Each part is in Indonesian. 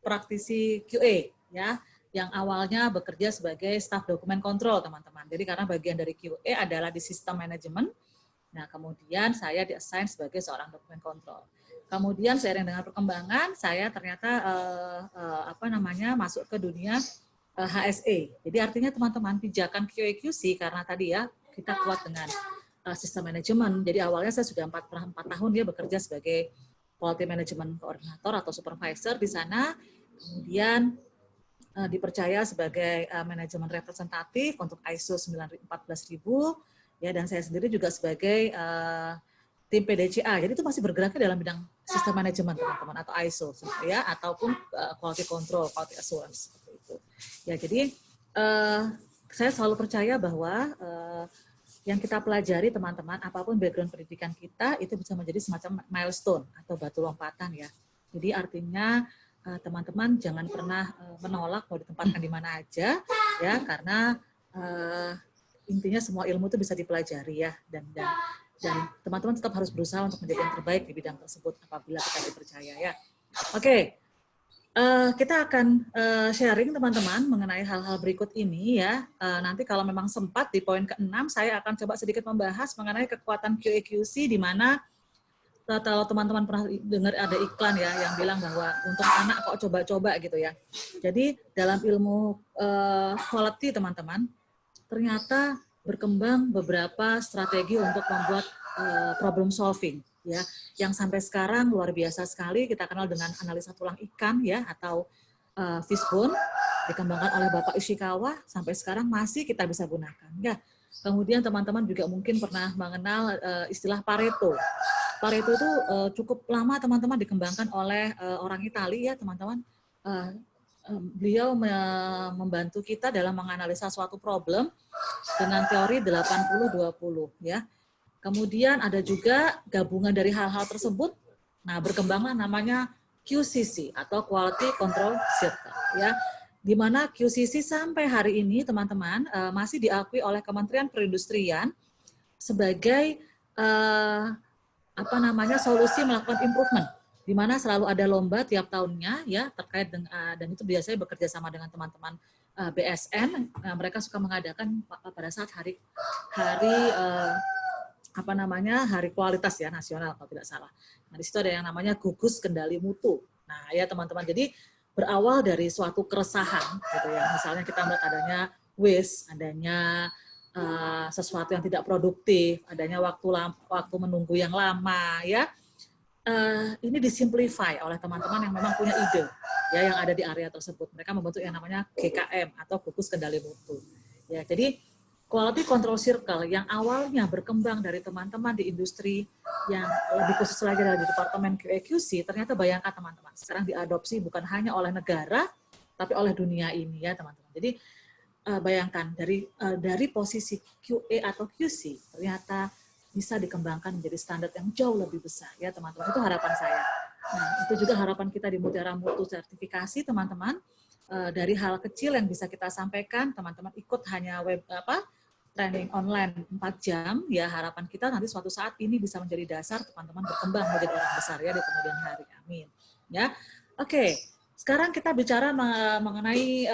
praktisi QA ya, yang awalnya bekerja sebagai staf dokumen kontrol teman-teman. Jadi karena bagian dari QA adalah di sistem manajemen, nah kemudian saya di-assign sebagai seorang dokumen kontrol. Kemudian seiring dengan perkembangan, saya ternyata masuk ke dunia HSE. Jadi artinya teman-teman pijakan QA/QC karena tadi ya kita kuat dengan sistem manajemen. Jadi awalnya saya sudah 4 tahun dia bekerja sebagai quality management koordinator atau supervisor di sana. Kemudian dipercaya sebagai manajemen representatif untuk ISO 14000 ya, dan saya sendiri juga sebagai tim PDCA. Jadi itu masih bergeraknya dalam bidang sistem manajemen teman-teman atau ISO ya, ataupun quality control, quality assurance seperti itu. Ya, jadi saya selalu percaya bahwa yang kita pelajari teman-teman, apapun background pendidikan kita, itu bisa menjadi semacam milestone atau batu lompatan ya. Jadi artinya teman-teman jangan pernah menolak mau ditempatkan di mana aja ya, karena intinya semua ilmu itu bisa dipelajari ya, dan teman-teman tetap harus berusaha untuk menjadi yang terbaik di bidang tersebut apabila kita dipercaya ya. Oke. Kita akan sharing teman-teman mengenai hal-hal berikut ini ya. Nanti kalau memang sempat di poin ke-6 saya akan coba sedikit membahas mengenai kekuatan QA/QC, di mana kalau teman-teman pernah dengar ada iklan ya yang bilang bahwa untuk anak kok coba-coba gitu ya. Jadi dalam ilmu quality teman-teman ternyata berkembang beberapa strategi untuk membuat problem solving ya, yang sampai sekarang luar biasa sekali kita kenal dengan analisa tulang ikan ya, atau fishbone, dikembangkan oleh Bapak Ishikawa, sampai sekarang masih kita bisa gunakan ya. Kemudian teman-teman juga mungkin pernah mengenal istilah Pareto. Pareto itu cukup lama teman-teman dikembangkan oleh orang Italia ya teman-teman. Beliau membantu kita dalam menganalisa suatu problem dengan teori 80-20 ya. Kemudian ada juga gabungan dari hal-hal tersebut, nah berkembanglah namanya QCC atau Quality Control Circle ya, di mana QCC sampai hari ini teman-teman masih diakui oleh Kementerian Perindustrian sebagai solusi melakukan improvement, di mana selalu ada lomba tiap tahunnya ya terkait dengan dan itu biasanya bekerja sama dengan teman-teman BSN. Mereka suka mengadakan pada saat hari kualitas ya nasional kalau tidak salah. Nah, di situ ada yang namanya gugus kendali mutu. Nah, ya teman-teman, jadi berawal dari suatu keresahan gitu ya. Misalnya kita melihat adanya waste, adanya sesuatu yang tidak produktif, adanya waktu menunggu yang lama ya. Ini disimplify oleh teman-teman yang memang punya ide ya yang ada di area tersebut. Mereka membentuk yang namanya GKM atau gugus kendali mutu. Ya, jadi Quality Control Circle yang awalnya berkembang dari teman-teman di industri yang lebih khusus lagi dari Departemen QA/QC, ternyata bayangkan teman-teman, sekarang diadopsi bukan hanya oleh negara, tapi oleh dunia ini ya teman-teman. Jadi bayangkan dari posisi QA atau QC, ternyata bisa dikembangkan menjadi standar yang jauh lebih besar ya teman-teman. Itu harapan saya. Nah, itu juga harapan kita di Mutiara Mutu sertifikasi teman-teman. Dari hal kecil yang bisa kita sampaikan, teman-teman ikut hanya training online 4 jam, ya harapan kita nanti suatu saat ini bisa menjadi dasar teman-teman berkembang menjadi orang besar ya di kemudian hari. Amin. Ya, oke. Sekarang kita bicara mengenai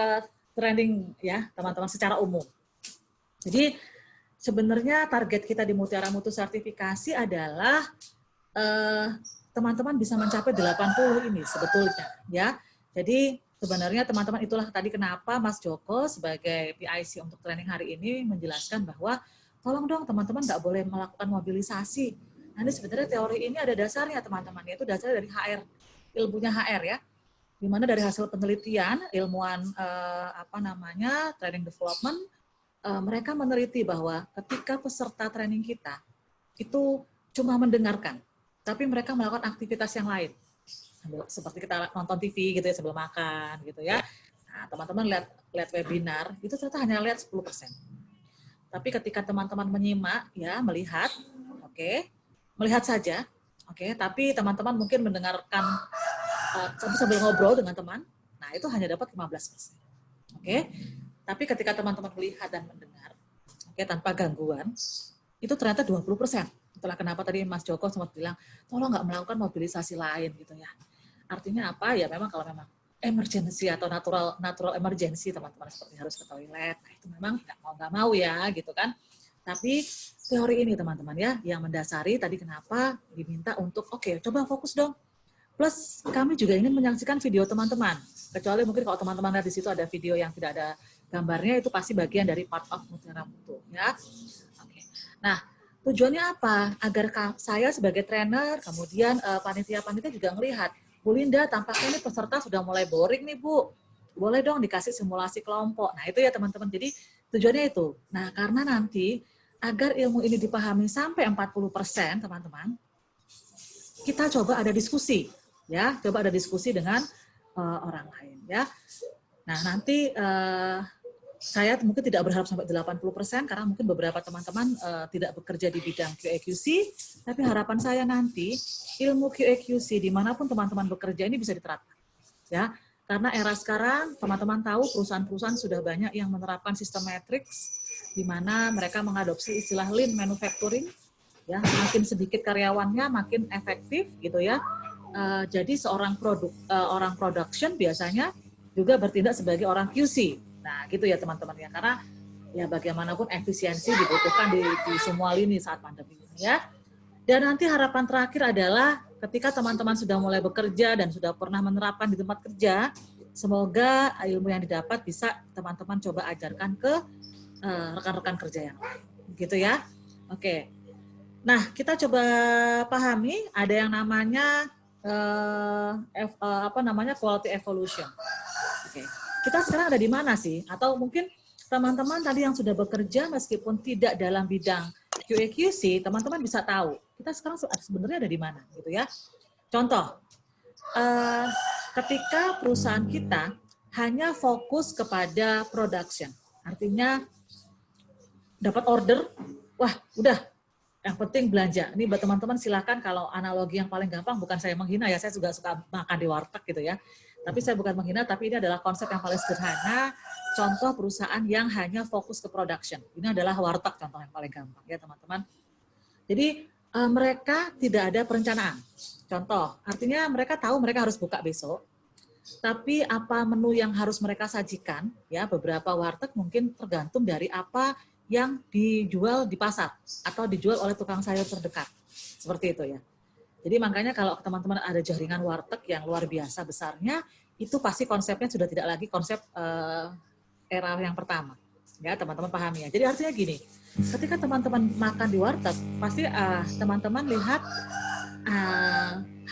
training ya teman-teman secara umum. Jadi sebenarnya target kita di Mutiara Mutu sertifikasi adalah teman-teman bisa mencapai 80 ini sebetulnya ya. Jadi sebenarnya teman-teman itulah tadi kenapa Mas Joko sebagai PIC untuk training hari ini menjelaskan bahwa tolong dong teman-teman nggak boleh melakukan mobilisasi. Nah, ini sebenarnya teori ini ada dasarnya teman-teman, yaitu dasar dari HR, ilmunya HR ya. Di mana dari hasil penelitian ilmuwan training development, mereka meneliti bahwa ketika peserta training kita itu cuma mendengarkan, tapi mereka melakukan aktivitas yang lain. Seperti kita nonton TV gitu ya sebelum makan gitu ya. Nah, teman-teman lihat webinar itu ternyata hanya lihat 10%. Tapi ketika teman-teman menyimak ya, melihat, melihat saja, tapi teman-teman mungkin mendengarkan sambil ngobrol dengan teman, nah itu hanya dapat 15%. Tapi ketika teman-teman melihat dan mendengar, tanpa gangguan, itu ternyata 20%. Itulah kenapa tadi Mas Joko sempat bilang, tolong nggak melakukan mobilisasi lain gitu ya. Artinya apa? Ya memang kalau memang emergency atau natural emergency, teman-teman seperti harus ke toilet, nah itu memang nggak mau ya gitu kan. Tapi teori ini teman-teman ya yang mendasari tadi kenapa diminta untuk oke, coba fokus dong. Plus kami juga ingin menyaksikan video teman-teman. Kecuali mungkin kalau teman-teman lihat di situ ada video yang tidak ada gambarnya, itu pasti bagian dari part of Mutiara Mutu ya. Oke. Nah, tujuannya apa? Agar saya sebagai trainer, kemudian panitia-panitia juga melihat, Bu Linda, tampaknya ini peserta sudah mulai boring nih Bu. Boleh dong dikasih simulasi kelompok. Nah itu ya teman-teman. Jadi tujuannya itu. Nah karena nanti agar ilmu ini dipahami sampai 40% teman-teman, kita coba ada diskusi. Ya, coba ada diskusi dengan orang lain. Ya. Nah nanti saya mungkin tidak berharap sampai 80% karena mungkin beberapa teman-teman tidak bekerja di bidang QA/QC, tapi harapan saya nanti ilmu QA/QC dimanapun teman-teman bekerja ini bisa diterapkan. Ya, karena era sekarang teman-teman tahu perusahaan-perusahaan sudah banyak yang menerapkan sistem matrix, di mana mereka mengadopsi istilah lean manufacturing. Ya, makin sedikit karyawannya makin efektif gitu ya. Jadi seorang orang production biasanya juga bertindak sebagai orang QC. Nah, gitu ya teman-teman ya, karena ya bagaimanapun efisiensi dibutuhkan di semua lini saat pandemi ini ya. Dan nanti harapan terakhir adalah ketika teman-teman sudah mulai bekerja dan sudah pernah menerapkan di tempat kerja, semoga ilmu yang didapat bisa teman-teman coba ajarkan ke rekan-rekan kerja yang lain. Gitu ya. Oke. Nah, kita coba pahami ada yang namanya quality evolution. Oke. Kita sekarang ada di mana sih? Atau mungkin teman-teman tadi yang sudah bekerja meskipun tidak dalam bidang QA/QC, teman-teman bisa tahu kita sekarang sebenarnya ada di mana, gitu ya. Contoh, ketika perusahaan kita hanya fokus kepada production, artinya dapat order, wah udah, yang penting belanja. Ini buat teman-teman silakan, kalau analogi yang paling gampang, bukan saya menghina ya, saya juga suka makan di warteg gitu ya. Tapi saya bukan menghina, tapi ini adalah konsep yang paling sederhana. Contoh perusahaan yang hanya fokus ke production. Ini adalah warteg contoh yang paling gampang ya teman-teman. Jadi mereka tidak ada perencanaan. Contoh, artinya mereka tahu mereka harus buka besok, tapi apa menu yang harus mereka sajikan, ya beberapa warteg mungkin tergantung dari apa yang dijual di pasar atau dijual oleh tukang sayur terdekat. Seperti itu ya. Jadi makanya kalau teman-teman ada jaringan warteg yang luar biasa besarnya, itu pasti konsepnya sudah tidak lagi konsep era yang pertama. Ya, teman-teman pahami ya. Jadi artinya gini, ketika teman-teman makan di warteg, pasti teman-teman lihat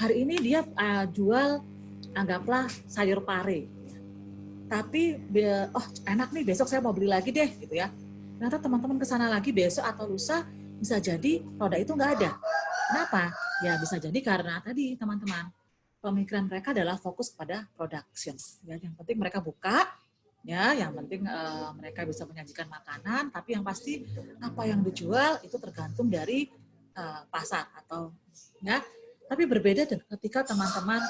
hari ini dia jual anggaplah sayur pare. Tapi enak nih, besok saya mau beli lagi deh gitu ya. Ternyata teman-teman kesana lagi besok atau lusa, bisa jadi produk itu nggak ada. Kenapa? Ya bisa jadi karena tadi teman-teman, pemikiran mereka adalah fokus pada production. Ya, yang penting mereka buka, ya, yang penting mereka bisa menyajikan makanan, tapi yang pasti apa yang dijual itu tergantung dari pasar atau ya. Tapi berbeda ketika teman-teman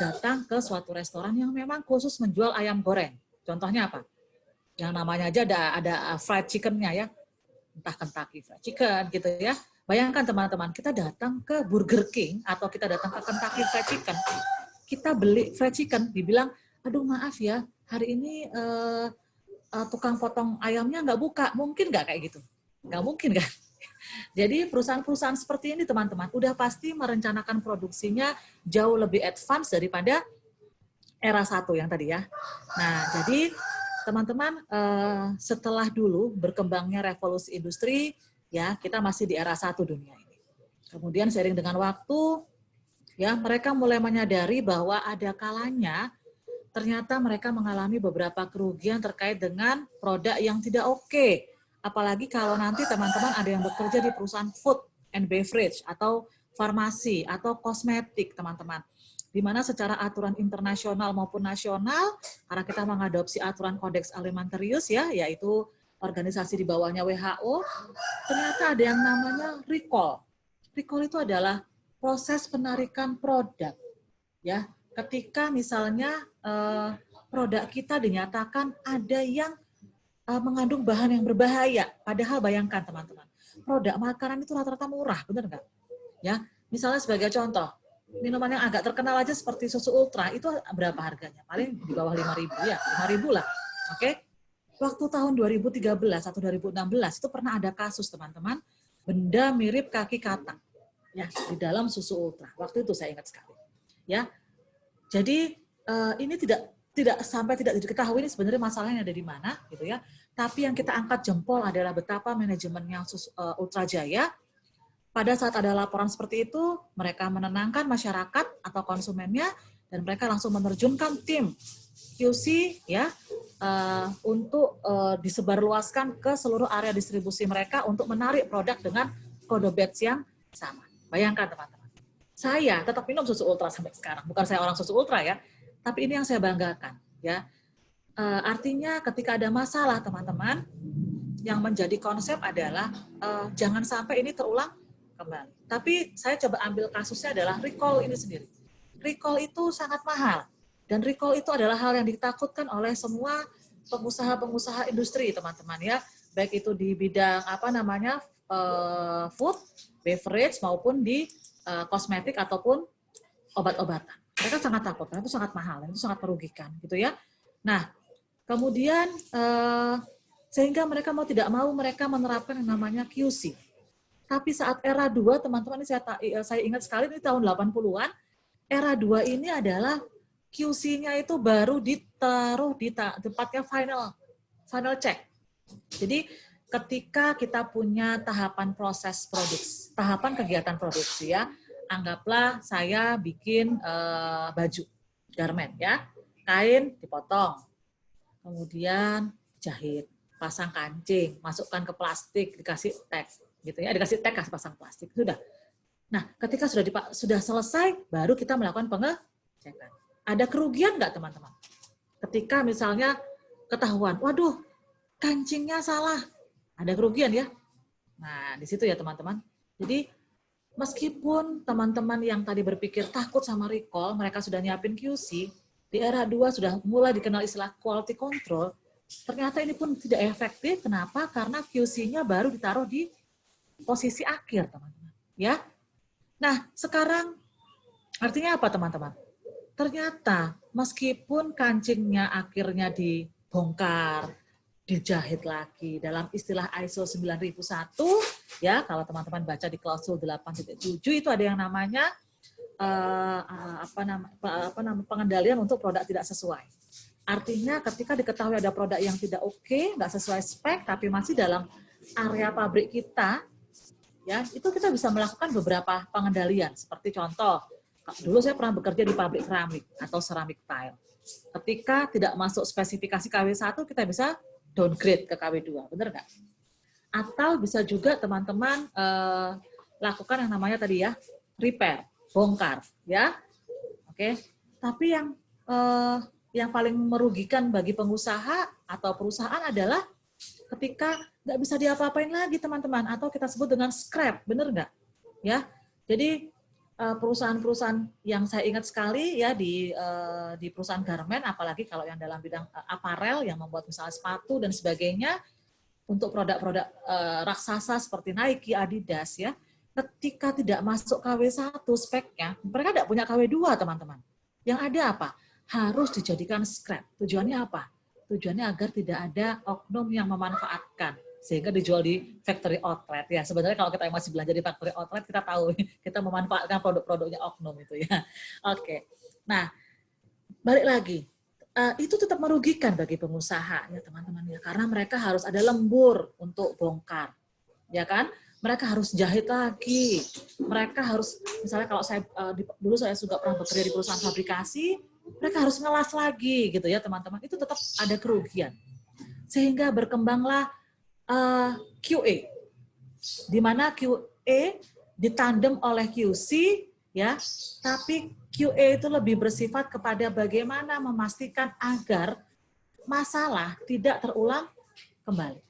datang ke suatu restoran yang memang khusus menjual ayam goreng. Contohnya apa? Yang namanya aja ada fried chicken-nya ya, entah Kentucky Fried Chicken gitu ya. Bayangkan teman-teman, kita datang ke Burger King atau kita datang ke Kentucky Fried Chicken, kita beli fried chicken, dibilang, aduh maaf ya, hari ini tukang potong ayamnya nggak buka, mungkin nggak kayak gitu? Nggak mungkin kan? Jadi perusahaan-perusahaan seperti ini teman-teman, udah pasti merencanakan produksinya jauh lebih advance daripada era 1 yang tadi ya. Nah, jadi teman-teman, setelah dulu berkembangnya revolusi industri, ya kita masih di era 1 dunia ini. Kemudian seiring dengan waktu, ya mereka mulai menyadari bahwa ada kalanya ternyata mereka mengalami beberapa kerugian terkait dengan produk yang tidak oke. Apalagi kalau nanti teman-teman ada yang bekerja di perusahaan food and beverage atau farmasi atau kosmetik teman-teman, di mana secara aturan internasional maupun nasional, karena kita mengadopsi aturan Codex Alimentarius ya, yaitu organisasi di bawahnya WHO, ternyata ada yang namanya recall. Recall itu adalah proses penarikan produk. Ya, ketika misalnya produk kita dinyatakan ada yang mengandung bahan yang berbahaya, padahal bayangkan teman-teman, produk makanan itu rata-rata murah, benar nggak? Ya, misalnya sebagai contoh, minuman yang agak terkenal aja seperti susu ultra itu berapa harganya? Paling di bawah 5.000 ya, 5.000 lah. Oke. Waktu tahun 2013 atau 2016 itu pernah ada kasus teman-teman, benda mirip kaki katak ya di dalam susu ultra. Waktu itu saya ingat sekali. Ya. Jadi ini tidak sampai tidak diketahui ini sebenarnya masalahnya ada di mana gitu ya. Tapi yang kita angkat jempol adalah betapa manajemennya Ultra Jaya. Pada saat ada laporan seperti itu, mereka menenangkan masyarakat atau konsumennya dan mereka langsung menerjunkan tim QC ya untuk disebarluaskan ke seluruh area distribusi mereka untuk menarik produk dengan kode batch yang sama. Bayangkan teman-teman. Saya tetap minum susu ultra sampai sekarang. Bukan saya orang susu ultra ya, tapi ini yang saya banggakan ya. Artinya ketika ada masalah teman-teman, yang menjadi konsep adalah jangan sampai ini terulang kembali. Tapi saya coba ambil kasusnya adalah recall ini sendiri. Recall itu sangat mahal. Dan recall itu adalah hal yang ditakutkan oleh semua pengusaha-pengusaha industri, teman-teman ya. Baik itu di bidang food, beverage maupun di kosmetik ataupun obat-obatan. Mereka sangat takut karena itu sangat mahal, itu sangat merugikan gitu ya. Nah, kemudian sehingga mereka mau tidak mau mereka menerapkan yang namanya QC. Tapi saat era 2, teman-teman, ini saya ingat sekali, ini tahun 80-an, era 2 ini adalah QC-nya itu baru ditaruh di tempatnya final check. Jadi ketika kita punya tahapan proses produksi, tahapan kegiatan produksi ya, anggaplah saya bikin baju, garment ya, kain dipotong, kemudian jahit, pasang kancing, masukkan ke plastik, dikasih tag. Gitu ya, dikasih tag, kasih pasang plastik, sudah. Nah, ketika sudah selesai, baru kita melakukan pengecekan. Ada kerugian nggak teman-teman? Ketika misalnya ketahuan, waduh, kancingnya salah, ada kerugian ya. Nah, di situ ya teman-teman. Jadi meskipun teman-teman yang tadi berpikir takut sama recall, mereka sudah nyiapin QC, di era 2 sudah mulai dikenal istilah quality control, ternyata ini pun tidak efektif. Kenapa? Karena QC-nya baru ditaruh di posisi akhir, teman-teman. Ya. Nah, sekarang artinya apa, teman-teman? Ternyata meskipun kancingnya akhirnya dibongkar, dijahit lagi dalam istilah ISO 9001, ya, kalau teman-teman baca di klausul 8.7 itu ada yang namanya pengendalian untuk produk tidak sesuai. Artinya ketika diketahui ada produk yang tidak oke, nggak sesuai spek, tapi masih dalam area pabrik kita, ya itu kita bisa melakukan beberapa pengendalian. Seperti contoh, dulu saya pernah bekerja di pabrik keramik atau ceramic tile. Ketika tidak masuk spesifikasi KW1, kita bisa downgrade ke KW2, benar nggak? Atau bisa juga teman-teman lakukan yang namanya tadi ya, repair, bongkar, ya. Oke. Tapi yang paling merugikan bagi pengusaha atau perusahaan adalah ketika nggak bisa diapa-apain lagi teman-teman, atau kita sebut dengan scrap, bener nggak? Ya, jadi perusahaan-perusahaan yang saya ingat sekali ya di perusahaan garment, apalagi kalau yang dalam bidang aparel yang membuat misalnya sepatu dan sebagainya, untuk produk-produk raksasa seperti Nike, Adidas ya, ketika tidak masuk KW1 speknya, mereka tidak punya KW2 teman-teman. Yang ada apa? Harus dijadikan scrap. Tujuannya apa? Tujuannya agar tidak ada oknum yang memanfaatkan sehingga dijual di factory outlet ya. Sebenarnya kalau kita masih belanja di factory outlet, kita tahu kita memanfaatkan produk-produknya oknum itu ya. Oke. Nah, balik lagi. Itu tetap merugikan bagi pengusaha ya teman-teman ya, karena mereka harus ada lembur untuk bongkar. Ya kan? Mereka harus jahit lagi. Mereka harus, misalnya kalau saya dulu saya juga pernah bekerja di perusahaan fabrikasi, mereka harus ngelas lagi gitu ya teman-teman. Itu tetap ada kerugian. Sehingga berkembanglah QA, di mana QA ditandem oleh QC ya, tapi QA itu lebih bersifat kepada bagaimana memastikan agar masalah tidak terulang kembali.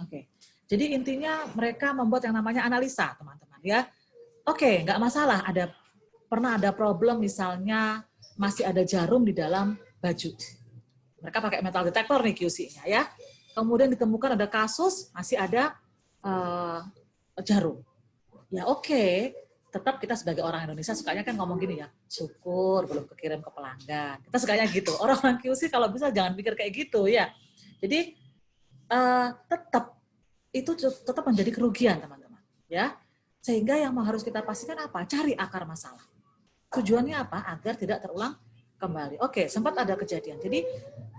Oke. Jadi intinya mereka membuat yang namanya analisa, teman-teman ya. Oke, nggak masalah, pernah ada problem misalnya masih ada jarum di dalam baju. Mereka pakai metal detector nih QC-nya ya. Kemudian ditemukan ada kasus masih ada jarum. Ya oke, tetap kita sebagai orang Indonesia sukanya kan ngomong gini ya, syukur belum kekirim ke pelanggan. Kita sukanya gitu. Orang-orang QC kalau bisa jangan pikir kayak gitu ya. Jadi tetap itu tetap menjadi kerugian teman-teman ya. Sehingga yang harus kita pastikan apa? Cari akar masalah. Tujuannya apa? Agar tidak terulang kembali. Oke, sempat ada kejadian. Jadi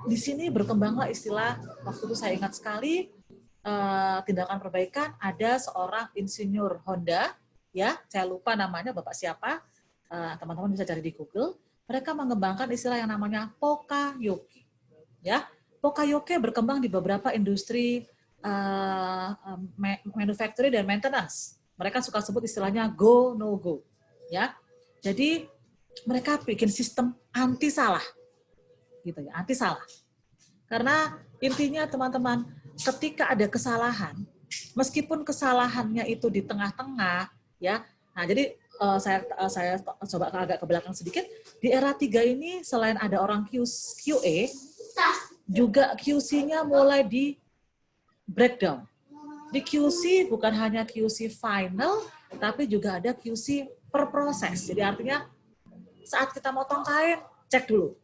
di sini berkembanglah istilah, waktu itu saya ingat sekali, tindakan perbaikan, ada seorang insinyur Honda, ya, saya lupa namanya, Bapak siapa, teman-teman bisa cari di Google. Mereka mengembangkan istilah yang namanya Pokayoke. Ya, Pokayoke berkembang di beberapa industri manufacturing dan maintenance. Mereka suka sebut istilahnya go no go. Ya, jadi mereka bikin sistem anti salah, gitu ya, anti salah. Karena intinya teman-teman, ketika ada kesalahan, meskipun kesalahannya itu di tengah-tengah, ya. Nah, jadi saya coba agak ke belakang sedikit. Di era 3 ini selain ada orang QA, juga QC-nya mulai di breakdown. Di QC bukan hanya QC final, tapi juga ada QC per proses. Jadi artinya saat kita motong kain, cek dulu.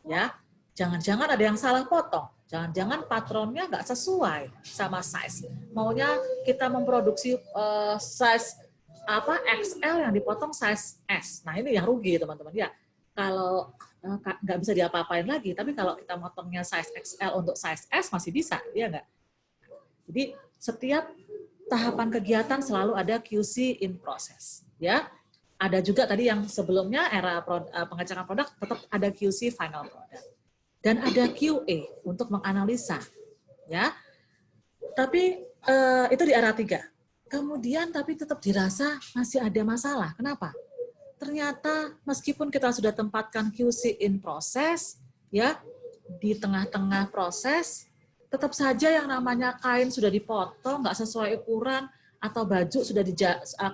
Ya, jangan-jangan ada yang salah potong. Jangan-jangan patronnya nggak sesuai sama size. Maunya kita memproduksi size XL yang dipotong size S. Nah, ini yang rugi, teman-teman. Ya, kalau nggak bisa diapa-apain lagi, tapi kalau kita motongnya size XL untuk size S masih bisa, ya nggak? Jadi setiap tahapan kegiatan selalu ada QC in process. Ya, ada juga tadi yang sebelumnya era pengecekan produk tetap ada QC final product. Dan ada QA untuk menganalisa. Ya. Tapi itu di era 3. Kemudian tapi tetap dirasa masih ada masalah. Kenapa? Ternyata meskipun kita sudah tempatkan QC in process, ya, di tengah-tengah proses, tetap saja yang namanya kain sudah dipotong, nggak sesuai ukuran, atau baju sudah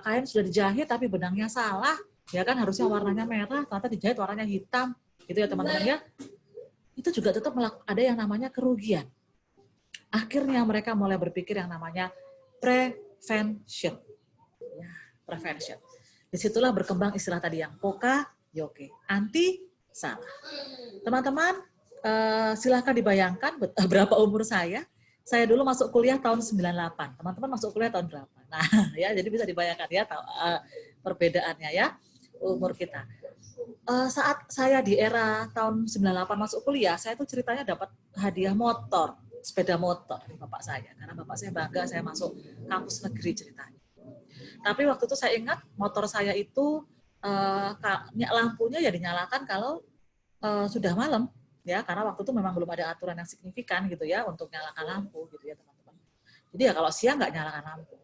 kain sudah dijahit tapi benangnya salah, ya kan harusnya warnanya merah, ternyata dijahit warnanya hitam, gitu ya teman-teman ya. Itu juga tetap ada yang namanya kerugian. Akhirnya mereka mulai berpikir yang namanya prevention. Ya, prevention. Disitulah berkembang istilah tadi yang Pokayoke, anti salah. Teman-teman, silahkan dibayangkan berapa umur saya. Saya dulu masuk kuliah tahun 98. Teman-teman masuk kuliah tahun berapa? Nah, ya, jadi bisa dibayangkan ya perbedaannya ya umur kita. Saat saya di era tahun 98 masuk kuliah, saya tuh ceritanya dapat hadiah motor, sepeda motor dari bapak saya. Karena bapak saya bangga saya masuk kampus negeri ceritanya. Tapi waktu itu saya ingat motor saya itu lampunya ya dinyalakan kalau sudah malam. Ya, karena waktu itu memang belum ada aturan yang signifikan gitu ya untuk nyalakan lampu gitu ya teman-teman. Jadi ya kalau siang nggak nyalakan lampu.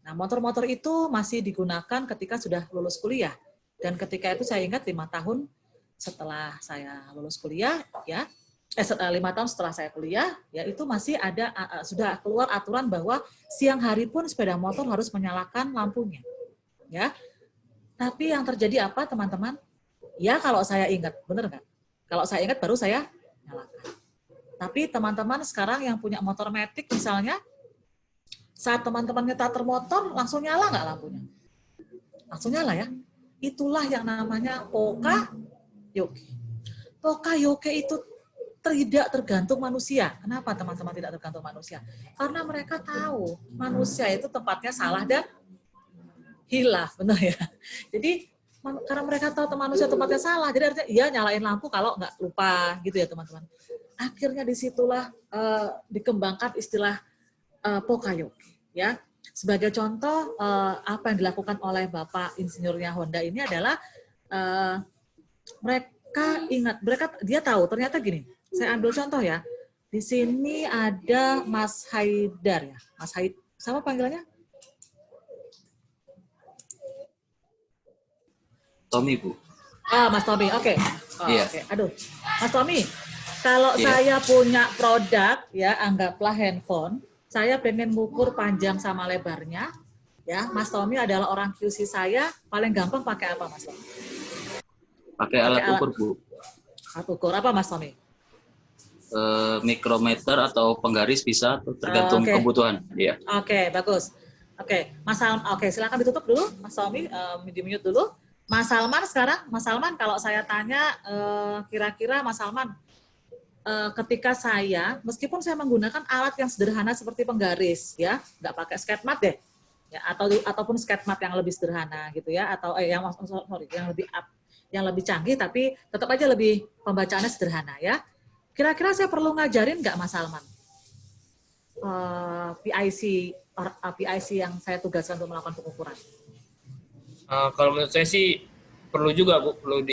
Nah, motor-motor itu masih digunakan ketika sudah lulus kuliah. Dan ketika itu saya ingat 5 tahun setelah saya lulus kuliah, ya, 5 tahun setelah saya kuliah, ya itu masih ada sudah keluar aturan bahwa siang hari pun sepeda motor harus menyalakan lampunya, ya. Tapi yang terjadi apa teman-teman? Ya kalau saya ingat, benar nggak? Kalau saya ingat baru saya nyalakan. Tapi teman-teman sekarang yang punya motor matic misalnya, saat teman-teman nyetar motor langsung nyala nggak lampunya? Langsung nyala ya. Itulah yang namanya Pokayoke. Pokayoke itu tidak tergantung manusia. Kenapa teman-teman tidak tergantung manusia? Karena mereka tahu manusia itu tempatnya salah dan hilaf, benar ya. Jadi karena mereka tahu manusia tempatnya salah, jadi artinya iya nyalain lampu kalau nggak lupa gitu ya teman-teman. Akhirnya disitulah dikembangkan istilah Pokayoke. Ya, sebagai contoh apa yang dilakukan oleh Bapak insinyurnya Honda ini adalah dia tahu ternyata gini. Saya ambil contoh ya. Di sini ada Mas Haidar ya. Mas Haidar, siapa panggilannya? Tommy, Bu. Mas Tommy, oke. Iya. Oke. Aduh, Mas Tommy, kalau saya punya produk, ya anggaplah handphone, saya pengen ngukur panjang sama lebarnya, ya. Mas Tommy adalah orang QC saya, paling gampang pakai apa, Mas Tommy? Pakai alat ukur, Bu. Alat ukur apa, Mas Tommy? Mikrometer atau penggaris bisa, tergantung kebutuhan. Iya. Oke, bagus. Oke, silakan ditutup dulu, Mas Tommy, di-mute dulu. Mas Salman sekarang, Mas Salman kalau saya tanya, kira-kira Mas Salman, ketika saya, meskipun saya menggunakan alat yang sederhana seperti penggaris, ya, nggak pakai sketmat deh, ya, ataupun sketmat yang lebih sederhana gitu ya, atau yang lebih canggih, tapi tetap aja lebih pembacaannya sederhana ya. Kira-kira saya perlu ngajarin nggak Mas Salman? PIC yang saya tugaskan untuk melakukan pengukuran. Kalau menurut saya sih perlu juga Bu, perlu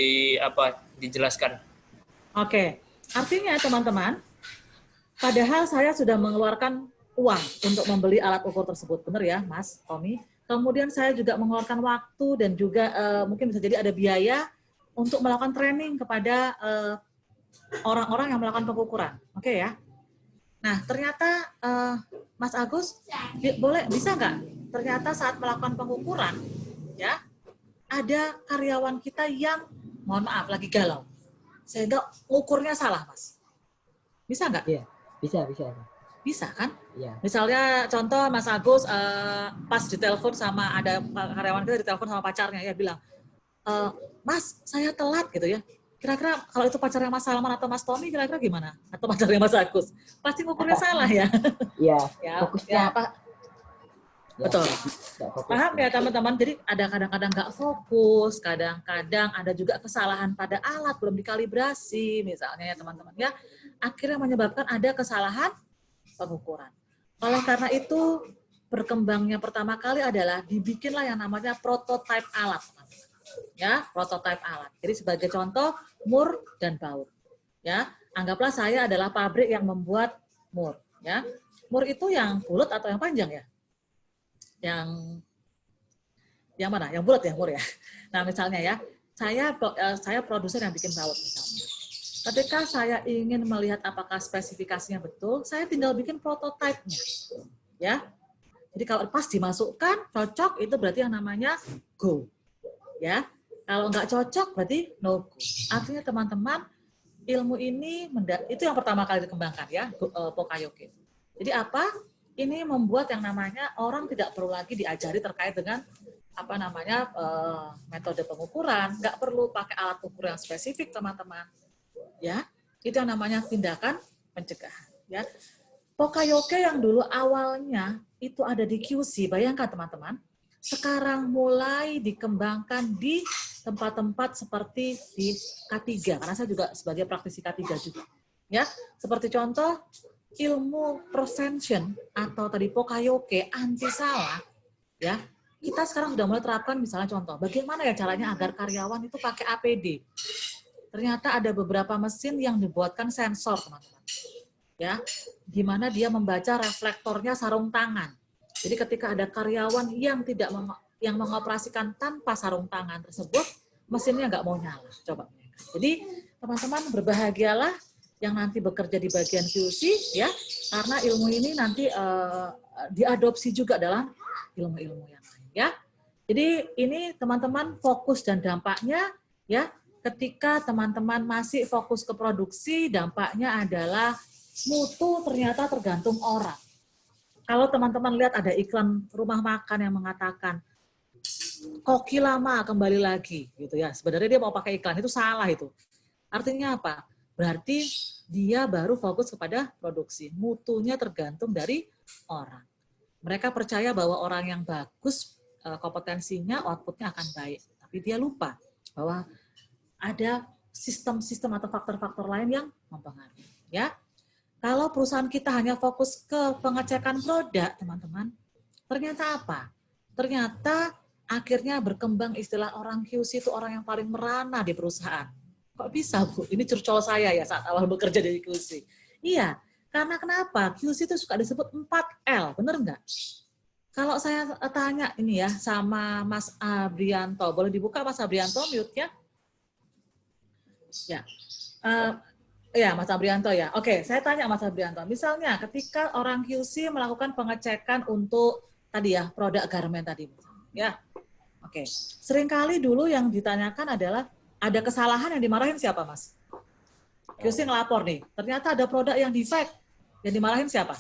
dijelaskan. Oke, artinya teman-teman, padahal saya sudah mengeluarkan uang untuk membeli alat ukur tersebut, benar ya Mas Tommy? Kemudian saya juga mengeluarkan waktu dan juga mungkin bisa jadi ada biaya untuk melakukan training kepada orang-orang yang melakukan pengukuran, oke ya? Nah, ternyata Mas Agus, bisa nggak? Ternyata saat melakukan pengukuran, ya, ada karyawan kita yang, mohon maaf, lagi galau. Sehingga ukurnya salah, Mas. Bisa nggak? Iya, bisa. Bisa kan? Iya. Misalnya contoh Mas Agus pas ditelepon sama ada karyawan kita ditelepon sama pacarnya, ya bilang, Mas, saya telat gitu ya. Kira-kira kalau itu pacarnya Mas Salman atau Mas Tommy, kira-kira gimana? Atau pacarnya Mas Agus? Pasti ngukurnya salah ya? Iya, Ya, fokusnya. Betul. Paham ya teman-teman? Jadi ada kadang-kadang nggak fokus, kadang-kadang ada juga kesalahan pada alat, belum dikalibrasi misalnya ya teman-teman. Ya, akhirnya menyebabkan ada kesalahan pengukuran. Oleh karena itu, berkembangnya pertama kali adalah dibikinlah yang namanya prototipe alat. Ya, prototipe alat. Jadi sebagai contoh mur dan baut. Ya, anggaplah saya adalah pabrik yang membuat mur. Ya, mur itu yang bulat atau yang panjang ya? Yang mana? Yang bulat ya mur ya. Nah misalnya ya, saya produsen yang bikin baut misalnya. Ketika saya ingin melihat apakah spesifikasinya betul, saya tinggal bikin prototipenya. Ya, jadi kalau pas dimasukkan cocok itu berarti yang namanya go. Ya, kalau nggak cocok berarti no go. Artinya teman-teman, ilmu ini itu yang pertama kali dikembangkan ya, Pokayoke. Jadi apa? Ini membuat yang namanya orang tidak perlu lagi diajari terkait dengan metode pengukuran, nggak perlu pakai alat ukur yang spesifik teman-teman. Ya, itu yang namanya tindakan pencegahan. Ya, Pokayoke yang dulu awalnya itu ada di QC, bayangkan teman-teman. Sekarang mulai dikembangkan di tempat-tempat seperti di K3, karena saya juga sebagai praktisi K3 juga. Ya, seperti contoh ilmu prevention atau tadi Pokayoke anti salah, ya. Kita sekarang sudah mulai terapkan misalnya contoh, bagaimana ya caranya agar karyawan itu pakai APD. Ternyata ada beberapa mesin yang dibuatkan sensor, teman-teman. Ya, gimana dia membaca reflektornya sarung tangan. Jadi ketika ada karyawan yang mengoperasikan tanpa sarung tangan tersebut, mesinnya nggak mau nyala. Coba. Jadi teman-teman berbahagialah yang nanti bekerja di bagian QC ya, karena ilmu ini nanti diadopsi juga dalam ilmu-ilmu yang lain ya. Jadi ini teman-teman fokus dan dampaknya ya, ketika teman-teman masih fokus ke produksi, dampaknya adalah mutu ternyata tergantung orang. Kalau teman-teman lihat ada iklan rumah makan yang mengatakan koki lama kembali lagi gitu ya. Sebenarnya dia mau pakai iklan itu salah itu. Artinya apa? Berarti dia baru fokus kepada produksi. Mutunya tergantung dari orang. Mereka percaya bahwa orang yang bagus kompetensinya, outputnya akan baik. Tapi dia lupa bahwa ada sistem-sistem atau faktor-faktor lain yang mempengaruhi. Ya. Kalau perusahaan kita hanya fokus ke pengecekan produk, teman-teman, ternyata apa? Ternyata akhirnya berkembang istilah orang QC itu orang yang paling merana di perusahaan. Kok bisa, Bu? Ini curcol saya ya saat awal bekerja di QC. Iya, karena kenapa? QC itu suka disebut 4L, benar nggak? Kalau saya tanya ini ya sama Mas Abrianto, boleh dibuka Mas Abrianto mute-nya? Ya. Ya, Mas Abrianto ya. Oke, saya tanya Mas Abrianto. Misalnya ketika orang QC melakukan pengecekan untuk tadi ya, produk garment tadi. Ya. Oke. Seringkali dulu yang ditanyakan adalah ada kesalahan yang dimarahin siapa, Mas? QC ngelapor nih. Ternyata ada produk yang defect. Yang dimarahin siapa?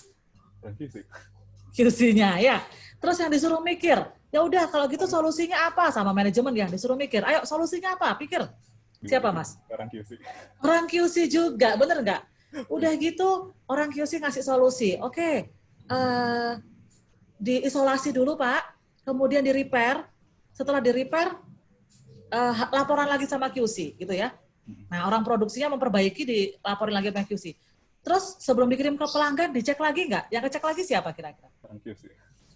QC-nya ya. Terus yang disuruh mikir, ya udah kalau gitu solusinya apa, sama manajemen yang disuruh mikir. Ayo solusinya apa? Pikir. Siapa Mas? Orang QC. Orang QC juga, bener nggak? Udah gitu orang QC ngasih solusi. Oke, diisolasi dulu Pak, kemudian di repair. Setelah di repair, laporan lagi sama QC gitu ya. Nah orang produksinya memperbaiki, dilaporin lagi sama QC. Terus sebelum dikirim ke pelanggan dicek lagi nggak? Yang ngecek lagi siapa kira-kira? Orang QC.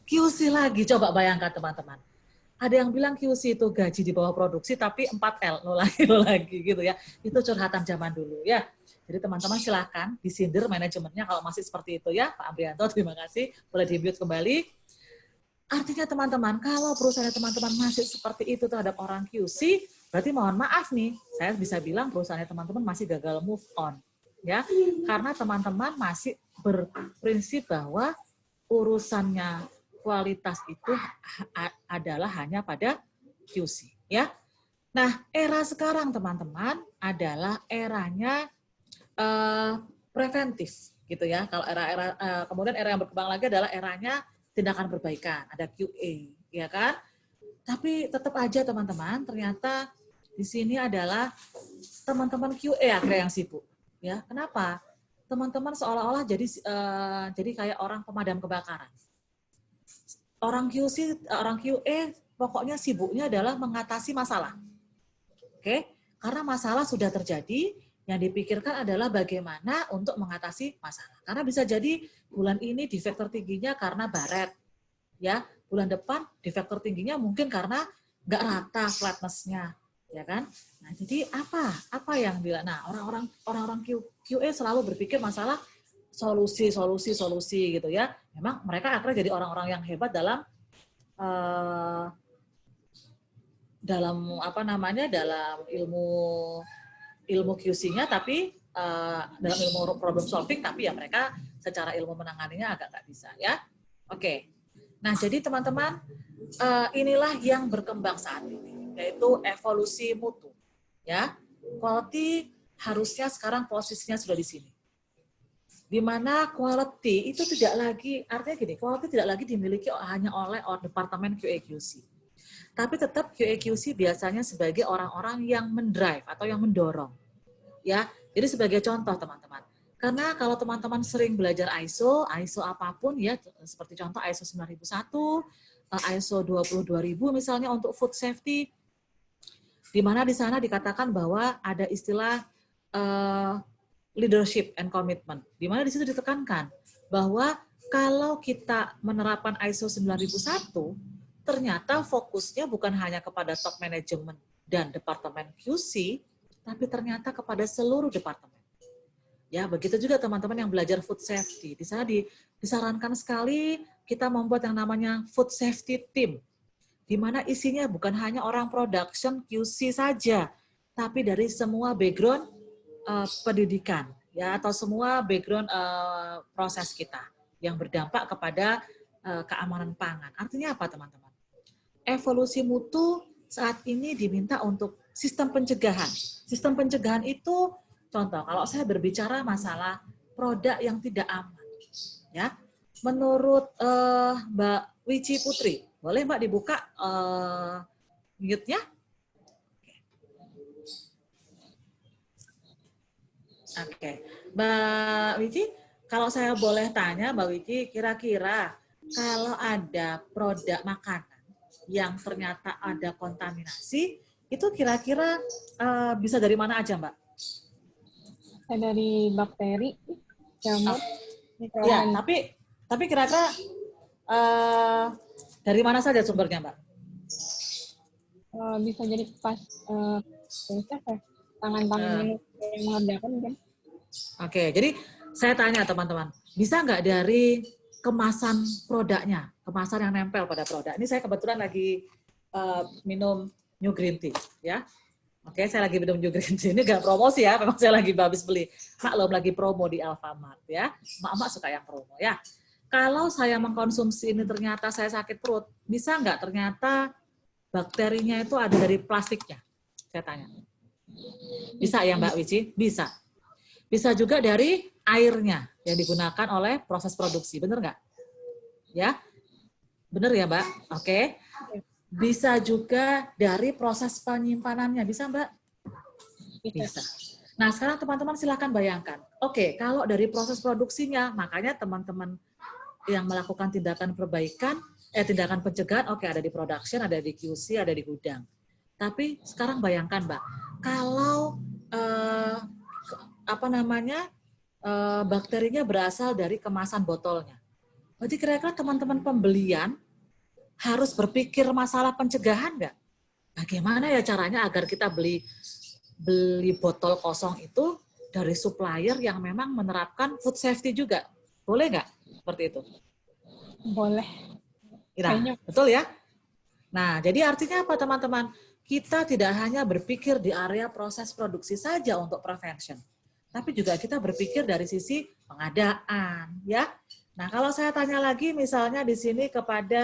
QC lagi, coba bayangkan teman-teman. Ada yang bilang QC itu gaji di bawah produksi tapi 4L, lo lagi gitu ya. Itu curhatan zaman dulu ya. Jadi teman-teman silahkan disindir manajemennya kalau masih seperti itu ya. Pak Amrianto, terima kasih. Boleh di-mute kembali. Artinya teman-teman, kalau perusahaan teman-teman masih seperti itu terhadap orang QC, berarti mohon maaf nih, saya bisa bilang perusahaan teman-teman masih gagal move on. Ya, karena teman-teman masih berprinsip bahwa urusannya kualitas itu adalah hanya pada QC, ya. Nah, era sekarang teman-teman adalah eranya preventif, gitu ya. Kalau kemudian era yang berkembang lagi adalah eranya tindakan perbaikan, ada QA, ya kan? Tapi tetap aja teman-teman, ternyata di sini adalah teman-teman QA akhirnya yang sibuk, ya. Kenapa? Teman-teman seolah-olah jadi kayak orang pemadam kebakaran. Orang QA pokoknya sibuknya adalah mengatasi masalah. Oke? Karena masalah sudah terjadi, yang dipikirkan adalah bagaimana untuk mengatasi masalah. Karena bisa jadi bulan ini defect tertingginya karena baret. Ya, bulan depan defect tertingginya mungkin karena nggak rata flatness-nya, ya kan? Nah, jadi apa yang orang-orang QA selalu berpikir masalah solusi gitu ya. Memang mereka akhirnya jadi orang-orang yang hebat dalam dalam ilmu QC-nya, tapi dalam ilmu problem solving, tapi ya mereka secara ilmu menanganinya agak nggak bisa ya. Oke. Nah, jadi teman-teman, inilah yang berkembang saat ini, yaitu evolusi mutu. Ya, quality harusnya sekarang posisinya sudah di sini. Di mana quality itu tidak lagi, artinya gini, quality tidak lagi dimiliki hanya oleh departemen QA/QC. Tapi tetap QA/QC biasanya sebagai orang-orang yang mendrive atau yang mendorong. Ya, jadi sebagai contoh teman-teman. Karena kalau teman-teman sering belajar ISO apapun ya, seperti contoh ISO 9001, ISO 22000 misalnya untuk food safety, di mana di sana dikatakan bahwa ada istilah leadership and commitment, di mana di situ ditekankan bahwa kalau kita menerapkan ISO 9001, ternyata fokusnya bukan hanya kepada top management dan departemen QC, tapi ternyata kepada seluruh departemen. Ya, begitu juga teman-teman yang belajar food safety. Di sana disarankan sekali kita membuat yang namanya food safety team, di mana isinya bukan hanya orang production QC saja, tapi dari semua background pendidikan, ya, atau semua background proses kita yang berdampak kepada keamanan pangan. Artinya apa teman-teman? Evolusi mutu saat ini diminta untuk sistem pencegahan. Sistem pencegahan itu, contoh, kalau saya berbicara masalah produk yang tidak aman, ya, menurut Mbak Wici Putri, boleh Mbak dibuka mute-nya? Oke, Mbak Wici, kalau saya boleh tanya Mbak Wici, kira-kira kalau ada produk makanan yang ternyata ada kontaminasi, itu kira-kira bisa dari mana aja Mbak? Dari bakteri, jamur, ya, tapi kira-kira dari mana saja sumbernya Mbak? Bisa jadi pas tangan-tangan yang mengerjakan kan. Oke, jadi saya tanya teman-teman, bisa nggak dari kemasan produknya, kemasan yang nempel pada produk? Ini saya kebetulan lagi minum New Green Tea, ya. Oke, saya lagi minum New Green Tea. Ini nggak promosi ya, memang saya lagi habis beli. Maklum lagi promo di Alfamart, ya. Mak-mak suka yang promo, ya. Kalau saya mengkonsumsi ini ternyata saya sakit perut, bisa nggak ternyata bakterinya itu ada dari plastiknya? Saya tanya. Bisa ya Mbak Wici? Bisa. Bisa juga dari airnya yang digunakan oleh proses produksi, benar nggak? ya. Benar ya, Mbak? Oke. Bisa juga dari proses penyimpanannya, bisa Mbak? Bisa. Nah, sekarang teman-teman silakan bayangkan. Oke, kalau dari proses produksinya, makanya teman-teman yang melakukan tindakan perbaikan, tindakan pencegahan, oke, ada di production, ada di QC, ada di gudang. Tapi sekarang bayangkan, Mbak, kalau bakterinya berasal dari kemasan botolnya. Berarti kira-kira teman-teman pembelian harus berpikir masalah pencegahan nggak? Bagaimana ya caranya agar kita beli botol kosong itu dari supplier yang memang menerapkan food safety juga? Boleh nggak seperti itu? Boleh. Nah, betul ya? Nah, jadi artinya apa teman-teman? Kita tidak hanya berpikir di area proses produksi saja untuk prevention, tapi juga kita berpikir dari sisi pengadaan, ya. Nah, kalau saya tanya lagi misalnya di sini kepada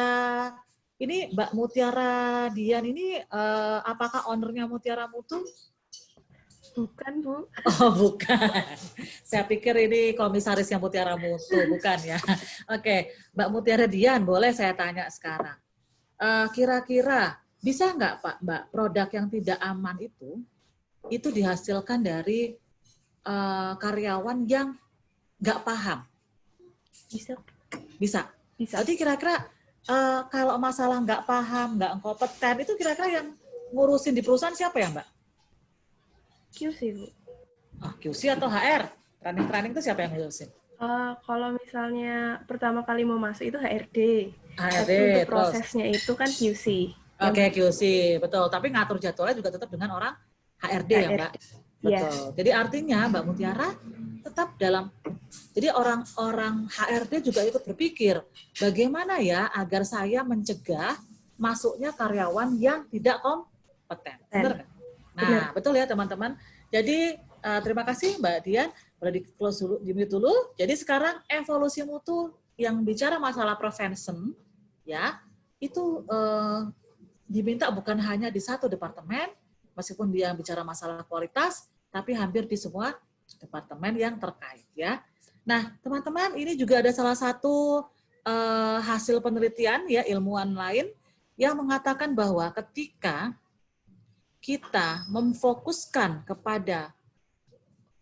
ini Mbak Mutiara Dian ini apakah ownernya Mutiara Mutu? Bukan, Bu. Oh, bukan. Saya pikir ini komisarisnya Mutiara Mutu, bukan ya. Oke, Mbak Mutiara Dian, boleh saya tanya sekarang. Kira-kira bisa nggak Pak, Mbak, produk yang tidak aman itu dihasilkan dari karyawan yang nggak paham? Bisa. Bisa. Bisa. Jadi kira-kira kalau masalah nggak paham, nggak kompeten, itu kira-kira yang ngurusin di perusahaan siapa ya, Mbak? QC, Bu. QC atau HR? Training-training itu siapa yang ngurusin? Kalau misalnya pertama kali mau masuk itu HRD. HRD, Tapi untuk terus? prosesnya itu kan QC. Oke, QC, betul. Tapi ngatur jadwalnya juga tetap dengan orang HRD ya, Mbak? Iya. Betul. Jadi artinya Mbak Mutiara tetap dalam, jadi orang-orang HRD juga ikut berpikir, bagaimana ya agar saya mencegah masuknya karyawan yang tidak kompeten. Benar nggak? Nah, betul ya teman-teman. Jadi terima kasih Mbak Dian, boleh di close dulu, di mute dulu. Jadi sekarang evolusi mutu yang bicara masalah prevention, ya itu diminta bukan hanya di satu departemen, meskipun dia bicara masalah kualitas, tapi hampir di semua departemen yang terkait ya. Nah, teman-teman, ini juga ada salah satu hasil penelitian ya ilmuwan lain yang mengatakan bahwa ketika kita memfokuskan kepada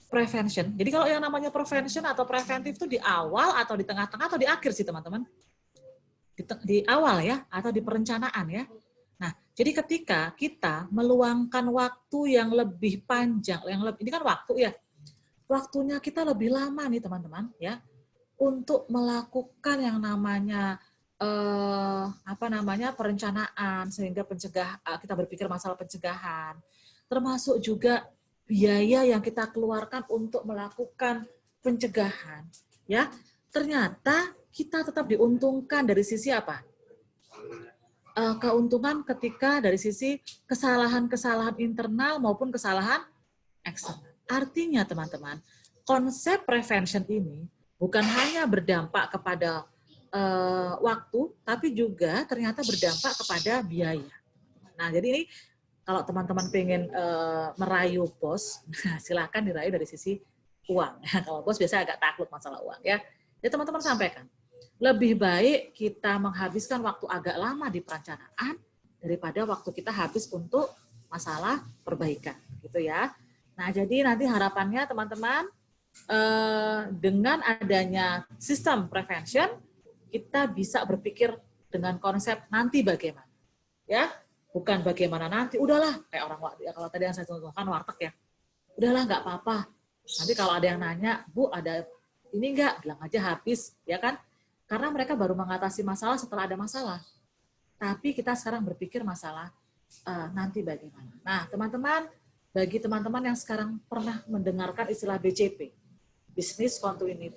prevention. Jadi kalau yang namanya prevention atau preventif itu di awal atau di tengah-tengah atau di akhir sih teman-teman? Di awal ya, atau di perencanaan ya. Nah, jadi ketika kita meluangkan waktu yang lebih panjang, ini kan waktu ya, waktunya kita lebih lama nih teman-teman ya, untuk melakukan yang namanya perencanaan sehingga kita berpikir masalah pencegahan, termasuk juga biaya yang kita keluarkan untuk melakukan pencegahan, ya ternyata kita tetap diuntungkan dari sisi apa? Keuntungan ketika dari sisi kesalahan-kesalahan internal maupun kesalahan eksternal. Artinya teman-teman, konsep prevention ini bukan hanya berdampak kepada waktu, tapi juga ternyata berdampak kepada biaya. Nah, jadi ini kalau teman-teman pengen merayu bos, silakan dirayu dari sisi uang. Kalau bos biasanya agak takut masalah uang ya. Jadi teman-teman sampaikan, lebih baik kita menghabiskan waktu agak lama di perencanaan daripada waktu kita habis untuk masalah perbaikan, gitu ya. Nah, jadi nanti harapannya teman-teman dengan adanya sistem prevention, kita bisa berpikir dengan konsep nanti bagaimana, ya, bukan bagaimana nanti. Udahlah, kayak orang kalau tadi yang saya contohkan warteg ya, udahlah nggak apa-apa. Nanti kalau ada yang nanya, Bu ada ini nggak, bilang aja habis, ya kan? Karena mereka baru mengatasi masalah setelah ada masalah. Tapi kita sekarang berpikir masalah nanti bagaimana. Nah, teman-teman, bagi teman-teman yang sekarang pernah mendengarkan istilah BCP, Business Continuity,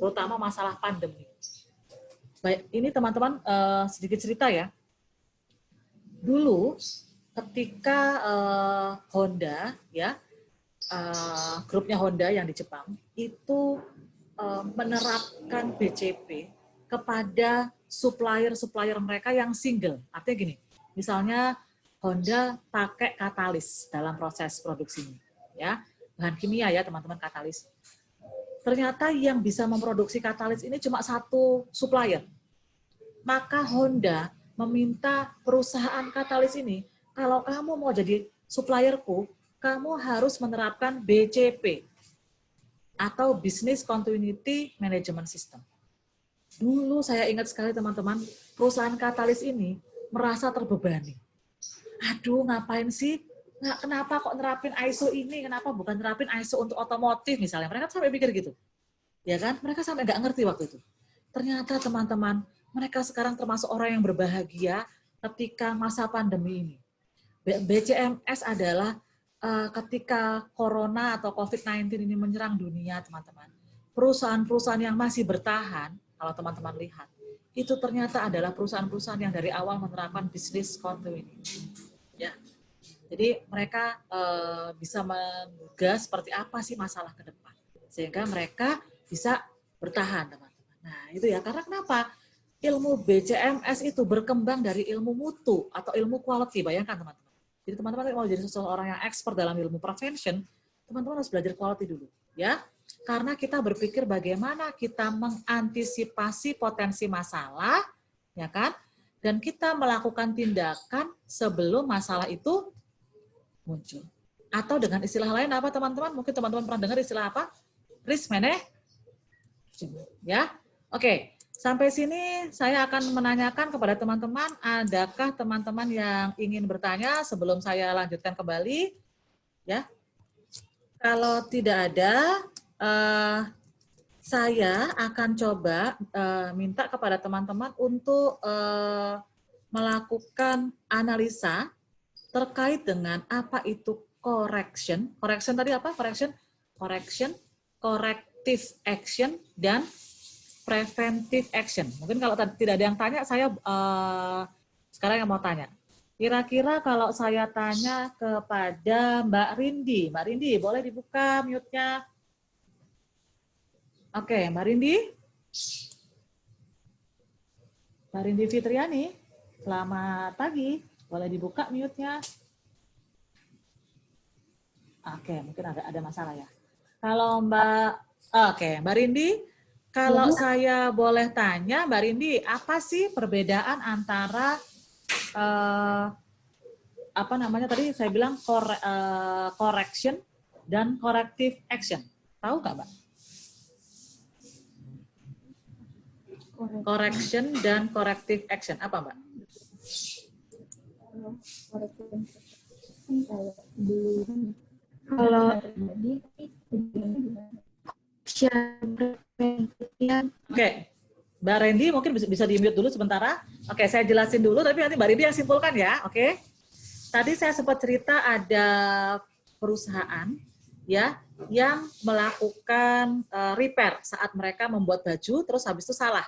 terutama masalah pandemi. Baik, ini teman-teman sedikit cerita ya. Dulu ketika Honda ya, grupnya Honda yang di Jepang itu menerapkan BCP kepada supplier mereka yang single. Artinya gini, misalnya Honda pakai katalis dalam proses produksinya, ya, bahan kimia ya teman-teman, katalis. Ternyata yang bisa memproduksi katalis ini cuma satu supplier. maka Honda meminta perusahaan katalis ini, kalau kamu mau jadi supplierku, kamu harus menerapkan BCP atau Business Continuity Management System. Dulu saya ingat sekali teman-teman, perusahaan katalis ini merasa terbebani. Aduh, ngapain sih? Kenapa kok nerapin ISO ini? Kenapa bukan nerapin ISO untuk otomotif misalnya? Mereka sampai pikir gitu. Ya kan? Mereka sampai nggak ngerti waktu itu. Ternyata teman-teman, mereka sekarang termasuk orang yang berbahagia ketika masa pandemi ini. BCMS adalah ketika corona atau COVID-19 ini menyerang dunia, teman-teman. Perusahaan-perusahaan yang masih bertahan, kalau teman-teman lihat, itu ternyata adalah perusahaan-perusahaan yang dari awal menerapkan business continuity. Ya. Jadi mereka bisa menduga seperti apa sih masalah ke depan. Sehingga mereka bisa bertahan, teman-teman. Nah, itu ya. Karena kenapa? Ilmu BCMS itu berkembang dari ilmu mutu atau ilmu quality. Bayangkan, teman-teman. Jadi teman-teman mau jadi seseorang yang expert dalam ilmu prevention, teman-teman harus belajar quality dulu. Ya. Karena kita berpikir bagaimana kita mengantisipasi potensi masalah, ya kan? Dan kita melakukan tindakan sebelum masalah itu muncul. Atau dengan istilah lain apa teman-teman? Mungkin teman-teman pernah dengar istilah apa? Risk management. Ya, oke. Sampai sini saya akan menanyakan kepada teman-teman, adakah teman-teman yang ingin bertanya sebelum saya lanjutkan kembali? Ya, kalau tidak ada, saya akan coba minta kepada teman-teman untuk melakukan analisa terkait dengan apa itu correction. Correction tadi apa? Correction, corrective action, dan preventive action. Mungkin kalau tidak ada yang tanya, saya sekarang yang mau tanya. Kira-kira kalau saya tanya kepada Mbak Rindi. Mbak Rindi, boleh dibuka mute-nya? Oke, Mbak Rindi. Mbak Rindi Fitriani, selamat pagi. Boleh dibuka mute-nya? Oke, mungkin ada masalah ya. Kalau Mbak Rindi, kalau saya boleh tanya, Mbak Rindi, apa sih perbedaan antara apa namanya tadi saya bilang correction dan corrective action? Tahu nggak, Mbak? Correction dan corrective action apa, Mbak? Kalau Oke, Mbak Rendi mungkin bisa di-mute dulu sementara. Oke, saya jelasin dulu, tapi nanti Mbak Rendi yang simpulkan ya. Oke. Tadi saya sempat cerita ada perusahaan ya yang melakukan repair saat mereka membuat baju, terus habis itu salah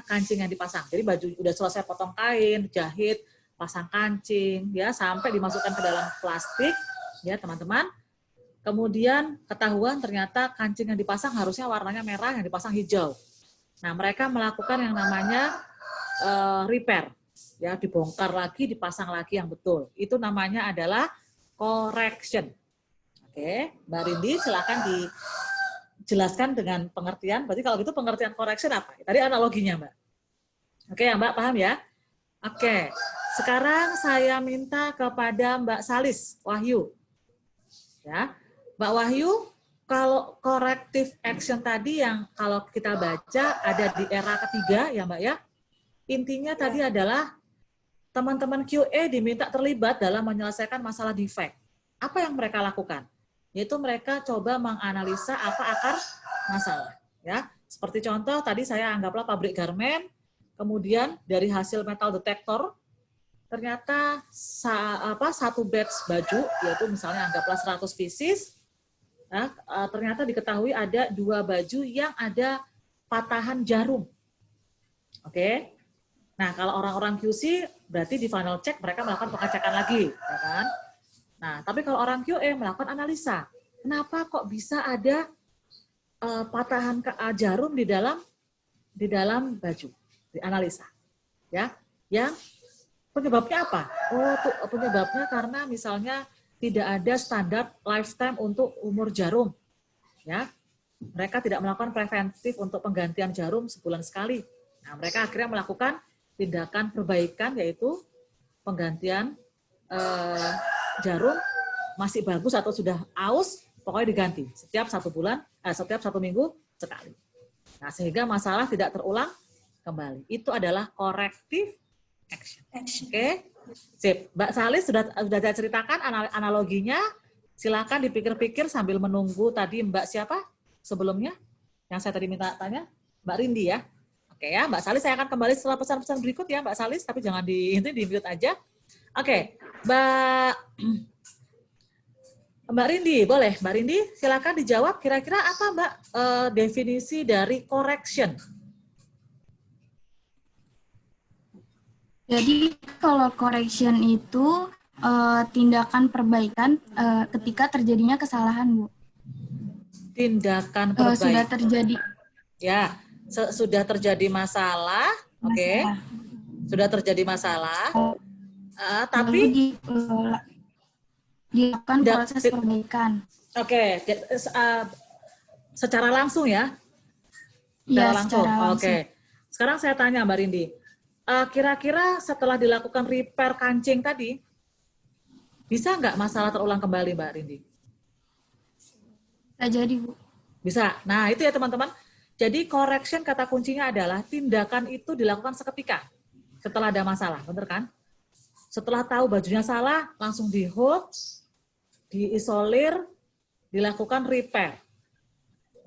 kancing yang dipasang. Jadi baju udah selesai potong kain, jahit, pasang kancing, ya sampai dimasukkan ke dalam plastik, ya teman-teman. Kemudian ketahuan ternyata kancing yang dipasang harusnya warnanya merah, yang dipasang hijau. Nah, mereka melakukan yang namanya repair, ya dibongkar lagi, dipasang lagi yang betul. Itu namanya adalah correction. Oke, Mbak Rindi silakan dijelaskan dengan pengertian. Berarti kalau gitu pengertian correction apa? Tadi analoginya, Mbak. Oke, ya Mbak paham ya? Oke, sekarang saya minta kepada Mbak Salis Wahyu. Ya. Mbak Wahyu, kalau corrective action tadi yang kalau kita baca ada di era ketiga ya Mbak ya, intinya tadi adalah teman-teman QA diminta terlibat dalam menyelesaikan masalah defect. Apa yang mereka lakukan? Yaitu mereka coba menganalisa apa akar masalah. Ya, seperti contoh tadi saya anggaplah pabrik garmen, kemudian dari hasil metal detector, ternyata satu batch baju, yaitu misalnya anggaplah 100 pieces, nah, ternyata diketahui ada 2 baju yang ada patahan jarum. Oke. Nah, kalau orang-orang QC berarti di final check mereka melakukan pengecekan lagi, ya kan? Nah, tapi kalau orang QA melakukan analisa, kenapa kok bisa ada patahan jarum di dalam baju? Dianalisa. Ya. Yang penyebabnya apa? Oh, penyebabnya karena misalnya tidak ada standar lifetime untuk umur jarum. Ya. Mereka tidak melakukan preventif untuk penggantian jarum sebulan sekali. Nah, mereka akhirnya melakukan tindakan perbaikan, yaitu penggantian jarum masih bagus atau sudah aus, pokoknya diganti setiap 1 bulan, setiap 1 minggu sekali. Nah, sehingga masalah tidak terulang kembali. Itu adalah corrective action. Oke, sip. Mbak Salis sudah saya ceritakan analoginya. Silakan dipikir-pikir sambil menunggu tadi Mbak siapa sebelumnya yang saya tadi minta tanya, Mbak Rindi ya. Oke ya, Mbak Salis saya akan kembali setelah pesan-pesan berikut ya Mbak Salis, tapi jangan di mute aja. Oke, Mbak Rindi, boleh Mbak Rindi silakan dijawab kira-kira apa Mbak definisi dari correction? Jadi kalau correction itu tindakan perbaikan ketika terjadinya kesalahan, Bu. Tindakan perbaikan. Sudah terjadi. Ya, sudah terjadi masalah, oke. Sudah terjadi masalah, tapi dilakukan proses perbaikan. Oke, secara langsung ya? Iya, langsung. secara langsung. Oke. Sekarang saya tanya Mbak Rindi, kira-kira setelah dilakukan repair kancing tadi, bisa nggak masalah terulang kembali Mbak Rindi? Bisa jadi, Bu. Bisa. Nah, itu ya teman-teman. Jadi correction kata kuncinya adalah tindakan itu dilakukan seketika setelah ada masalah, bener kan? Setelah tahu bajunya salah, langsung di-hold, diisolir, dilakukan repair.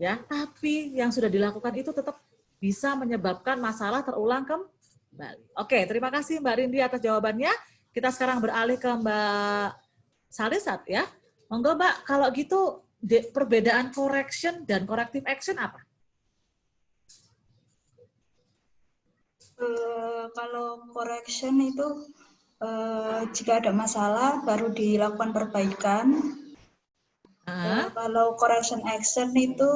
Ya, tapi yang sudah dilakukan itu tetap bisa menyebabkan masalah terulang kembali. Oke, terima kasih Mbak Rindi atas jawabannya. Kita sekarang beralih ke Mbak Salisat ya. Monggo Mbak, kalau gitu perbedaan correction dan corrective action apa? Kalau correction itu jika ada masalah baru dilakukan perbaikan. Kalau correction action itu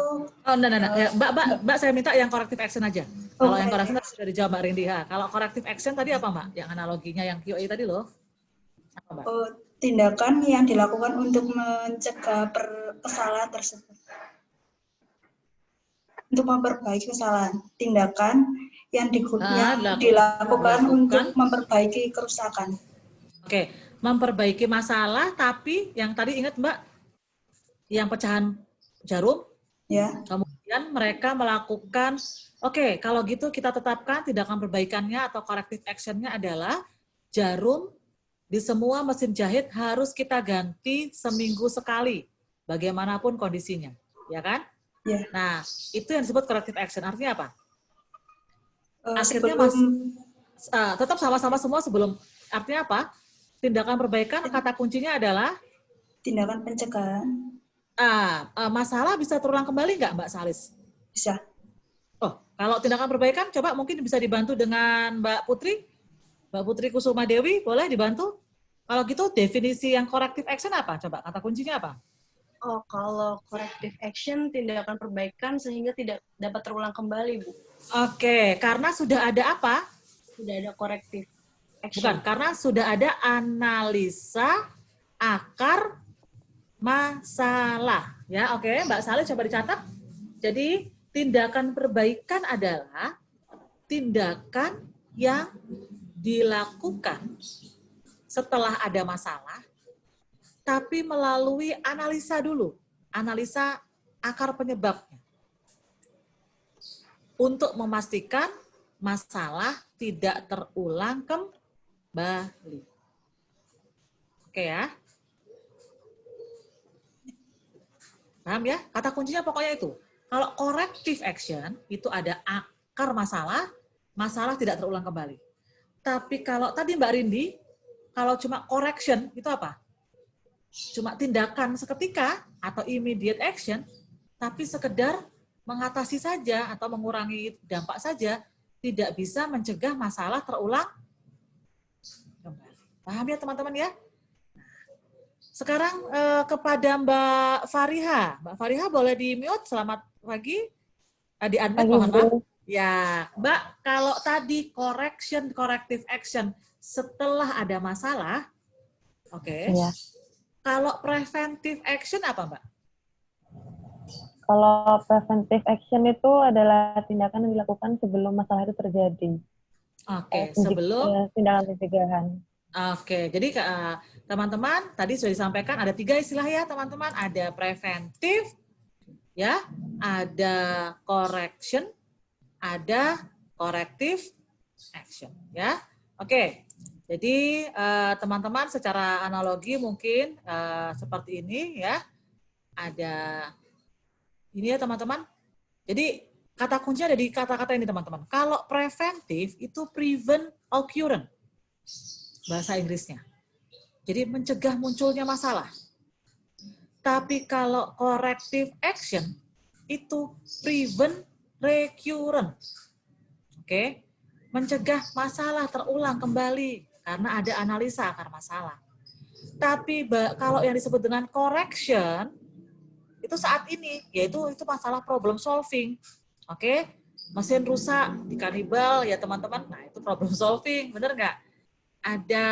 Ya, Mbak saya minta yang corrective action aja. Kalau yang correction tadi sudah dijawab Mbak Rindi. Kalau corrective action tadi apa Mbak? Yang analoginya yang QA tadi loh. Apa Mbak? Tindakan yang dilakukan untuk mencegah kesalahan tersebut. Untuk memperbaiki kesalahan. Tindakan yang dilakukan untuk memperbaiki kerusakan. Oke, memperbaiki masalah, tapi yang tadi ingat Mbak, yang pecahan jarum, ya. Kemudian mereka melakukan, oke, kalau gitu kita tetapkan tindakan perbaikannya atau corrective action-nya adalah jarum di semua mesin jahit harus kita ganti seminggu sekali, bagaimanapun kondisinya, ya kan? Ya. Nah, itu yang disebut corrective action. Artinya apa? Akhirnya tetap sama-sama semua sebelum, artinya apa? Tindakan perbaikan kata kuncinya adalah tindakan pencegahan. Masalah bisa terulang kembali nggak Mbak Salis? Bisa. Oh, kalau tindakan perbaikan coba mungkin bisa dibantu dengan Mbak Putri Kusuma Dewi, boleh dibantu? Kalau gitu definisi yang corrective action apa? Coba kata kuncinya apa? Oh, kalau corrective action tindakan perbaikan sehingga tidak dapat terulang kembali, Bu. Oke, karena sudah ada apa? Sudah ada corrective action. Bukan, karena sudah ada analisa akar masalah. Ya, oke, Mbak Salih coba dicatat. Jadi, tindakan perbaikan adalah tindakan yang dilakukan setelah ada masalah, tapi melalui analisa dulu, analisa akar penyebabnya. Untuk memastikan masalah tidak terulang kembali. Oke ya. Paham ya? Kata kuncinya pokoknya itu. Kalau corrective action, itu ada akar masalah, masalah tidak terulang kembali. Tapi kalau tadi Mbak Rindi, kalau cuma correction, itu apa? Cuma tindakan seketika atau immediate action, tapi sekedar mengatasi saja atau mengurangi dampak saja, tidak bisa mencegah masalah terulang kembali. Paham ya teman-teman ya? Sekarang kepada Mbak Fariha. Mbak Fariha boleh di-mute, selamat pagi. Di-unmute, mohon maaf. Ya, Mbak, kalau tadi corrective action setelah ada masalah, oke. Ya. Kalau preventive action apa, Mbak? Kalau preventive action itu adalah tindakan yang dilakukan sebelum masalah itu terjadi. Oke, sebelum tindakan pencegahan. Oke, jadi teman-teman tadi sudah disampaikan ada 3 istilah ya teman-teman. Ada preventif, ya, ada correction, ada corrective action, ya. Oke, jadi teman-teman secara analogi mungkin seperti ini ya. Ada ini ya teman-teman. Jadi kata kuncinya ada di kata-kata ini teman-teman. Kalau preventif itu prevent occurrence, bahasa Inggrisnya. Jadi mencegah munculnya masalah. Tapi kalau corrective action itu prevent recurrent. Oke, mencegah masalah terulang kembali karena ada analisa akar masalah. Tapi kalau yang disebut dengan correction itu saat ini, yaitu itu masalah problem solving. Oke, mesin rusak di kanibal ya teman-teman. Nah itu problem solving, bener nggak? Ada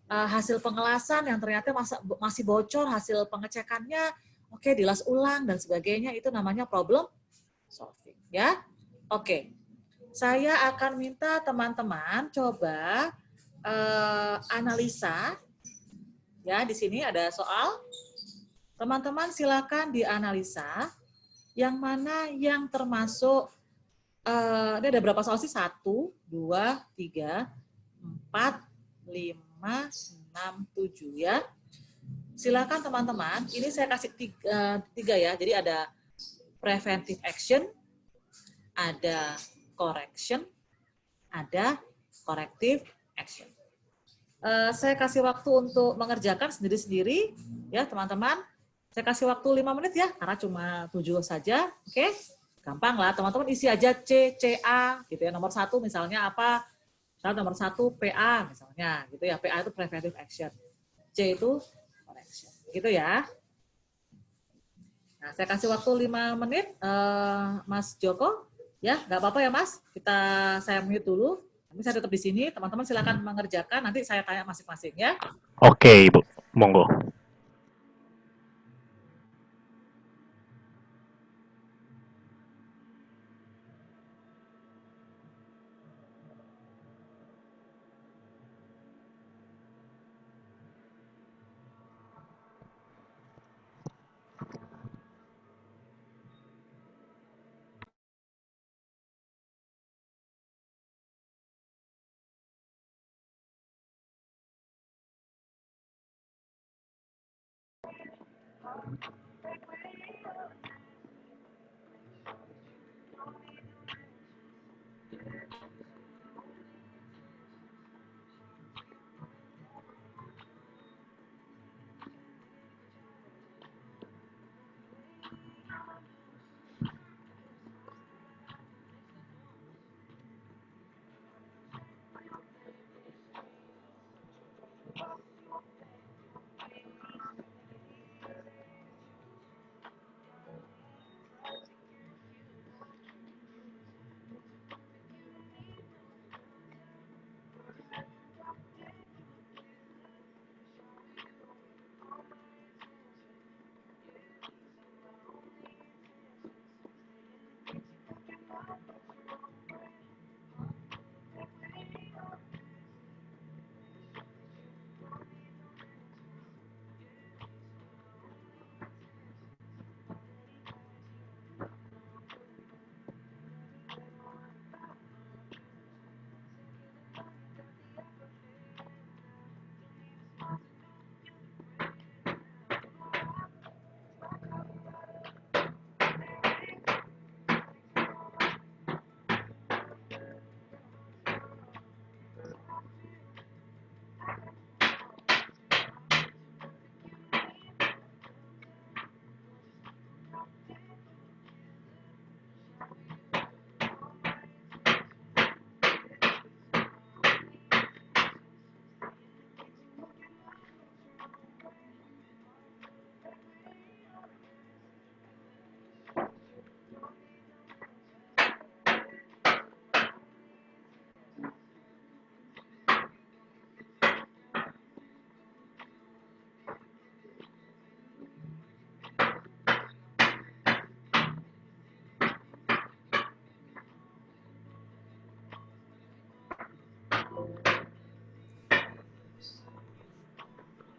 hasil pengelasan yang ternyata masih bocor hasil pengecekannya, oke dilas ulang dan sebagainya, itu namanya problem solving ya. Oke, saya akan minta teman-teman coba analisa ya. Di sini ada soal, teman-teman silakan dianalisa yang mana yang termasuk ini ada berapa soal sih? 1, 2, 3, 4, 5, 6, 7 ya. Silakan teman-teman, ini saya kasih 3 ya. Jadi ada preventive action, ada correction, ada corrective action. Saya kasih waktu untuk mengerjakan sendiri-sendiri ya teman-teman. Saya kasih waktu 5 menit ya, karena cuma 7 saja. Oke, gampang lah teman-teman, isi aja C, A gitu ya. Nomor 1 misalnya apa? Misalnya nomor 1 PA misalnya gitu ya. PA itu preventive action, C itu correction gitu ya. Nah, saya kasih waktu 5 menit Mas Joko ya, nggak apa-apa ya Mas, saya mute dulu. Nanti saya tetap di sini, teman-teman silakan mengerjakan, nanti saya tanya masing-masing ya. Oke Ibu, monggo.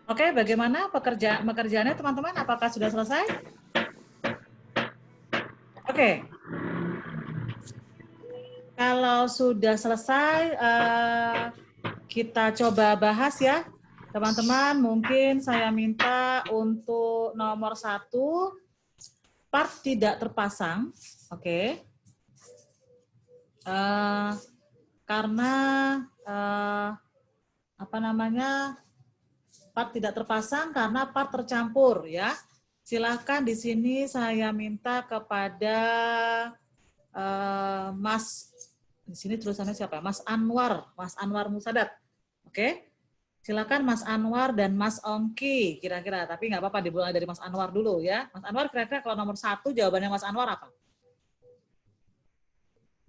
Oke, bagaimana pekerjaannya teman-teman? Apakah sudah selesai? Oke. Kalau sudah selesai, kita coba bahas ya. Teman-teman, mungkin saya minta untuk nomor 1, part tidak terpasang. Oke. Karena part tidak terpasang karena part tercampur ya. Silakan di sini saya minta kepada Mas, di sini tulisannya siapa? Mas Anwar Musadat. Oke. Silakan Mas Anwar dan Mas Ongki kira-kira, tapi nggak apa-apa dimulai dari Mas Anwar dulu ya. Mas Anwar kira-kira kalau nomor 1 jawabannya Mas Anwar apa?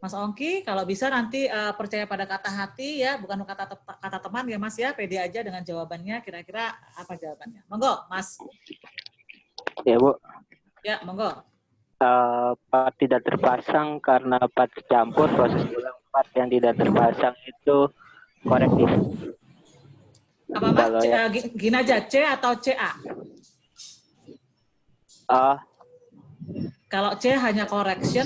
Mas Ongki, kalau bisa nanti percaya pada kata hati ya, bukan kata teman ya Mas ya, pede aja dengan jawabannya, kira-kira apa jawabannya. Monggo, Mas. Ya, Bu. Ya, monggo. Part tidak terpasang karena part campur, proses ulang part yang tidak terpasang itu korektif. Apa Mas? Gini aja, C atau CA? Kalau C hanya correction,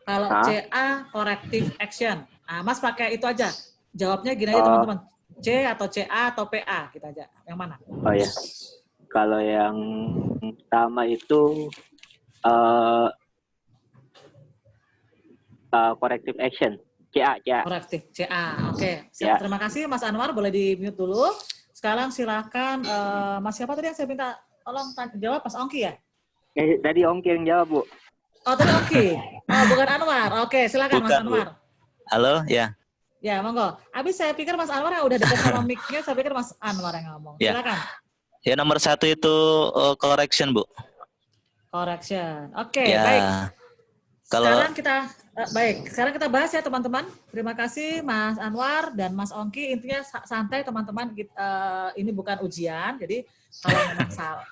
kalau CA corrective action. Nah, Mas pakai itu aja. Jawabnya gini aja teman-teman. C atau CA atau PA kita aja. Yang mana? Oh ya. Kalau yang pertama itu corrective action. CA. Corrective, CA. Oke. Ya. Terima kasih Mas Anwar, boleh di-mute dulu. Sekarang silakan Mas siapa tadi yang saya minta tolong jawab, Mas Ongki ya? Tadi Ongki yang jawab, Bu. Oh, tadi Ongki. Oh, bukan Anwar. Oke, silakan Mas Anwar. Bu. Halo, ya. Ya, monggo. Habis saya pikir Mas Anwar yang udah dekat sama mic-nya, saya pikir Mas Anwar yang ngomong. Silakan. Ya, nomor 1 itu correction, Bu. Correction. Oke, baik. Sekarang kita bahas ya teman-teman. Terima kasih Mas Anwar dan Mas Ongki. Intinya santai teman-teman. Ini bukan ujian. Jadi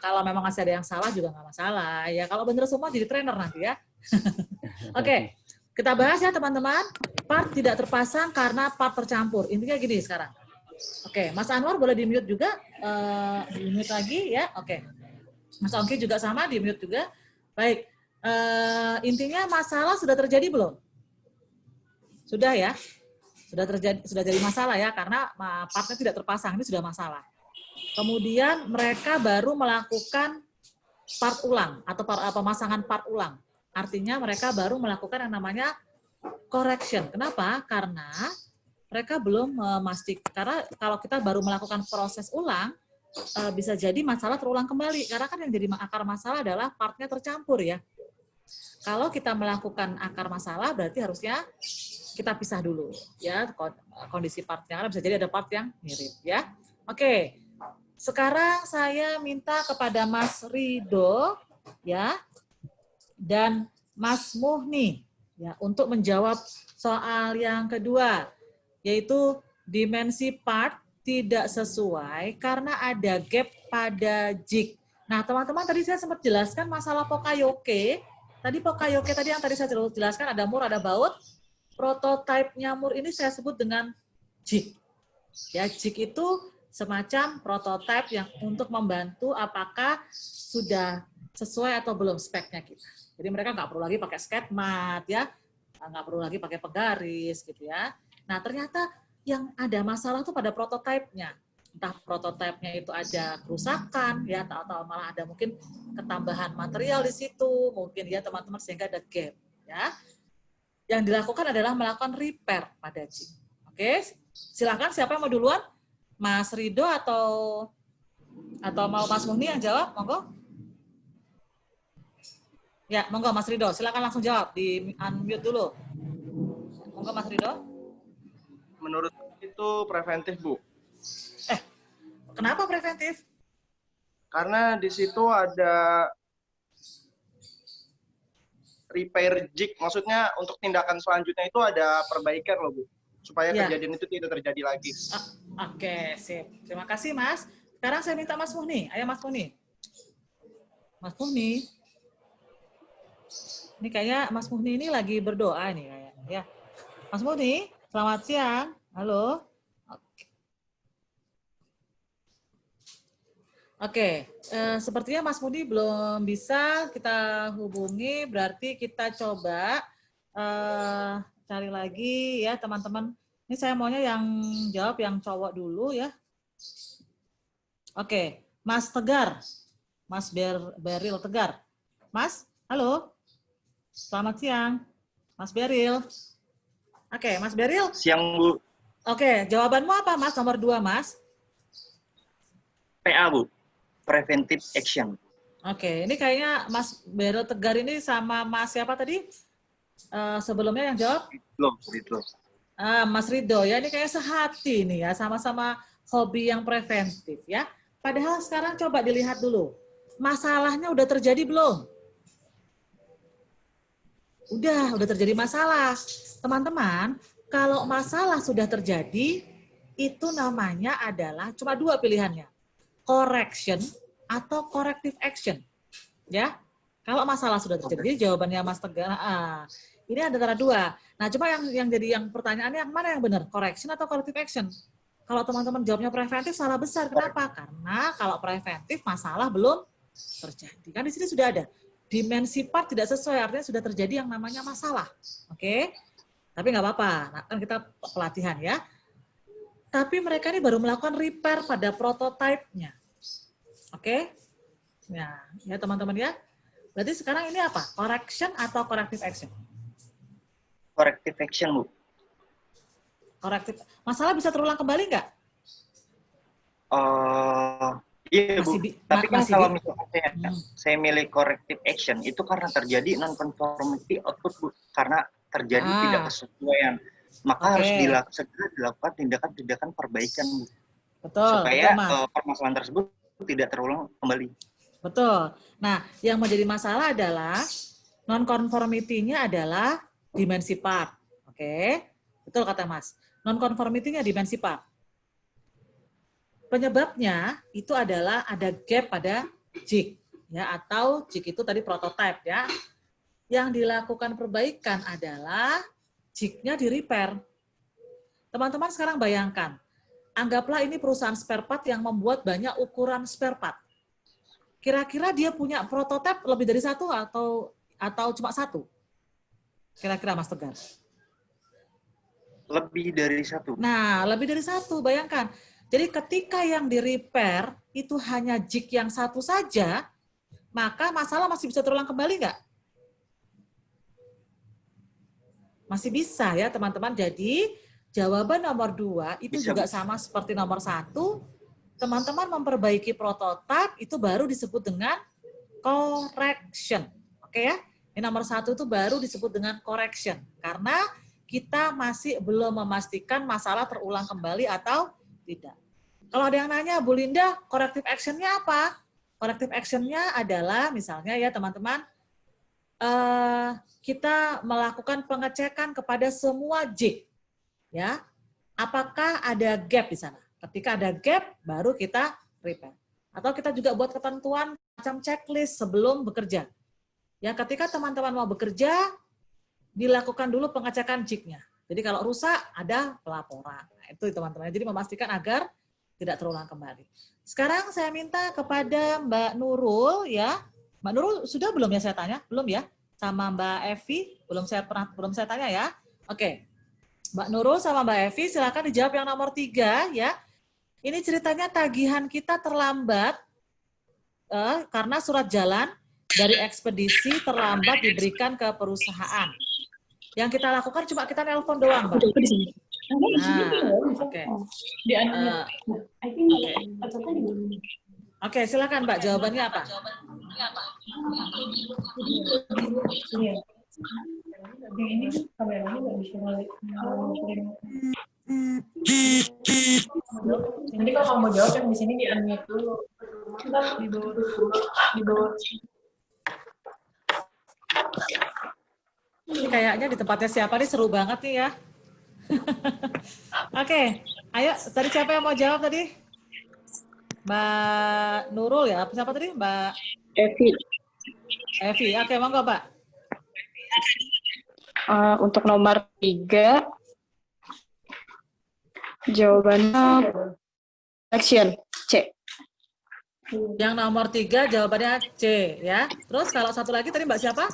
kalau memang masih ada yang salah juga nggak masalah. Ya kalau bener semua jadi trainer nanti ya. Oke, kita bahas ya teman-teman. Part tidak terpasang karena part tercampur. Intinya gini sekarang. Oke, Mas Anwar boleh di-mute juga. Di-mute lagi ya. Oke. Mas Ongki juga sama, di-mute juga. Baik. Intinya masalah sudah terjadi belum? Sudah ya? Sudah jadi masalah ya, karena partnya tidak terpasang, ini sudah masalah. Kemudian mereka baru melakukan part ulang atau pemasangan part ulang. Artinya mereka baru melakukan yang namanya correction. Kenapa? Karena mereka belum memastikan. Karena kalau kita baru melakukan proses ulang, bisa jadi masalah terulang kembali. Karena kan yang jadi akar masalah adalah partnya tercampur ya. Kalau kita melakukan akar masalah berarti harusnya kita pisah dulu ya kondisi partnya. Karena bisa jadi ada part yang mirip ya. Oke. Sekarang saya minta kepada Mas Rido ya dan Mas Muhni ya untuk menjawab soal yang kedua, yaitu dimensi part tidak sesuai karena ada gap pada jig. Nah, teman-teman tadi saya sempat jelaskan masalah Pokayoke. Tadi Pokayoke tadi yang tadi saya jelaskan ada mur, ada baut. Prototipenya mur ini saya sebut dengan jig. Ya, jig itu semacam prototipe yang untuk membantu apakah sudah sesuai atau belum speknya kita. Jadi mereka nggak perlu lagi pakai sketmat ya, nggak perlu lagi pakai penggaris gitu ya. Nah, ternyata yang ada masalah tuh pada prototipenya. Entah prototipenya itu ada kerusakan ya, atau malah ada mungkin ketambahan material di situ, mungkin ya teman-teman, sehingga ada gap ya. Yang dilakukan adalah melakukan repair pada jig. Oke, silakan siapa yang mau duluan? Mas Rido atau mau Mas Muhni yang jawab? Monggo. Ya, monggo Mas Rido, silakan langsung jawab, di unmute dulu. Monggo Mas Rido. Menurut itu preventif, Bu. Kenapa preventif? Karena di situ ada repair jig, maksudnya untuk tindakan selanjutnya itu ada perbaikan loh, Bu. Supaya kejadian itu tidak terjadi lagi. Oke, sip. Terima kasih, Mas. Sekarang saya minta Mas Muhni. Ayo, Mas Muhni. Mas Muhni. Ini kayaknya Mas Muhni ini lagi berdoa nih kayaknya. Ya. Mas Muhni, selamat siang. Halo. Oke. Oke, sepertinya Mas Mudi belum bisa kita hubungi, berarti kita coba cari lagi ya teman-teman. Ini saya maunya yang jawab yang cowok dulu ya. Oke, Mas Tegar, Mas Beril Tegar. Mas, halo, selamat siang, Mas Beril. Oke, Mas Beril. Siang, Bu. Oke, jawabanmu apa, Mas? Nomor 2, Mas. PA, Bu. Preventive action. Oke, ini kayaknya Mas Beril Tegar ini sama Mas siapa tadi? Sebelumnya yang jawab? Ridho. Mas Ridho ya, ini kayak sehati nih ya, sama-sama hobi yang preventif ya. Padahal sekarang coba dilihat dulu, masalahnya udah terjadi belum? Udah terjadi masalah. Teman-teman, kalau masalah sudah terjadi, itu namanya adalah cuma 2 pilihannya. Correction atau corrective action. Ya. Kalau masalah sudah terjadi, jawabannya Mas Tegar, ini antara 2. Nah, cuma yang jadi yang pertanyaannya yang mana yang benar? Correction atau corrective action? Kalau teman-teman jawabnya preventif, salah besar. Kenapa? Karena kalau preventif, masalah belum terjadi. Kan di sini sudah ada. Dimensi part tidak sesuai, artinya sudah terjadi yang namanya masalah. Oke? Tapi nggak apa-apa, nah, kan kita pelatihan ya. Tapi mereka ini baru melakukan repair pada prototipe-nya. Oke? Nah, ya teman-teman ya. Berarti sekarang ini apa? Correction atau corrective action? Corrective action, Bu. Korektif. Masalah bisa terulang kembali nggak? Iya, Bu. Tapi kan kalau misalnya saya milih corrective action, itu karena terjadi non-conformity output, Bu. Karena terjadi tidak kesesuaian. Maka harus segera dilakukan tindakan-tindakan perbaikan, Bu. Betul. Supaya permasalahan tersebut tidak terulang kembali. Betul. Nah, yang menjadi masalah adalah non-conformity-nya adalah dimensi part. Oke? Betul kata Mas. Non-conformity-nya dimensi part. Penyebabnya itu adalah ada gap pada jig, ya, atau jig itu tadi prototype ya. Yang dilakukan perbaikan adalah jig-nya di-repair. Teman-teman sekarang bayangkan, anggaplah ini perusahaan spare part yang membuat banyak ukuran spare part. Kira-kira dia punya prototipe lebih dari 1 atau cuma 1? Kira-kira Mas Tegar? Lebih dari 1. Nah, lebih dari 1, bayangkan. Jadi ketika yang di-repair itu hanya jig yang 1 saja, maka masalah masih bisa terulang kembali nggak? Masih bisa ya teman-teman. Jadi jawaban nomor 2 itu bisa, juga sama seperti nomor 1. Teman-teman memperbaiki prototipe itu baru disebut dengan correction. Oke ya? Ini nomor 1 itu baru disebut dengan correction. Karena kita masih belum memastikan masalah terulang kembali atau tidak. Kalau ada yang nanya, Bu Linda, corrective action-nya apa? Corrective action-nya adalah misalnya ya teman-teman, kita melakukan pengecekan kepada semua jig. Ya, apakah ada gap di sana? Ketika ada gap, baru kita repair. Atau kita juga buat ketentuan macam checklist sebelum bekerja. Ya, ketika teman-teman mau bekerja, dilakukan dulu pengecekan jig-nya. Jadi kalau rusak, ada pelaporan. Nah, itu teman-teman. Jadi memastikan agar tidak terulang kembali. Sekarang saya minta kepada Mbak Nurul, ya. Mbak Nurul sudah belum ya saya tanya? Belum ya? Sama Mbak Evi, belum saya tanya ya. Oke. Mbak Nurul sama Mbak Evi, silakan dijawab yang nomor 3 ya. Ini ceritanya tagihan kita terlambat karena surat jalan dari ekspedisi terlambat diberikan ke perusahaan. Yang kita lakukan cuma kita nelpon doang, Mbak. Oke, silakan Mbak, jawabannya apa? Nanti kalau kamu jawab yang di sini di unmute dulu. Di bawah. Ini kayaknya di tempatnya siapa nih, seru banget nih ya. Oke, ayo tadi siapa yang mau jawab tadi? Mbak Nurul ya, siapa tadi? Mbak Evi. Evi, oke monggo Mbak. Untuk nomor 3, jawabannya action C. Yang nomor 3 jawabannya C ya. Terus kalau satu lagi tadi Mbak siapa?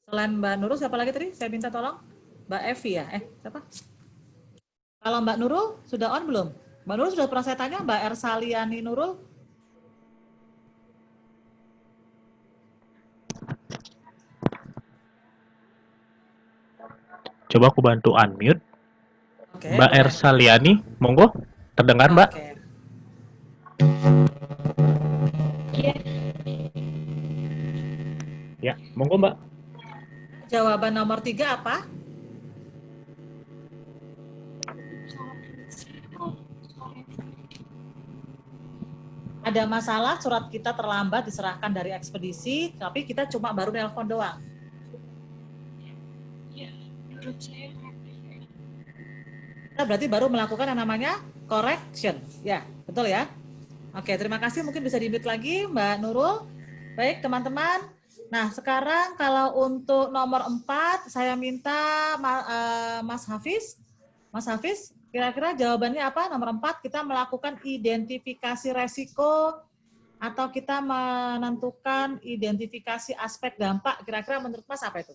Selain Mbak Nurul siapa lagi tadi? Saya minta tolong. Mbak Evi ya? Siapa? Kalau Mbak Nurul sudah on belum? Mbak Nurul sudah pernah saya tanya, Mbak Ersaliani Nurul. Coba aku bantu unmute. Oke, Mbak boleh. Ersaliani, monggo. Terdengar, Mbak? Oke. Ya, monggo, Mbak. Jawaban nomor 3 apa? Ada masalah, surat kita terlambat diserahkan dari ekspedisi, tapi kita cuma baru nelpon doang. Kita berarti baru melakukan yang namanya correction. Ya, betul ya? Oke, terima kasih. Mungkin bisa di-mute lagi Mbak Nurul. Baik, teman-teman. Nah, sekarang kalau untuk nomor 4, saya minta Mas Hafiz. Mas Hafiz, kira-kira jawabannya apa? Nomor 4, kita melakukan identifikasi resiko atau kita menentukan identifikasi aspek dampak. Kira-kira menurut Mas apa itu?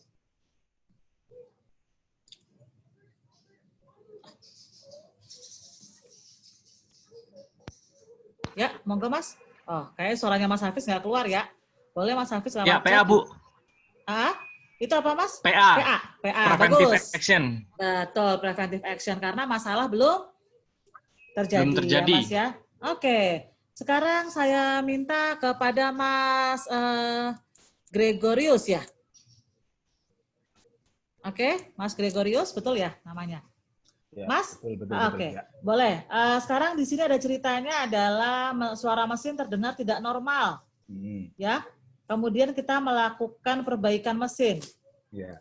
Ya, monggo Mas. Oh, kayaknya suaranya Mas Hafiz nggak keluar ya. Boleh Mas Hafiz lewat Ya, PA, chat. Bu. Itu apa Mas? PA. Preventive Bagus. action. Betul, preventive action karena masalah belum terjadi, Belum terjadi. ya Mas ya. Oke, sekarang saya minta kepada Mas Gregorius ya. Oke, Mas Gregorius, betul ya namanya? Ya, Mas? betul, Oke, ya. boleh. Sekarang di sini ada ceritanya adalah suara mesin terdengar tidak normal. Ya, kemudian kita melakukan perbaikan mesin. Ya.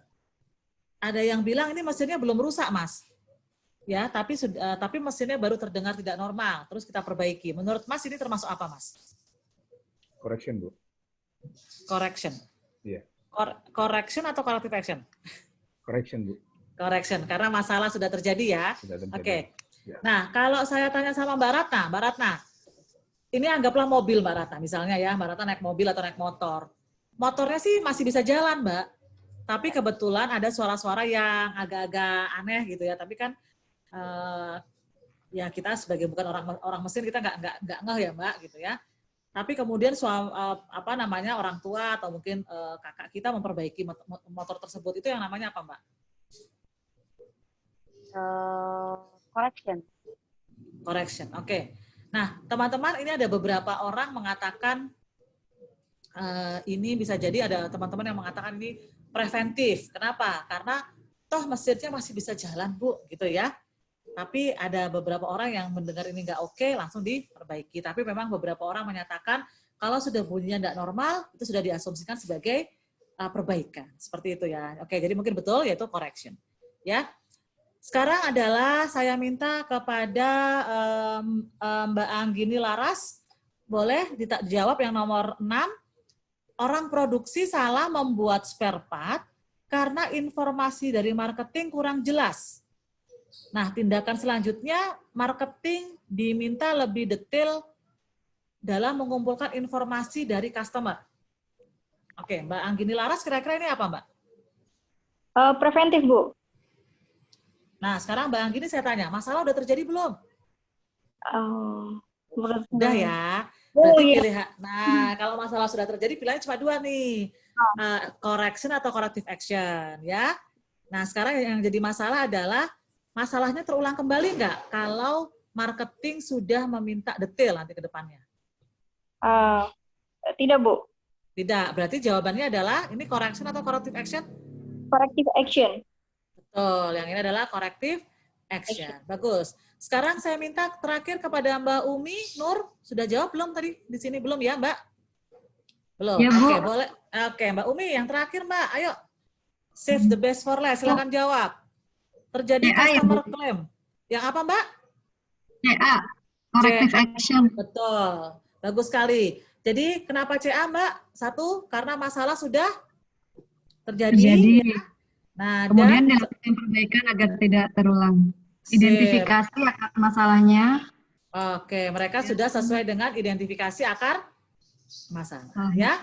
Ada yang bilang ini mesinnya belum rusak, Mas. Ya, tapi mesinnya baru terdengar tidak normal. Terus kita perbaiki. Menurut Mas ini termasuk apa, Mas? Correction, Bu. Correction. Iya. Correction atau corrective action? Correction, Bu. Correction, karena masalah sudah terjadi ya. Sudah terjadi. Oke. Ya. Nah, kalau saya tanya sama Mbak Ratna, ini anggaplah mobil Mbak Ratna, misalnya ya, Mbak Ratna naik mobil atau naik motor. Motornya sih masih bisa jalan, Mbak. Tapi kebetulan ada suara-suara yang agak-agak aneh gitu ya. Tapi kan ya kita sebagai bukan orang mesin kita nggak ngeh ya Mbak gitu ya. Tapi kemudian orang tua atau mungkin kakak kita memperbaiki motor tersebut, itu yang namanya apa Mbak? Correction. Oke. Nah, teman-teman, ini ada beberapa orang mengatakan ini bisa jadi ada teman-teman yang mengatakan ini preventif. Kenapa? Karena toh mesinnya masih bisa jalan, Bu, gitu ya. Tapi ada beberapa orang yang mendengar ini nggak oke, langsung diperbaiki. Tapi memang beberapa orang menyatakan kalau sudah bunyinya nggak normal, itu sudah diasumsikan sebagai perbaikan. Seperti itu ya. Oke, jadi mungkin betul, yaitu correction. Ya. Sekarang adalah saya minta kepada Mbak Anggini Laras, boleh dijawab yang nomor 6. Orang produksi salah membuat spare part karena informasi dari marketing kurang jelas. Nah, tindakan selanjutnya, marketing diminta lebih detail dalam mengumpulkan informasi dari customer. Oke, Mbak Anggini Laras, kira-kira ini apa, Mbak? Preventif, Bu. Nah, sekarang Mbak Anggini saya tanya, masalah udah terjadi belum? Udah ya. Berarti pilihan. Nah, kalau masalah sudah terjadi, pilihannya cuma 2 nih. Correction atau corrective action, ya. Nah, sekarang yang jadi masalah adalah masalahnya terulang kembali nggak kalau marketing sudah meminta detail nanti ke depannya? Tidak, Bu. Tidak. Berarti jawabannya adalah ini correction atau corrective action? Corrective action. Betul, yang ini adalah corrective action. Bagus. Sekarang saya minta terakhir kepada Mbak Umi Nur, sudah jawab belum tadi? Di sini belum ya, Mbak? Belum. Ya, Bu. Oke, boleh. Oke, Mbak Umi yang terakhir, Mbak. Ayo. Save the best for last. Silakan jawab. Terjadi customer claim. Yang apa, Mbak? CA, corrective action. Betul. Bagus sekali. Jadi kenapa CA, Mbak? 1, karena masalah sudah terjadi. Terjadi. Nah, Kemudian dan dilakukan perbaikan agar tidak terulang. Identifikasi akar masalahnya. Oke, mereka sudah sesuai dengan identifikasi akar masalah, ya.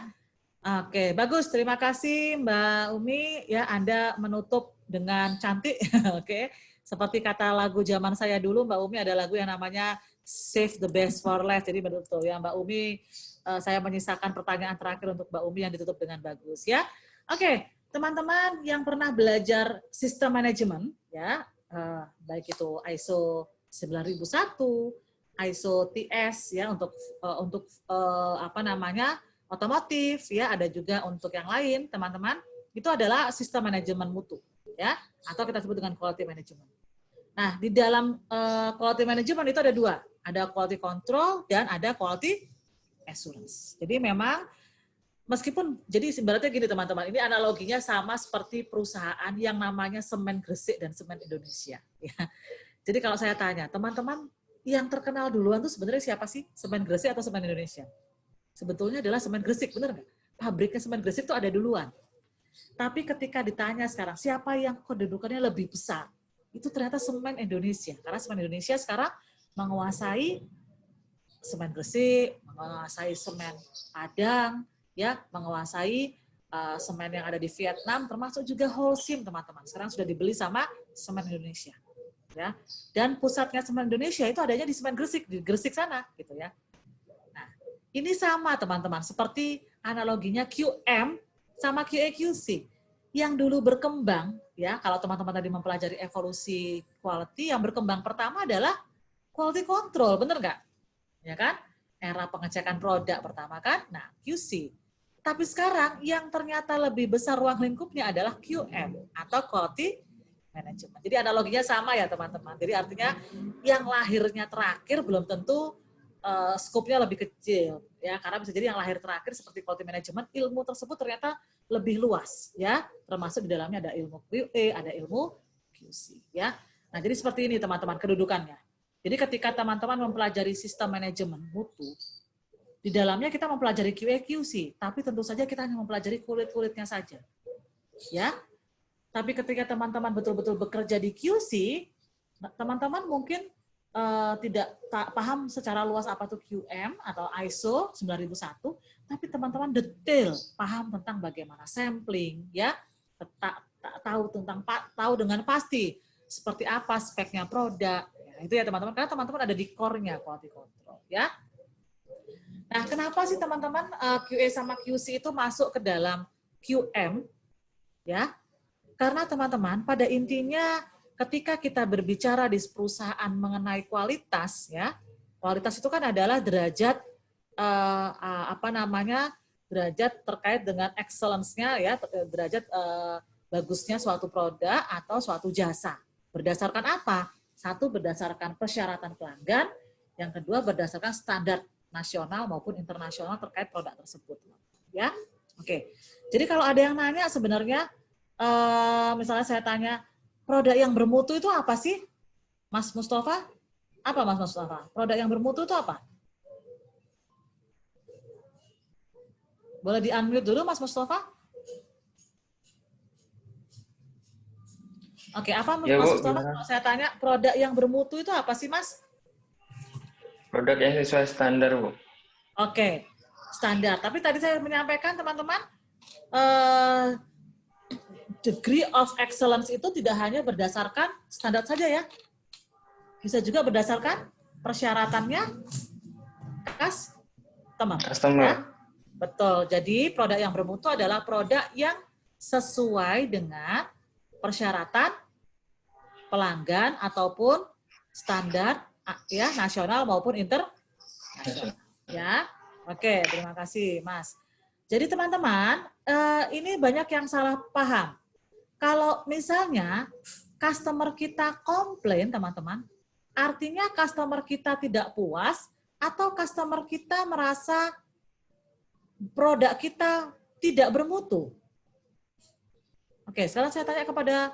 Oke, bagus. Terima kasih Mbak Umi. Ya, Anda menutup dengan cantik. Oke, seperti kata lagu zaman saya dulu, Mbak Umi, ada lagu yang namanya Save the Best for Last. Jadi betul ya, Mbak Umi. Saya menyisakan pertanyaan terakhir untuk Mbak Umi yang ditutup dengan bagus, ya. Oke, teman-teman yang pernah belajar sistem manajemen, ya, baik itu ISO 9001, ISO TS, ya, untuk apa namanya, otomotif, ya, ada juga untuk yang lain, teman-teman, itu adalah sistem manajemen mutu, ya, atau kita sebut dengan quality management. Nah, di dalam quality management itu ada dua, ada quality control dan ada quality assurance. Jadi memang meskipun, jadi ibaratnya gini teman-teman, ini analoginya sama seperti perusahaan yang namanya Semen Gresik dan Semen Indonesia. Ya. Jadi kalau saya tanya, teman-teman yang terkenal duluan tuh sebenarnya siapa sih? Semen Gresik atau Semen Indonesia? Sebetulnya adalah Semen Gresik, benar nggak? Pabriknya Semen Gresik itu ada duluan. Tapi ketika ditanya sekarang, siapa yang kedudukannya lebih besar? Itu ternyata Semen Indonesia. Karena Semen Indonesia sekarang menguasai Semen Gresik, menguasai Semen Padang, ya, menguasai semen yang ada di Vietnam, termasuk juga Holcim, teman-teman. Sekarang sudah dibeli sama Semen Indonesia. Ya. Dan pusatnya Semen Indonesia itu adanya di Semen Gresik, di Gresik sana, gitu ya. Ini sama teman-teman, seperti analoginya QM sama QA/QC. Yang dulu berkembang, ya, kalau teman-teman tadi mempelajari evolusi quality, yang berkembang pertama adalah quality control, benar nggak? Ya kan? Era pengecekan produk pertama kan? Nah, QC. Tapi sekarang yang ternyata lebih besar ruang lingkupnya adalah QM atau quality management. Jadi analoginya sama ya teman-teman. Jadi artinya yang lahirnya terakhir belum tentu skopnya lebih kecil, ya, karena bisa jadi yang lahir terakhir seperti quality management, ilmu tersebut ternyata lebih luas, ya, termasuk di dalamnya ada ilmu QA, ada ilmu QC, ya. Nah, jadi seperti ini teman-teman kedudukannya. Jadi ketika teman-teman mempelajari sistem manajemen mutu, di dalamnya kita mempelajari QA QC, tapi tentu saja kita hanya mempelajari kulit-kulitnya saja, ya. Tapi ketika teman-teman betul-betul bekerja di QC, teman-teman mungkin tidak paham secara luas apa itu QM atau ISO 9001, tapi teman-teman detail paham tentang bagaimana sampling, ya, tahu dengan pasti seperti apa speknya produk, ya, itu ya teman-teman, karena teman-teman ada di core-nya quality control, ya. Nah, kenapa sih teman-teman QA sama QC itu masuk ke dalam QM, ya? Karena teman-teman pada intinya ketika kita berbicara di perusahaan mengenai kualitas, ya, kualitas itu kan adalah derajat derajat terkait dengan excellence-nya, ya, derajat bagusnya suatu produk atau suatu jasa. Berdasarkan apa? Satu, berdasarkan persyaratan pelanggan, yang kedua berdasarkan standar nasional maupun internasional terkait produk tersebut, ya. Oke. Jadi kalau ada yang nanya sebenarnya, misalnya saya tanya, produk yang bermutu itu apa sih, Mas Mustafa? Apa Mas Mustafa? Produk yang bermutu itu apa? Boleh di-unmute dulu Mas Mustafa? Oke, apa Ya, Mas Bu, Mustafa gimana? kalau saya tanya produk yang bermutu itu apa sih, Mas? Produk yang sesuai standar, Bu. Oke, standar. Tapi tadi saya menyampaikan teman-teman, degree of excellence itu tidak hanya berdasarkan standar saja ya. Bisa juga berdasarkan persyaratannya customer. Ya? Betul. Jadi produk yang bermutu adalah produk yang sesuai dengan persyaratan pelanggan ataupun standar, ya, nasional maupun internasional. Ya. Oke, terima kasih, Mas. Jadi teman-teman, ini banyak yang salah paham. Kalau misalnya customer kita komplain, teman-teman, artinya customer kita tidak puas atau customer kita merasa produk kita tidak bermutu. Oke, sekarang saya tanya kepada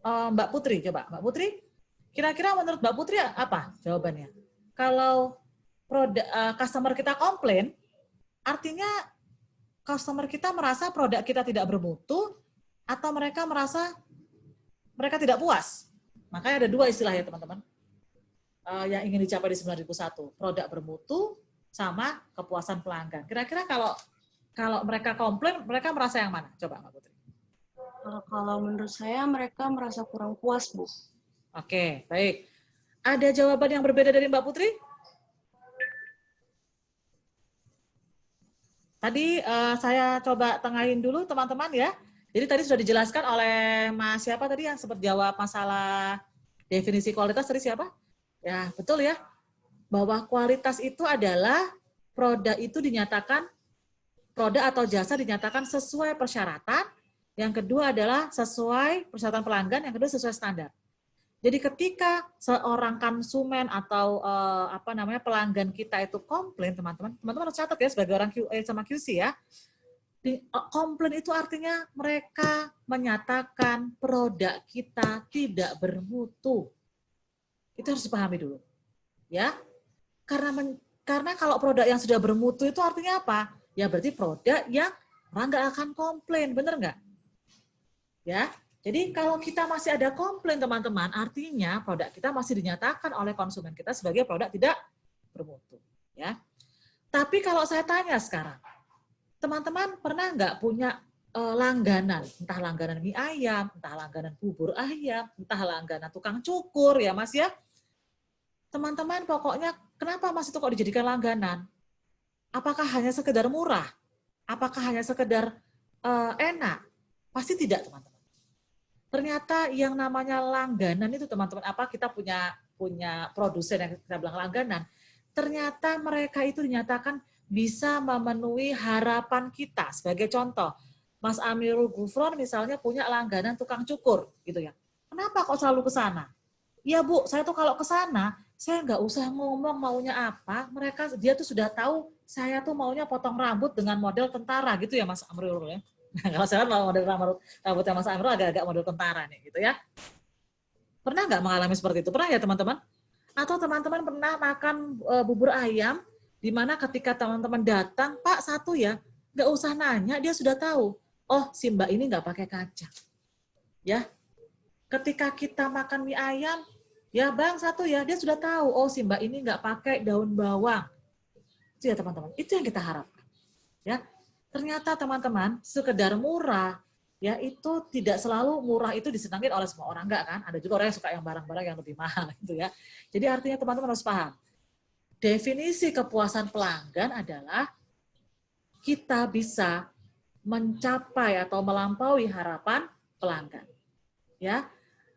Mbak Putri, coba Mbak Putri, kira-kira menurut Mbak Putri apa jawabannya? Kalau produk customer kita komplain, artinya customer kita merasa produk kita tidak bermutu atau mereka merasa mereka tidak puas. Makanya ada dua istilah ya teman-teman. Yang ingin dicapai di 9001, produk bermutu sama kepuasan pelanggan. Kira-kira kalau mereka komplain, mereka merasa yang mana? Coba Mbak Putri. Kalau menurut saya mereka merasa kurang puas, Bu. Oke, baik. Ada jawaban yang berbeda dari Mbak Putri? Tadi saya coba tengahin dulu teman-teman ya. Jadi tadi sudah dijelaskan oleh Mas siapa tadi yang sempat jawab masalah definisi kualitas tadi siapa? Ya, betul ya. Bahwa kualitas itu adalah produk itu dinyatakan, produk atau jasa dinyatakan sesuai persyaratan. Yang kedua adalah sesuai persyaratan pelanggan, yang kedua sesuai standar. Jadi ketika seorang konsumen atau pelanggan kita itu komplain, teman-teman harus catat ya sebagai orang QA sama QC ya. Komplain itu artinya mereka menyatakan produk kita tidak bermutu. Itu harus dipahami dulu. Ya. Karena kalau produk yang sudah bermutu itu artinya apa? Ya berarti produk yang orang nggak akan komplain, bener nggak? Ya. Jadi kalau kita masih ada komplain teman-teman, artinya produk kita masih dinyatakan oleh konsumen kita sebagai produk tidak bermutu. Ya. Tapi kalau saya tanya sekarang, teman-teman pernah nggak punya langganan, entah langganan mie ayam, entah langganan bubur ayam, entah langganan tukang cukur ya Mas ya? Teman-teman pokoknya kenapa Mas itu kok dijadikan langganan? Apakah hanya sekedar murah? Apakah hanya sekedar enak? Pasti tidak teman-teman. Ternyata yang namanya langganan itu teman-teman, kita punya produsen yang kita bilang langganan, ternyata mereka itu dinyatakan bisa memenuhi harapan kita. Sebagai contoh, Mas Amirul Gufron misalnya punya langganan tukang cukur, gitu ya. Kenapa kok selalu ke sana? Ya Bu, saya tuh kalau ke sana, saya nggak usah ngomong maunya apa, dia tuh sudah tahu saya tuh maunya potong rambut dengan model tentara, gitu ya Mas Amirul ya. Nah, kalau saya mau model rambutnya Mas Amirul agak-agak model tentara nih, gitu ya. Pernah nggak mengalami seperti itu? Pernah ya teman-teman? Atau teman-teman pernah makan bubur ayam, di mana ketika teman-teman datang, Pak satu ya, nggak usah nanya, dia sudah tahu. Oh, si Mbak ini nggak pakai kacang. Ya, ketika kita makan mie ayam, ya Bang satu ya, dia sudah tahu. Oh, si Mbak ini nggak pakai daun bawang. Itu ya teman-teman, itu yang kita harapkan. Ya. Ternyata teman-teman, sekedar murah, ya itu tidak selalu murah itu disenangi oleh semua orang, enggak kan? Ada juga orang yang suka yang barang-barang yang lebih mahal, gitu ya. Jadi artinya teman-teman harus paham. Definisi kepuasan pelanggan adalah kita bisa mencapai atau melampaui harapan pelanggan. Ya,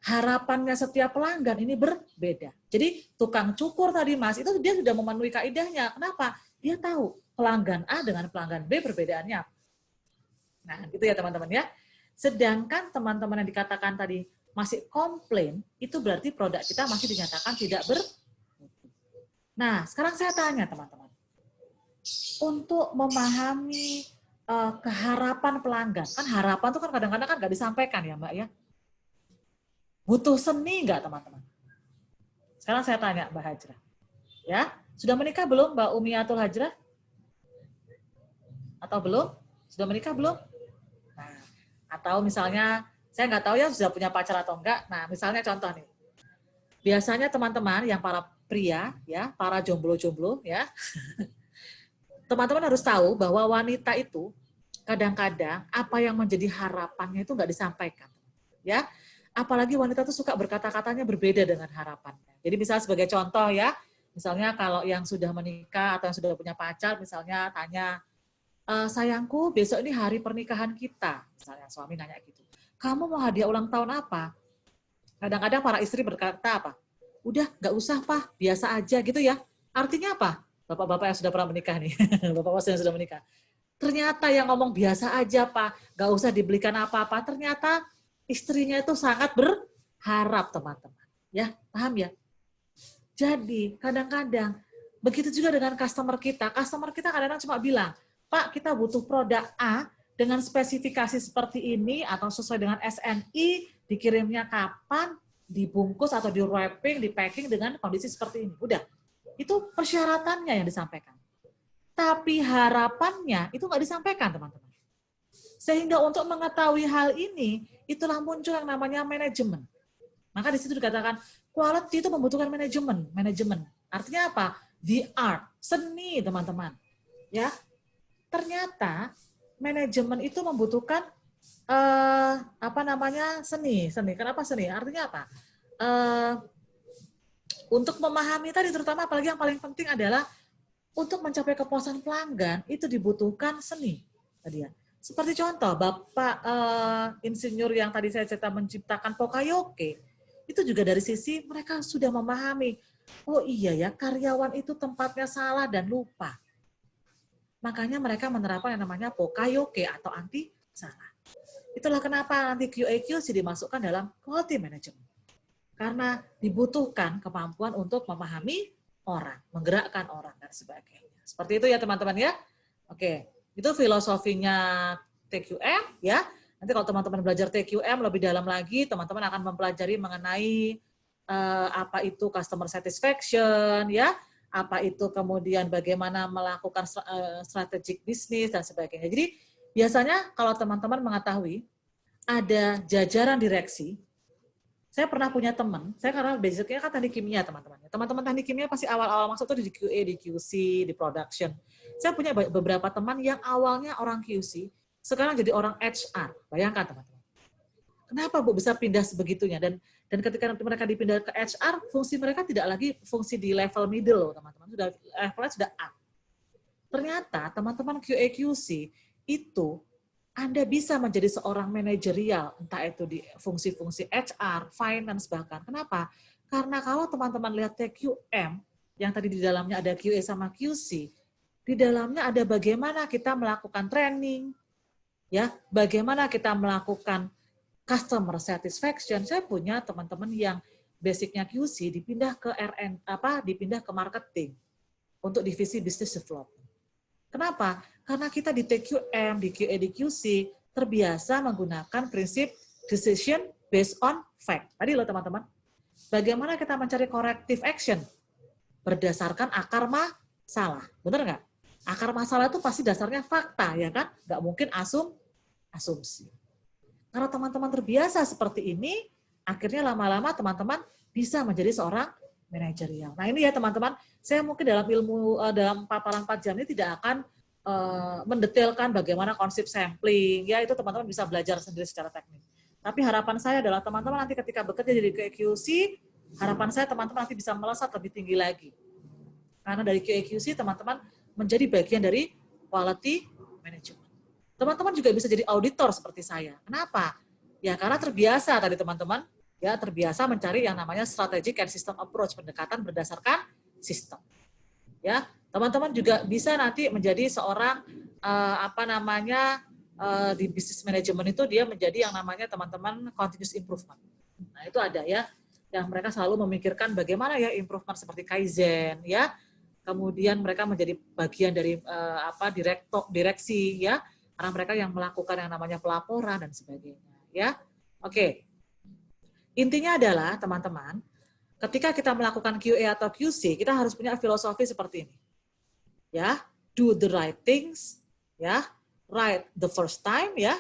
harapannya setiap pelanggan ini berbeda. Jadi tukang cukur tadi Mas, itu dia sudah memenuhi kaidahnya. Kenapa? Dia tahu pelanggan A dengan pelanggan B perbedaannya. Nah, gitu ya teman-teman ya. Sedangkan teman-teman yang dikatakan tadi masih komplain, itu berarti produk kita masih dinyatakan tidak bermutu. Nah, sekarang saya tanya teman-teman. Untuk memahami keharapan pelanggan, kan harapan itu kan kadang-kadang kan nggak disampaikan ya Mbak ya. Butuh seni nggak teman-teman? Sekarang saya tanya Mbak Hajrah. Ya, sudah menikah belum Mbak Umiyatul Hajrah? Atau belum? Sudah menikah belum? Nah, atau misalnya, saya nggak tahu ya sudah punya pacar atau enggak. Nah, misalnya contoh nih. Biasanya teman-teman yang para pria, ya, para jomblo-jomblo, ya, teman-teman harus tahu bahwa wanita itu kadang-kadang apa yang menjadi harapannya itu nggak disampaikan. Ya, apalagi wanita itu suka berkata-katanya berbeda dengan harapannya. Jadi misalnya sebagai contoh ya, misalnya kalau yang sudah menikah atau yang sudah punya pacar, misalnya tanya, sayangku besok ini hari pernikahan kita, misalnya suami nanya gitu, kamu mau hadiah ulang tahun apa? Kadang-kadang para istri berkata apa? Udah nggak usah Pak, biasa aja gitu ya. Artinya apa? Bapak-bapak yang sudah pernah menikah nih, bapak-bapak yang sudah menikah. Ternyata yang ngomong biasa aja Pak, nggak usah dibelikan apa-apa. Ternyata istrinya itu sangat berharap teman-teman. Ya, paham ya? Jadi kadang-kadang begitu juga dengan customer kita. Customer kita kadang-kadang cuma bilang, Pak, kita butuh produk A dengan spesifikasi seperti ini atau sesuai dengan SNI, dikirimnya kapan, dibungkus atau di wrapping, di packing dengan kondisi seperti ini. Udah, itu persyaratannya yang disampaikan. Tapi harapannya itu nggak disampaikan, teman-teman. Sehingga untuk mengetahui hal ini, itulah muncul yang namanya manajemen. Maka di situ dikatakan quality itu membutuhkan manajemen. Artinya apa? The art, seni teman-teman. Ya, ternyata manajemen itu membutuhkan seni. Kenapa seni? Artinya apa? Untuk memahami tadi, terutama apalagi yang paling penting adalah untuk mencapai kepuasan pelanggan itu dibutuhkan seni. Tadi ya. Seperti contoh, Bapak insinyur yang tadi saya cerita menciptakan Pokayoke, itu juga dari sisi mereka sudah memahami, oh iya ya, karyawan itu tempatnya salah dan lupa. Makanya mereka menerapkan yang namanya Pokayoke atau anti salah. Itulah kenapa nanti QA/QC dimasukkan dalam quality management. Karena dibutuhkan kemampuan untuk memahami orang, menggerakkan orang, dan sebagainya. Seperti itu ya teman-teman ya. Oke. Itu filosofinya TQM ya. Nanti kalau teman-teman belajar TQM lebih dalam lagi, teman-teman akan mempelajari mengenai apa itu customer satisfaction ya, apa itu kemudian bagaimana melakukan strategic bisnis dan sebagainya. Jadi biasanya kalau teman-teman mengetahui ada jajaran direksi, saya pernah punya teman, saya karena basicnya kan teknik kimia teman-teman. Teman-teman teknik kimia pasti awal-awal masuk tuh di QA, di QC, di production. Saya punya beberapa teman yang awalnya orang QC, sekarang jadi orang HR. Bayangkan teman-teman. Kenapa Bu bisa pindah sebegitunya? Dan ketika mereka dipindah ke HR, fungsi mereka tidak lagi fungsi di level middle, teman-teman. Levelnya sudah up. Ternyata teman-teman QA/QC itu Anda bisa menjadi seorang manajerial, entah itu di fungsi-fungsi HR, finance bahkan. Kenapa? Karena kalau teman-teman lihat TQM, yang tadi di dalamnya ada QA sama QC, di dalamnya ada bagaimana kita melakukan training, ya, bagaimana kita melakukan customer satisfaction. Saya punya teman-teman yang basicnya QC dipindah ke dipindah ke marketing untuk divisi business development. Kenapa? Karena kita di TQM, di QA, di QC terbiasa menggunakan prinsip decision based on fact. Tadi loh teman-teman, bagaimana kita mencari corrective action berdasarkan akar masalah. Benar nggak? Akar masalah itu pasti dasarnya fakta, ya kan? Nggak mungkin asumsi. Kalau teman-teman terbiasa seperti ini, akhirnya lama-lama teman-teman bisa menjadi seorang manajerial. Nah ini ya teman-teman, saya mungkin dalam dalam paparan 4 jam ini tidak akan mendetailkan bagaimana konsep sampling, ya itu teman-teman bisa belajar sendiri secara teknis. Tapi harapan saya adalah teman-teman nanti ketika bekerja jadi QA/QC, harapan saya teman-teman nanti bisa melesat lebih tinggi lagi. Karena dari QA/QC teman-teman menjadi bagian dari quality management. Teman-teman juga bisa jadi auditor seperti saya. Kenapa? Ya karena terbiasa tadi teman-teman, ya terbiasa mencari yang namanya strategic and system approach, pendekatan berdasarkan sistem. Ya, teman-teman juga bisa nanti menjadi seorang di business management itu dia menjadi yang namanya teman-teman continuous improvement. Nah, itu ada ya yang mereka selalu memikirkan bagaimana ya improvement seperti Kaizen ya. Kemudian mereka menjadi bagian dari direksi ya, karena mereka yang melakukan yang namanya pelaporan dan sebagainya ya. Oke. Intinya adalah teman-teman, ketika kita melakukan QA atau QC, kita harus punya filosofi seperti ini. Ya, do the right things, ya, right the first time, ya,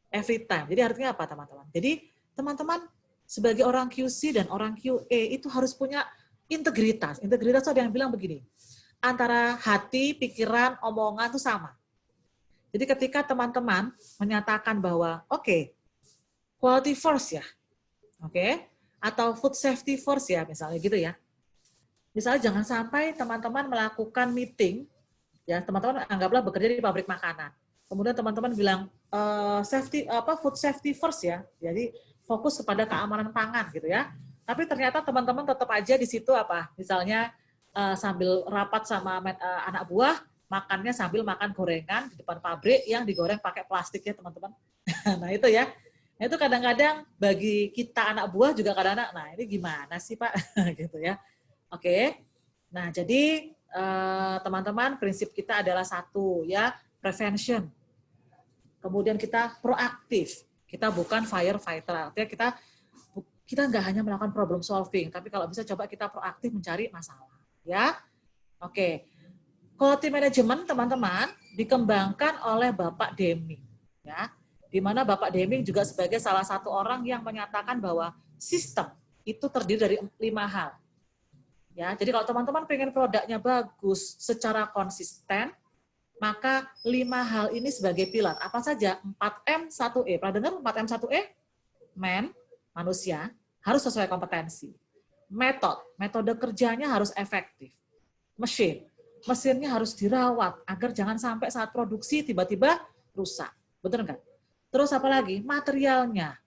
every time. Jadi artinya apa teman-teman? Jadi teman-teman sebagai orang QC dan orang QA itu harus punya integritas. Integritas ada yang bilang begini, antara hati, pikiran, omongan itu sama. Jadi ketika teman-teman menyatakan bahwa, oke, quality first ya, oke, atau food safety first ya, misalnya gitu ya. Misalnya jangan sampai teman-teman melakukan meeting, ya teman-teman anggaplah bekerja di pabrik makanan. Kemudian teman-teman bilang food safety first ya, jadi fokus kepada keamanan pangan gitu ya. Tapi ternyata teman-teman tetap aja di situ misalnya sambil rapat sama anak buah, makannya sambil makan gorengan di depan pabrik yang digoreng pakai plastik ya teman-teman. Nah itu ya. Nah, itu kadang-kadang bagi kita anak buah juga kadang-kadang, nah ini gimana sih Pak? gitu ya. Oke. Nah, jadi teman-teman prinsip kita adalah satu ya, prevention. Kemudian kita proaktif. Kita bukan firefighter. Artinya kita nggak hanya melakukan problem solving, tapi kalau bisa coba kita proaktif mencari masalah, ya. Oke. Quality management teman-teman dikembangkan oleh Bapak Deming, ya. Di mana Bapak Deming juga sebagai salah satu orang yang menyatakan bahwa sistem itu terdiri dari 5 hal. Ya, jadi kalau teman-teman pengen produknya bagus secara konsisten, maka 5 hal ini sebagai pilar. Apa saja? 4M, 1E. Pernah dengar 4M, 1E? Man, manusia, harus sesuai kompetensi. Metode kerjanya harus efektif. Mesinnya harus dirawat agar jangan sampai saat produksi tiba-tiba rusak. Betul nggak? Terus apa lagi? Materialnya.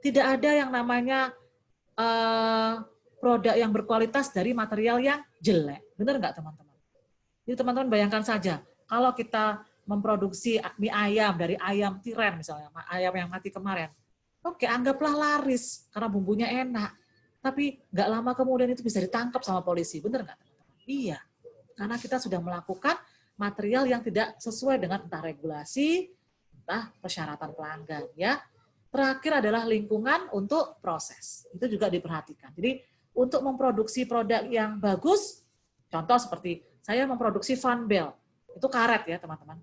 Tidak ada yang namanya produk yang berkualitas dari material yang jelek. Benar nggak teman-teman? Jadi teman-teman bayangkan saja, kalau kita memproduksi mie ayam dari ayam tiren misalnya, ayam yang mati kemarin. Oke, anggaplah laris karena bumbunya enak. Tapi nggak lama kemudian itu bisa ditangkap sama polisi. Benar nggak teman-teman? Iya. Karena kita sudah melakukan material yang tidak sesuai dengan entah regulasi, entah persyaratan pelanggan. Ya. Terakhir adalah lingkungan untuk proses. Itu juga diperhatikan. Jadi untuk memproduksi produk yang bagus, contoh seperti saya memproduksi fan belt, itu karet ya teman-teman.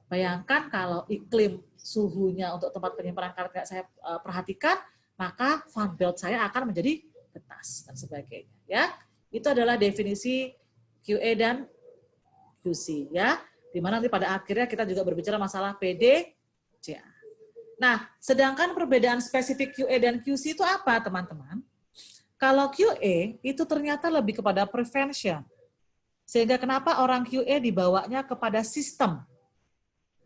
Bayangkan kalau iklim suhunya untuk tempat penyimpanan karet nggak saya perhatikan, maka fan belt saya akan menjadi getas dan sebagainya. Ya, itu adalah definisi QA dan QC ya. Di mana nanti pada akhirnya kita juga berbicara masalah PDCA. Nah, sedangkan perbedaan spesifik QA dan QC itu apa teman-teman? Kalau QA itu ternyata lebih kepada prevention. Sehingga kenapa orang QA dibawanya kepada sistem.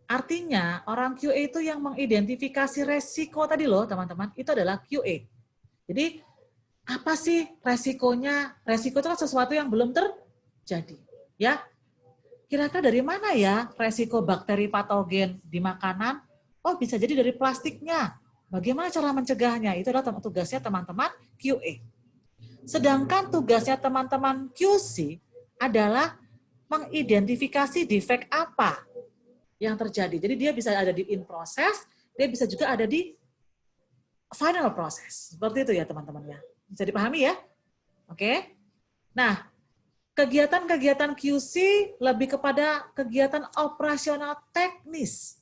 Artinya orang QA itu yang mengidentifikasi resiko tadi loh teman-teman, itu adalah QA. Jadi apa sih resikonya? Resiko itu kan sesuatu yang belum terjadi. Ya, kira-kira dari mana ya resiko bakteri patogen di makanan? Oh bisa jadi dari plastiknya. Bagaimana cara mencegahnya? Itu adalah tugasnya teman-teman QA. Sedangkan tugasnya teman-teman QC adalah mengidentifikasi defek apa yang terjadi. Jadi dia bisa ada di in process, dia bisa juga ada di final process. Seperti itu ya teman-teman ya. Bisa dipahami ya? Oke. Nah, kegiatan-kegiatan QC lebih kepada kegiatan operasional teknis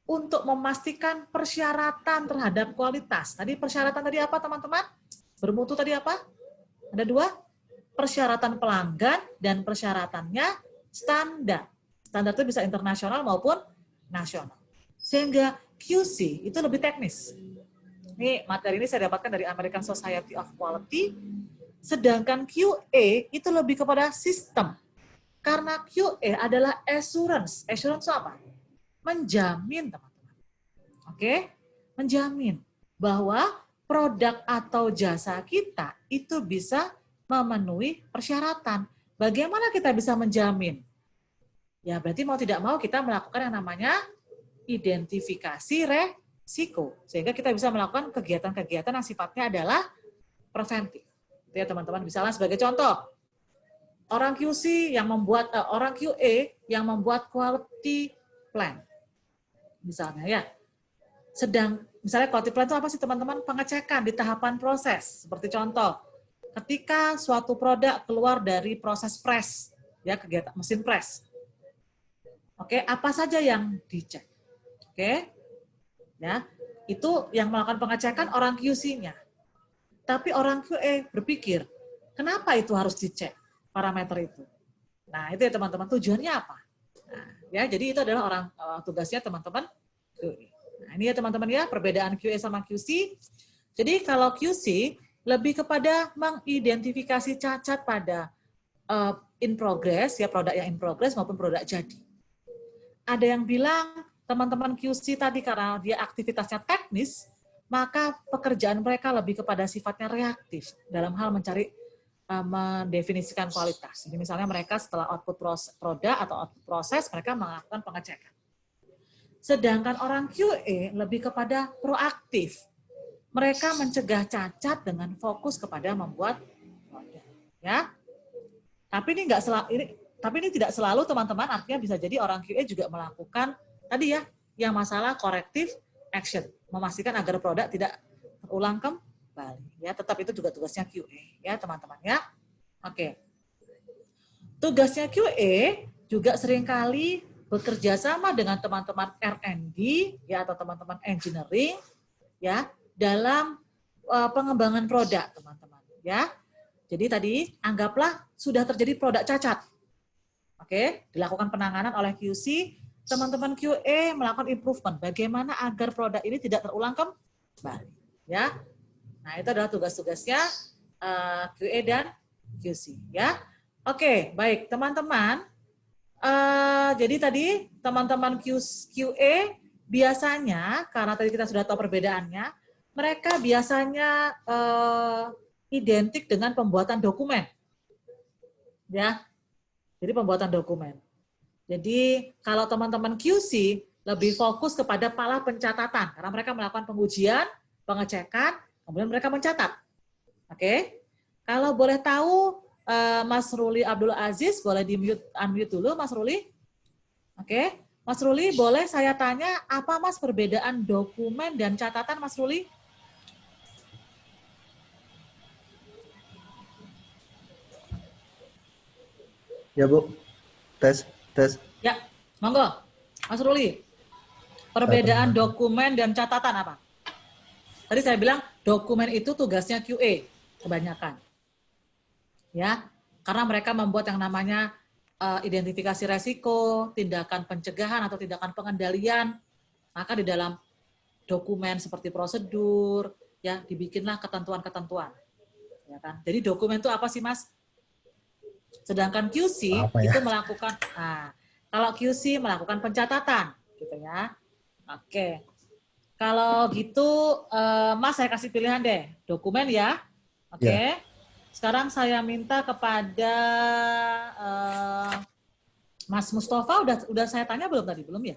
untuk memastikan persyaratan terhadap kualitas. Tadi persyaratan tadi apa teman-teman? Bermutu tadi apa? Ada 2, persyaratan pelanggan dan persyaratannya standar. Standar itu bisa internasional maupun nasional. Sehingga QC itu lebih teknis. Ini materi ini saya dapatkan dari American Society of Quality. Sedangkan QA itu lebih kepada sistem. Karena QA adalah assurance. Assurance itu apa? Menjamin, teman-teman. Oke? Menjamin bahwa produk atau jasa kita itu bisa memenuhi persyaratan. Bagaimana kita bisa menjamin? Ya berarti mau tidak mau kita melakukan yang namanya identifikasi resiko. Sehingga kita bisa melakukan kegiatan-kegiatan yang sifatnya adalah preventif. Itu ya teman-teman. Misalnya sebagai contoh, orang QC yang membuat, orang QA yang membuat quality plan. Misalnya ya. Misalnya quality plan itu apa sih teman-teman? Pengecekan di tahapan proses. Seperti contoh, ketika suatu produk keluar dari proses press, ya kegiatan mesin press. Oke, apa saja yang dicek? Oke, ya itu yang melakukan pengecekan orang QC-nya. Tapi orang QA berpikir, kenapa itu harus dicek parameter itu? Nah itu ya teman-teman, tujuannya apa? Nah, ya jadi itu adalah orang tugasnya teman-teman QA. Nah, ini ya teman-teman ya, perbedaan QA sama QC. Jadi kalau QC lebih kepada mengidentifikasi cacat pada in progress, ya produk yang in progress maupun produk jadi. Ada yang bilang teman-teman QC tadi karena dia aktivitasnya teknis, maka pekerjaan mereka lebih kepada sifatnya reaktif dalam hal mencari, mendefinisikan kualitas. Jadi misalnya mereka setelah output produk atau output proses, mereka melakukan pengecekan. Sedangkan orang QA lebih kepada proaktif. Mereka mencegah cacat dengan fokus kepada membuat produk. Ya. Tapi ini tidak selalu teman-teman, artinya bisa jadi orang QA juga melakukan tadi ya, yang masalah corrective action, memastikan agar produk tidak terulang kembali. Ya, tetap itu juga tugasnya QA, ya teman-teman ya. Oke. Tugasnya QA juga seringkali bekerja sama dengan teman-teman R&D ya atau teman-teman engineering ya dalam pengembangan produk, teman-teman. Ya, jadi tadi anggaplah sudah terjadi produk cacat. Oke, dilakukan penanganan oleh QC, teman-teman QA melakukan improvement. Bagaimana agar produk ini tidak terulang kembali. Ya, nah itu adalah tugas-tugasnya QA dan QC. Ya, oke, baik teman-teman. Jadi tadi teman-teman QA biasanya, karena tadi kita sudah tahu perbedaannya, mereka biasanya identik dengan pembuatan dokumen. Ya, jadi pembuatan dokumen. Jadi kalau teman-teman QC lebih fokus kepada pola pencatatan, karena mereka melakukan pengujian, pengecekan, kemudian mereka mencatat. Oke, kalau boleh tahu, Mas Ruli Abdul Aziz, boleh unmute dulu, Mas Ruli. Oke, Mas Ruli, boleh saya tanya apa Mas perbedaan dokumen dan catatan, Mas Ruli? Ya Bu, tes. Ya, monggo, Mas Ruli. Perbedaan dokumen dan catatan apa? Tadi saya bilang dokumen itu tugasnya QA kebanyakan. Ya, karena mereka membuat yang namanya identifikasi resiko, tindakan pencegahan atau tindakan pengendalian, maka di dalam dokumen seperti prosedur, ya dibikinlah ketentuan-ketentuan. Ya kan? Jadi dokumen itu apa sih, Mas? Sedangkan QC itu melakukan, kalau QC melakukan pencatatan, gitu ya. Oke, kalau gitu, Mas saya kasih pilihan deh, dokumen ya, oke. Ya. Sekarang saya minta kepada Mas Mustafa, udah saya tanya belum tadi? Belum ya?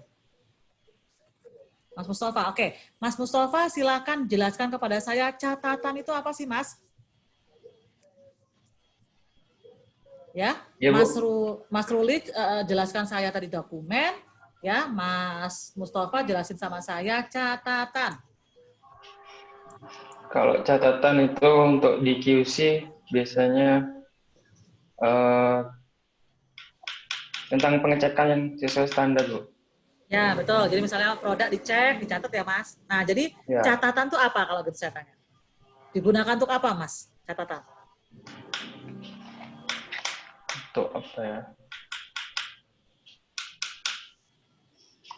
Mas Mustafa, oke. Mas Mustafa silakan jelaskan kepada saya catatan itu apa sih, Mas? Ya, Ya, Mas Ruli jelaskan saya tadi dokumen, ya. Mas Mustafa jelasin sama saya catatan. Kalau catatan itu untuk di QC biasanya tentang pengecekan yang sesuai standar, Bu. Ya, betul. Jadi misalnya produk dicek, dicatat ya, Mas. Nah, jadi Ya. catatan tuh apa kalau gitu saya tanya? Digunakan untuk apa, Mas? Catatan. Untuk apa ya?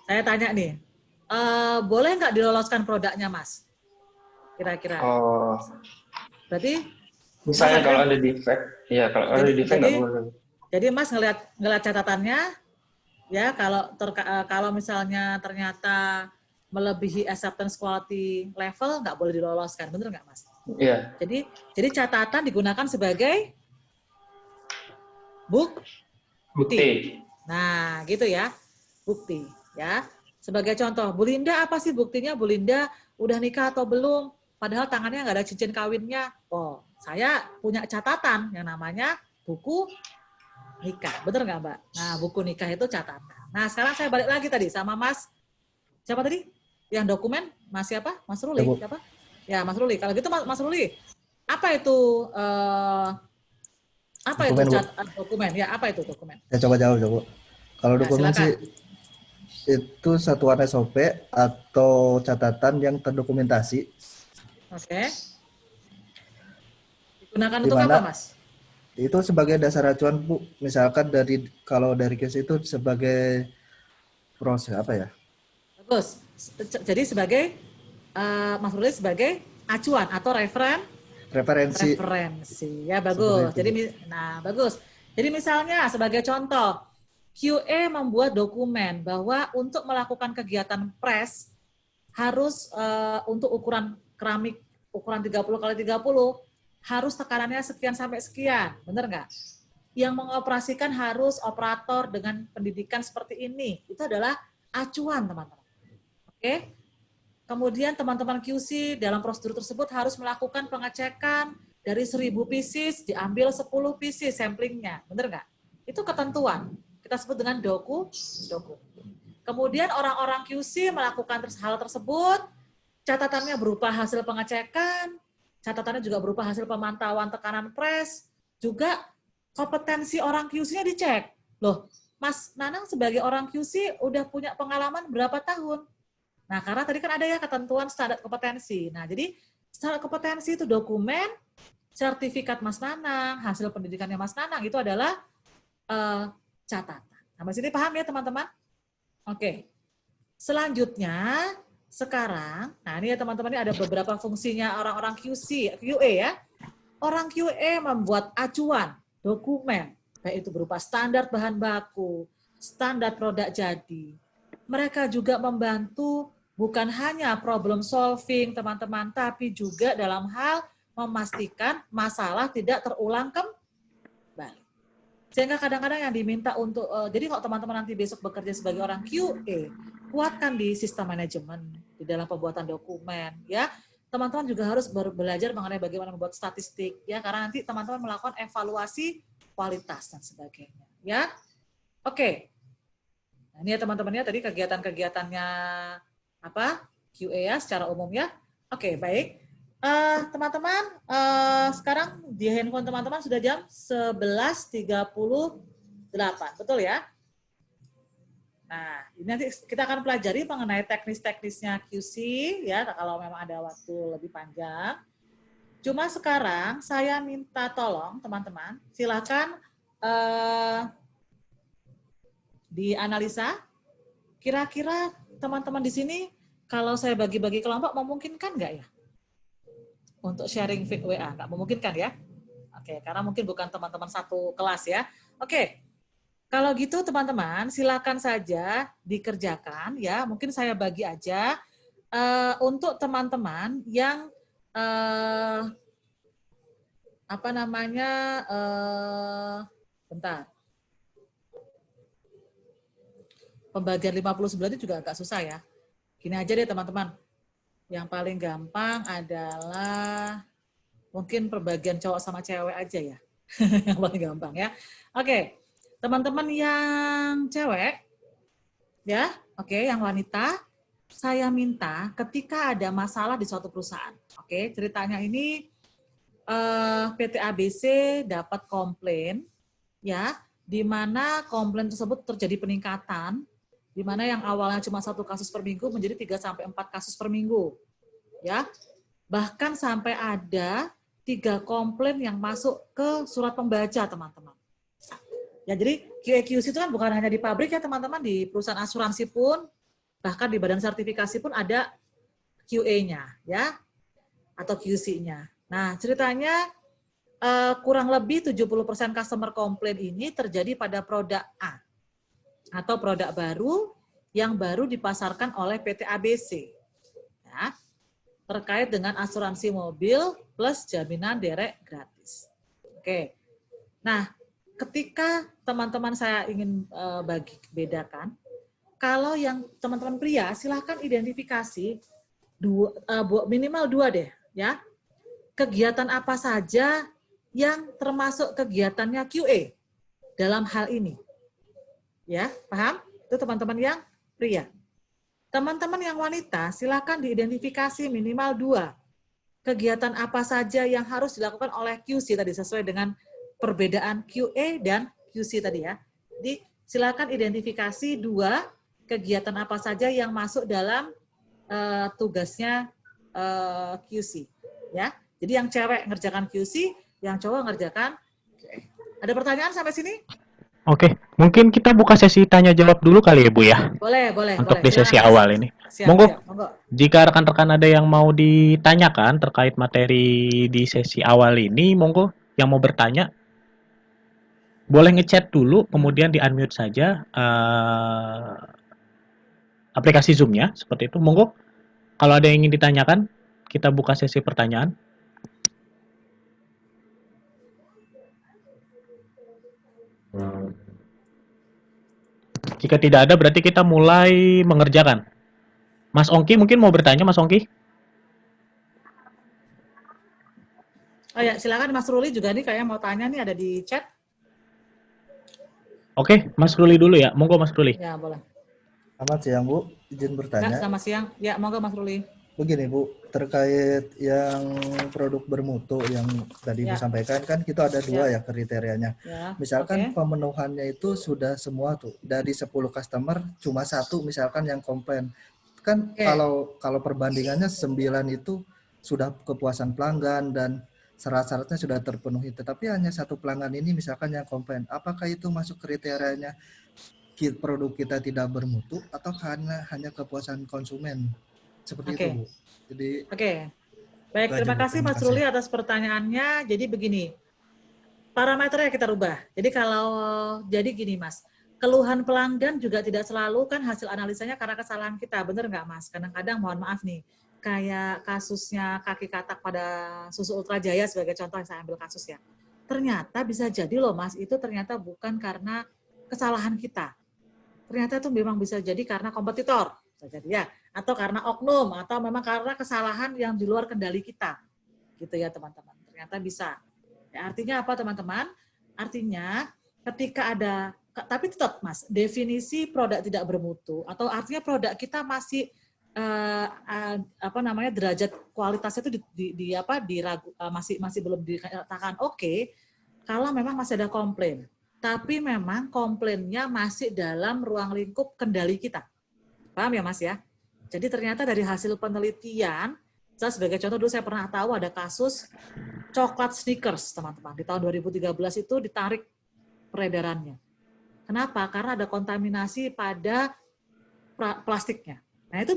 Saya tanya nih, boleh nggak diloloskan produknya, Mas? Kira-kira. Oh, Berarti misalnya Mas kalau akan- ada defect, ya kalau ada defect nggak boleh. Jadi Mas ngelihat catatannya, ya kalau misalnya ternyata melebihi acceptance quality level nggak boleh diloloskan, bener nggak, Mas? Iya. Jadi catatan digunakan sebagai bukti. Nah, gitu ya, bukti, ya. Sebagai contoh, Bu Linda apa sih buktinya? Bu Linda udah nikah atau belum? Padahal tangannya nggak ada cincin kawinnya. Oh, saya punya catatan yang namanya buku nikah. Bener nggak, Mbak? Nah, buku nikah itu catatan. Nah, sekarang saya balik lagi tadi sama Mas, siapa tadi? Yang dokumen, Mas siapa? Mas Ruli, siapa? Ya, Mas Ruli. Kalau gitu Mas Ruli, apa itu dokumen? Ya, apa itu dokumen? Saya coba jawab, Bu. Kalau Ya, dokumen silakan. sih itu satuan SOP atau catatan yang terdokumentasi. Oke. Digunakan Di untuk mana apa, Mas? itu sebagai dasar acuan, Bu. Misalkan kalau dari QC itu sebagai proses apa ya? Bagus. Jadi sebagai Mas Ruli sebagai acuan atau Referensi. Ya, bagus. Seperti itu. Bagus. Jadi misalnya sebagai contoh, QA membuat dokumen bahwa untuk melakukan kegiatan press harus untuk ukuran keramik ukuran 30x30 harus tekanannya sekian sampai sekian, benar nggak? Yang mengoperasikan harus operator dengan pendidikan seperti ini. Itu adalah acuan, teman-teman. Oke? Kemudian teman-teman QC dalam prosedur tersebut harus melakukan pengecekan dari 1000 pieces, diambil 10 pieces samplingnya, benar nggak? Itu ketentuan. Kita sebut dengan doku. Kemudian orang-orang QC melakukan hal tersebut, catatannya berupa hasil pengecekan, catatannya juga berupa hasil pemantauan tekanan press, juga kompetensi orang QC-nya dicek. Loh, Mas Nanang sebagai orang QC udah punya pengalaman berapa tahun? Nah, karena tadi kan ada ya ketentuan standar kompetensi. Nah, jadi Secara kompetensi itu dokumen, sertifikat Mas Nanang, hasil pendidikannya Mas Nanang itu adalah catatan. Sampai sini paham ya teman-teman? Oke. Selanjutnya, sekarang, nah ini ya teman-teman, ini ada beberapa fungsinya orang-orang QA ya. Orang QA membuat acuan, dokumen, baik itu berupa standar bahan baku, standar produk jadi. Mereka juga membantu bukan hanya problem solving teman-teman, tapi juga dalam hal memastikan masalah tidak terulang kembali. Sehingga kadang-kadang yang diminta untuk, jadi kalau teman-teman nanti besok bekerja sebagai orang QA, kuatkan di sistem manajemen, di dalam pembuatan dokumen, ya. Teman-teman juga harus belajar mengenai bagaimana membuat statistik, ya, karena nanti teman-teman melakukan evaluasi kualitas dan sebagainya, ya. Oke. Nah, ini ya teman-teman ya, tadi kegiatan-kegiatannya apa? QA ya, secara umum ya. Oke, baik. Teman-teman, sekarang di handphone teman-teman sudah jam 11.38, betul ya? Nah, ini nanti kita akan pelajari mengenai teknis-teknisnya QC, ya, kalau memang ada waktu lebih panjang. Cuma sekarang saya minta tolong teman-teman, silakan dianalisa. Kira-kira teman-teman di sini, kalau saya bagi-bagi kelompok, memungkinkan nggak ya? Untuk sharing feed WA, nggak memungkinkan ya? Oke, karena mungkin bukan teman-teman satu kelas ya. Oke. Kalau gitu teman-teman, silakan saja dikerjakan ya. Mungkin saya bagi aja untuk teman-teman yang bentar. Pembagian 50/9 itu juga agak susah ya. Gini aja deh teman-teman. Yang paling gampang adalah mungkin perbagian cowok sama cewek aja ya. Yang paling gampang ya. Oke. Teman-teman yang cewek, ya, oke, yang wanita, saya minta ketika ada masalah di suatu perusahaan, oke, ceritanya ini PT ABC dapat komplain, ya, di mana komplain tersebut terjadi peningkatan, di mana yang awalnya cuma 1 kasus per minggu menjadi 3-4 kasus per minggu, ya, bahkan sampai ada 3 komplain yang masuk ke surat pembaca, teman-teman. Ya, jadi QA/QC itu kan bukan hanya di pabrik ya teman-teman, di perusahaan asuransi pun, bahkan di badan sertifikasi pun ada QA-nya ya, atau QC-nya. Nah, ceritanya kurang lebih 70% customer komplain ini terjadi pada produk A, atau produk baru yang baru dipasarkan oleh PT ABC. Ya, terkait dengan asuransi mobil plus jaminan derek gratis. Oke. Nah, ketika teman-teman saya ingin bedakan, kalau yang teman-teman pria, silahkan identifikasi minimal 2 deh, ya. Kegiatan apa saja yang termasuk kegiatannya QA dalam hal ini. Ya, paham? Itu teman-teman yang pria. Teman-teman yang wanita, silahkan diidentifikasi minimal 2. Kegiatan apa saja yang harus dilakukan oleh QC tadi, sesuai dengan perbedaan QA dan QC tadi ya. Jadi silakan identifikasi 2 kegiatan apa saja yang masuk dalam tugasnya QC ya. Jadi yang cewek ngerjakan QC, yang cowok ngerjakan QA. Ada pertanyaan sampai sini? Oke, mungkin kita buka sesi tanya jawab dulu kali ya Bu ya. Boleh. Untuk di sesi awal ini. Monggo. Jika rekan-rekan ada yang mau ditanyakan terkait materi di sesi awal ini, monggo yang mau bertanya boleh ngechat dulu, kemudian di-unmute saja aplikasi Zoom-nya, seperti itu. Monggo, kalau ada yang ingin ditanyakan, kita buka sesi pertanyaan. Jika tidak ada, berarti kita mulai mengerjakan. Mas Ongki mungkin mau bertanya, Mas Ongki? Oh ya, silakan Mas Ruli juga nih kayak mau tanya nih, ada di chat. Oke, Mas Ruli dulu ya. Monggo Mas Ruli. Ya, boleh. Selamat siang, Bu. Izin bertanya. Selamat siang. Ya, monggo Mas Ruli. Begini, Bu. Terkait yang produk bermutu yang tadi Ya. Bu sampaikan, kan kita ada 2 ya kriterianya. Ya, Misalkan oke. pemenuhannya itu sudah semua tuh. Dari 10 customer, cuma 1 misalkan yang komplain. Kan Oke. kalau perbandingannya 9 itu sudah kepuasan pelanggan dan syarat-syaratnya sudah terpenuhi, tetapi hanya satu pelanggan ini misalkan yang komplain, apakah itu masuk kriterianya produk kita tidak bermutu atau hanya kepuasan konsumen? Seperti itu, Bu. Jadi Baik, terima kasih Mas Ruli atas pertanyaannya. Jadi begini, parameternya kita rubah. Jadi gini Mas, keluhan pelanggan juga tidak selalu kan hasil analisanya karena kesalahan kita, bener nggak Mas? Kadang-kadang mohon maaf nih, kayak kasusnya kaki katak pada susu Ultra Jaya sebagai contoh yang saya ambil kasus ya. Ternyata bisa jadi loh Mas, itu ternyata bukan karena kesalahan kita. Ternyata itu memang bisa jadi karena kompetitor, bisa jadi ya, atau karena oknum, atau memang karena kesalahan yang di luar kendali kita, gitu ya teman-teman. Ternyata bisa. Ya, artinya apa teman-teman? Artinya ketika ada, tapi tetap Mas, definisi produk tidak bermutu, atau artinya produk kita masih derajat kualitasnya itu masih belum dikatakan oke, kalau memang masih ada komplain. Tapi memang komplainnya masih dalam ruang lingkup kendali kita. Paham ya Mas ya? Jadi ternyata dari hasil penelitian, saya sebagai contoh dulu saya pernah tahu ada kasus coklat Snickers, teman-teman. Di tahun 2013 itu ditarik peredarannya. Kenapa? Karena ada kontaminasi pada plastiknya. Nah, itu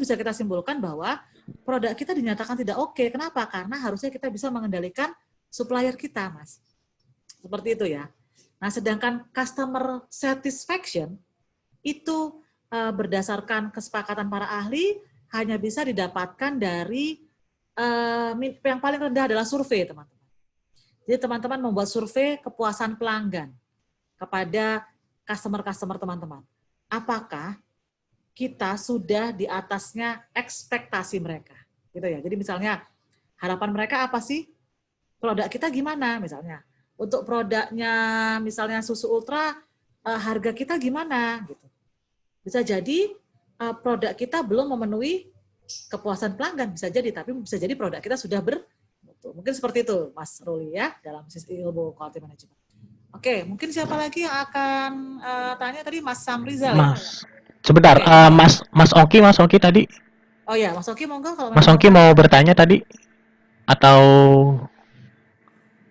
bisa kita simpulkan bahwa produk kita dinyatakan tidak oke. Kenapa? Karena harusnya kita bisa mengendalikan supplier kita, Mas. Seperti itu ya. Nah, sedangkan customer satisfaction itu berdasarkan kesepakatan para ahli hanya bisa didapatkan dari yang paling rendah adalah survei, teman-teman. Jadi teman-teman membuat survei kepuasan pelanggan kepada customer-customer teman-teman. Apakah kita sudah di atasnya ekspektasi mereka? Gitu ya. Jadi misalnya harapan mereka apa sih? Produk kita gimana misalnya? Untuk produknya misalnya susu Ultra, harga kita gimana? Gitu. Bisa jadi produk kita belum memenuhi kepuasan pelanggan, bisa jadi, tapi bisa jadi produk kita sudah bermutu. Mungkin seperti itu, Mas Ruli ya, dalam ilmu quality management. Oke, mungkin siapa lagi yang akan tanya tadi, Mas Samrizal? Mas, sebentar, Mas Ongki tadi. Oh ya, Mas Ongki monggo kalau Mas Ongki mau bertanya tadi, atau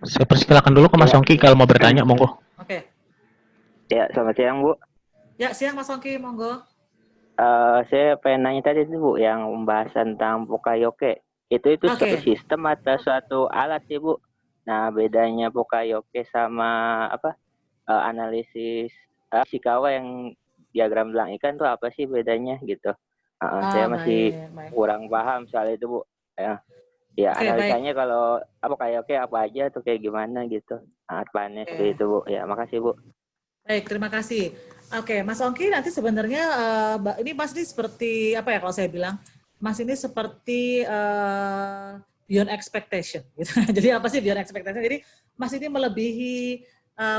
saya persilakan dulu ke Mas Ongki kalau mau bertanya, monggo. Oke. Ya, selamat siang Bu. Ya, siang Mas Ongki, monggo. Saya pengen nanya tadi tuh Bu, yang pembahasan tentang Pokayoke. Itu suatu sistem atau suatu alat sih Bu? Nah, bedanya Pokayoke sama analisis Ishikawa yang diagram belang ikan tuh apa sih bedanya gitu? Saya masih kurang paham soal itu Bu. Ya, analisanya kalau Pokayoke apa aja tuh kayak gimana gitu? Apanya seperti itu Bu? Ya, makasih Bu. Baik, terima kasih. Oke, Mas Ongki nanti sebenarnya ini Mas ini seperti apa ya kalau saya bilang, Mas ini seperti beyond expectation. Gitu. Jadi apa sih beyond expectation? Jadi Mas ini melebihi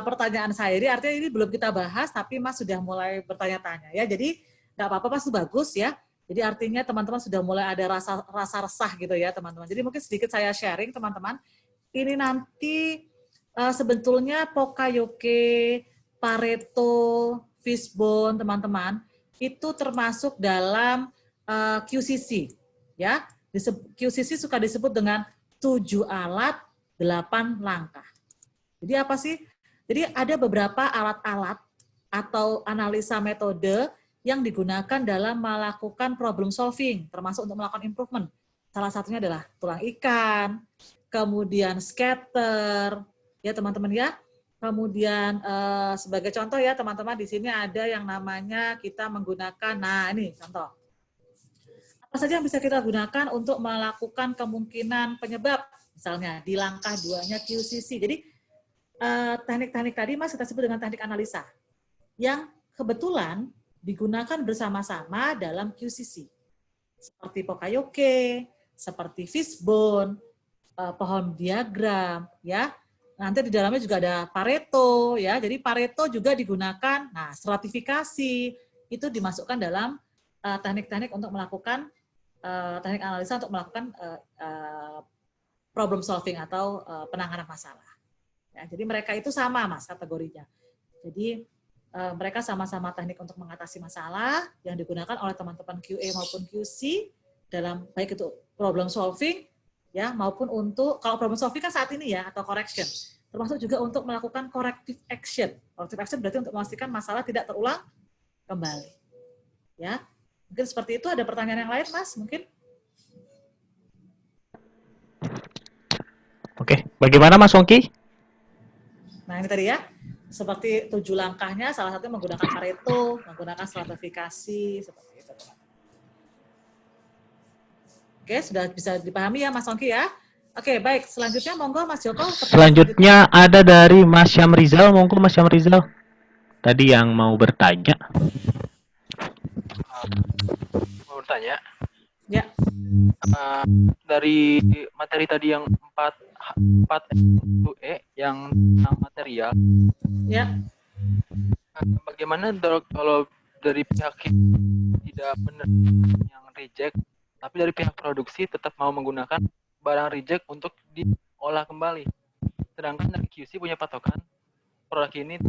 pertanyaan saya. Jadi artinya ini belum kita bahas, tapi Mas sudah mulai bertanya-tanya ya. Jadi nggak apa-apa, Mas itu bagus ya. Jadi artinya teman-teman sudah mulai ada rasa resah gitu ya teman-teman. Jadi mungkin sedikit saya sharing teman-teman. Ini nanti sebetulnya Pokayoke, Pareto, Fishbone, teman-teman, itu termasuk dalam QCC. Ya, QCC suka disebut dengan 7 alat, 8 langkah. Jadi apa sih? Jadi ada beberapa alat-alat atau analisa metode yang digunakan dalam melakukan problem solving, termasuk untuk melakukan improvement. Salah satunya adalah tulang ikan, kemudian scatter, ya teman-teman ya. Kemudian sebagai contoh ya teman-teman di sini ada yang namanya kita menggunakan, nah ini contoh. Apa saja yang bisa kita gunakan untuk melakukan kemungkinan penyebab, misalnya di langkah 2-nya QCC. Jadi teknik-teknik tadi Mas kita sebut dengan teknik analisa, yang kebetulan digunakan bersama-sama dalam QCC. Seperti Pokayoke, seperti Fishbone, pohon diagram, ya. Nanti di dalamnya juga ada Pareto, ya. Jadi Pareto juga digunakan. Nah, stratifikasi itu dimasukkan dalam teknik-teknik untuk melakukan teknik analisa untuk melakukan problem solving atau penanganan masalah. Ya, jadi mereka itu sama, Mas, kategorinya. Jadi mereka sama-sama teknik untuk mengatasi masalah yang digunakan oleh teman-teman QA maupun QC dalam baik itu problem solving ya maupun untuk kalau problem solving kan saat ini ya atau correction, termasuk juga untuk melakukan corrective action. Corrective action berarti untuk memastikan masalah tidak terulang kembali. Ya, mungkin seperti itu. Ada pertanyaan yang lain, Mas? Mungkin? Oke, bagaimana Mas Ongki? Nah ini tadi ya, seperti 7 langkahnya, salah satunya menggunakan Pareto, menggunakan stratifikasi, seperti itu. Oke, sudah bisa dipahami ya Mas Ongki ya? Oke, baik. Selanjutnya monggo Mas Joko. Selanjutnya ada dari Mas Syamrizal, monggo Mas Syamrizal. Tadi yang mau bertanya. Mau bertanya? Ya. Dari materi tadi yang 4E yang tentang material. Ya. Bagaimana kalau dari pihak tidak benar yang reject, tapi dari pihak produksi tetap mau menggunakan barang reject untuk diolah kembali. Sedangkan dari QC punya patokan produk ini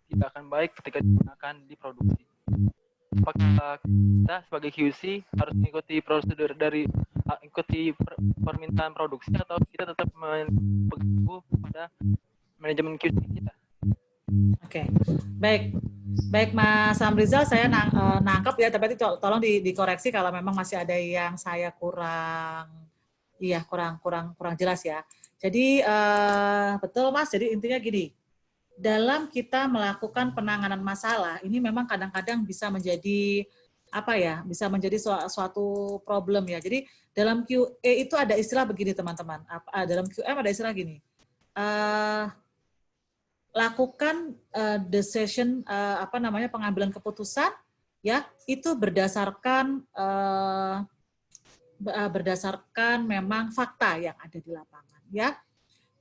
tidak akan baik ketika digunakan di produksi. Apakah kita sebagai QC harus mengikuti prosedur dari ikuti permintaan produksi atau kita tetap berpegang pada manajemen QC kita? Oke, baik. Baik Mas Samrizal, saya nangkep ya, tapi tolong dikoreksi kalau memang masih ada yang saya kurang jelas ya. Jadi betul Mas, jadi intinya gini, dalam kita melakukan penanganan masalah, ini memang kadang-kadang bisa menjadi bisa menjadi suatu problem ya. Jadi dalam QA itu ada istilah begini teman-teman, dalam QM ada istilah gini, lakukan decision pengambilan keputusan ya itu berdasarkan memang fakta yang ada di lapangan ya.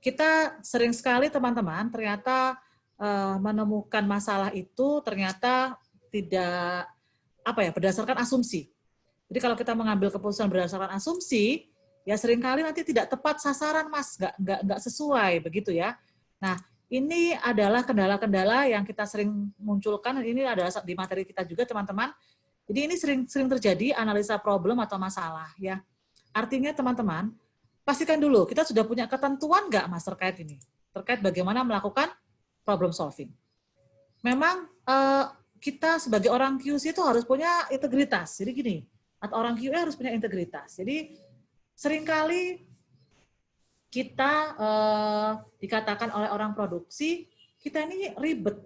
Kita sering sekali teman-teman ternyata menemukan masalah itu ternyata tidak berdasarkan asumsi. Jadi kalau kita mengambil keputusan berdasarkan asumsi ya seringkali nanti tidak tepat sasaran Mas, nggak sesuai begitu ya. Nah, ini adalah kendala-kendala yang kita sering munculkan, ini adalah di materi kita juga teman-teman. Jadi ini sering terjadi analisa problem atau masalah ya. Artinya teman-teman, pastikan dulu kita sudah punya ketentuan nggak Mas terkait ini, terkait bagaimana melakukan problem solving. Memang kita sebagai orang QC itu harus punya integritas. Jadi gini, atau orang QA harus punya integritas. Jadi seringkali kita dikatakan oleh orang produksi, kita ini ribet.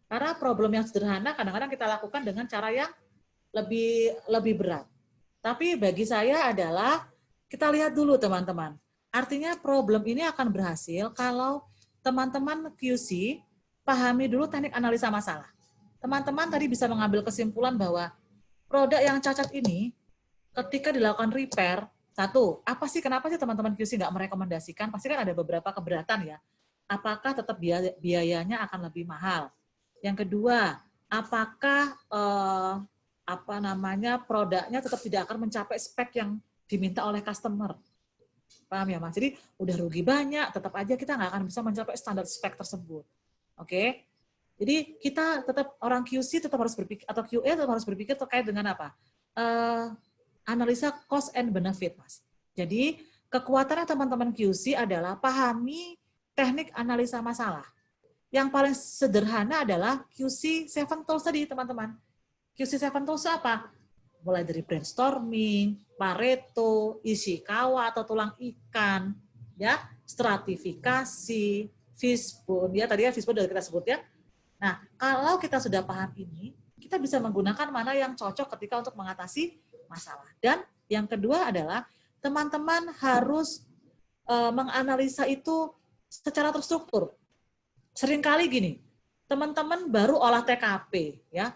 Karena problem yang sederhana kadang-kadang kita lakukan dengan cara yang lebih berat. Tapi bagi saya adalah, kita lihat dulu teman-teman. Artinya problem ini akan berhasil kalau teman-teman QC pahami dulu teknik analisa masalah. Teman-teman tadi bisa mengambil kesimpulan bahwa produk yang cacat ini ketika dilakukan repair, satu, kenapa sih teman-teman QC nggak merekomendasikan? Pasti kan ada beberapa keberatan ya. Apakah tetap biayanya akan lebih mahal? Yang kedua, apakah produknya tetap tidak akan mencapai spek yang diminta oleh customer? Paham ya Mas? Jadi udah rugi banyak, tetap aja kita nggak akan bisa mencapai standar spek tersebut. Oke? Jadi kita tetap, orang QC tetap harus berpikir, atau QA tetap harus berpikir terkait dengan apa? Analisa cost and benefit, Mas. Jadi, kekuatannya teman-teman QC adalah pahami teknik analisa masalah. Yang paling sederhana adalah QC 7 Tools tadi, teman-teman. QC 7 Tools apa? Mulai dari brainstorming, Pareto, Ishikawa atau tulang ikan, ya, stratifikasi, fishbone, ya tadi ya fishbone sudah kita sebut ya. Nah, kalau kita sudah paham ini, kita bisa menggunakan mana yang cocok ketika untuk mengatasi masalah. Dan yang kedua adalah teman-teman harus menganalisa itu secara terstruktur. Seringkali gini, teman-teman baru olah TKP, ya,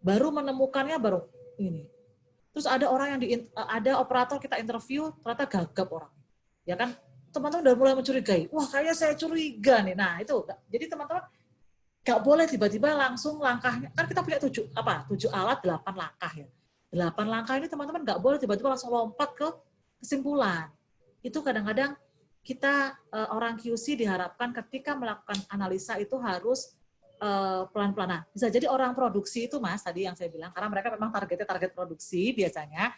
baru menemukannya baru ini. Terus ada orang yang ada operator kita interview ternyata gagap orang, ya kan? Teman-teman udah mulai mencurigai. Wah, kayaknya saya curiga nih. Nah itu, jadi teman-teman nggak boleh tiba-tiba langsung langkahnya. Kan kita punya 7 alat 8 langkah ya. 8 langkah ini teman-teman nggak boleh tiba-tiba langsung lompat ke kesimpulan. Itu kadang-kadang kita orang QC diharapkan ketika melakukan analisa itu harus pelan-pelan. Nah, bisa jadi orang produksi itu Mas, tadi yang saya bilang, karena mereka memang targetnya target produksi biasanya.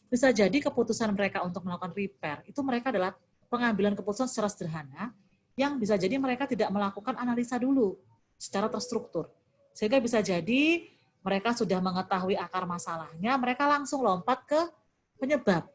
bisa jadi keputusan mereka untuk melakukan repair, itu mereka adalah pengambilan keputusan secara sederhana, yang bisa jadi mereka tidak melakukan analisa dulu secara terstruktur. Sehingga bisa jadi mereka sudah mengetahui akar masalahnya, mereka langsung lompat ke penyebab.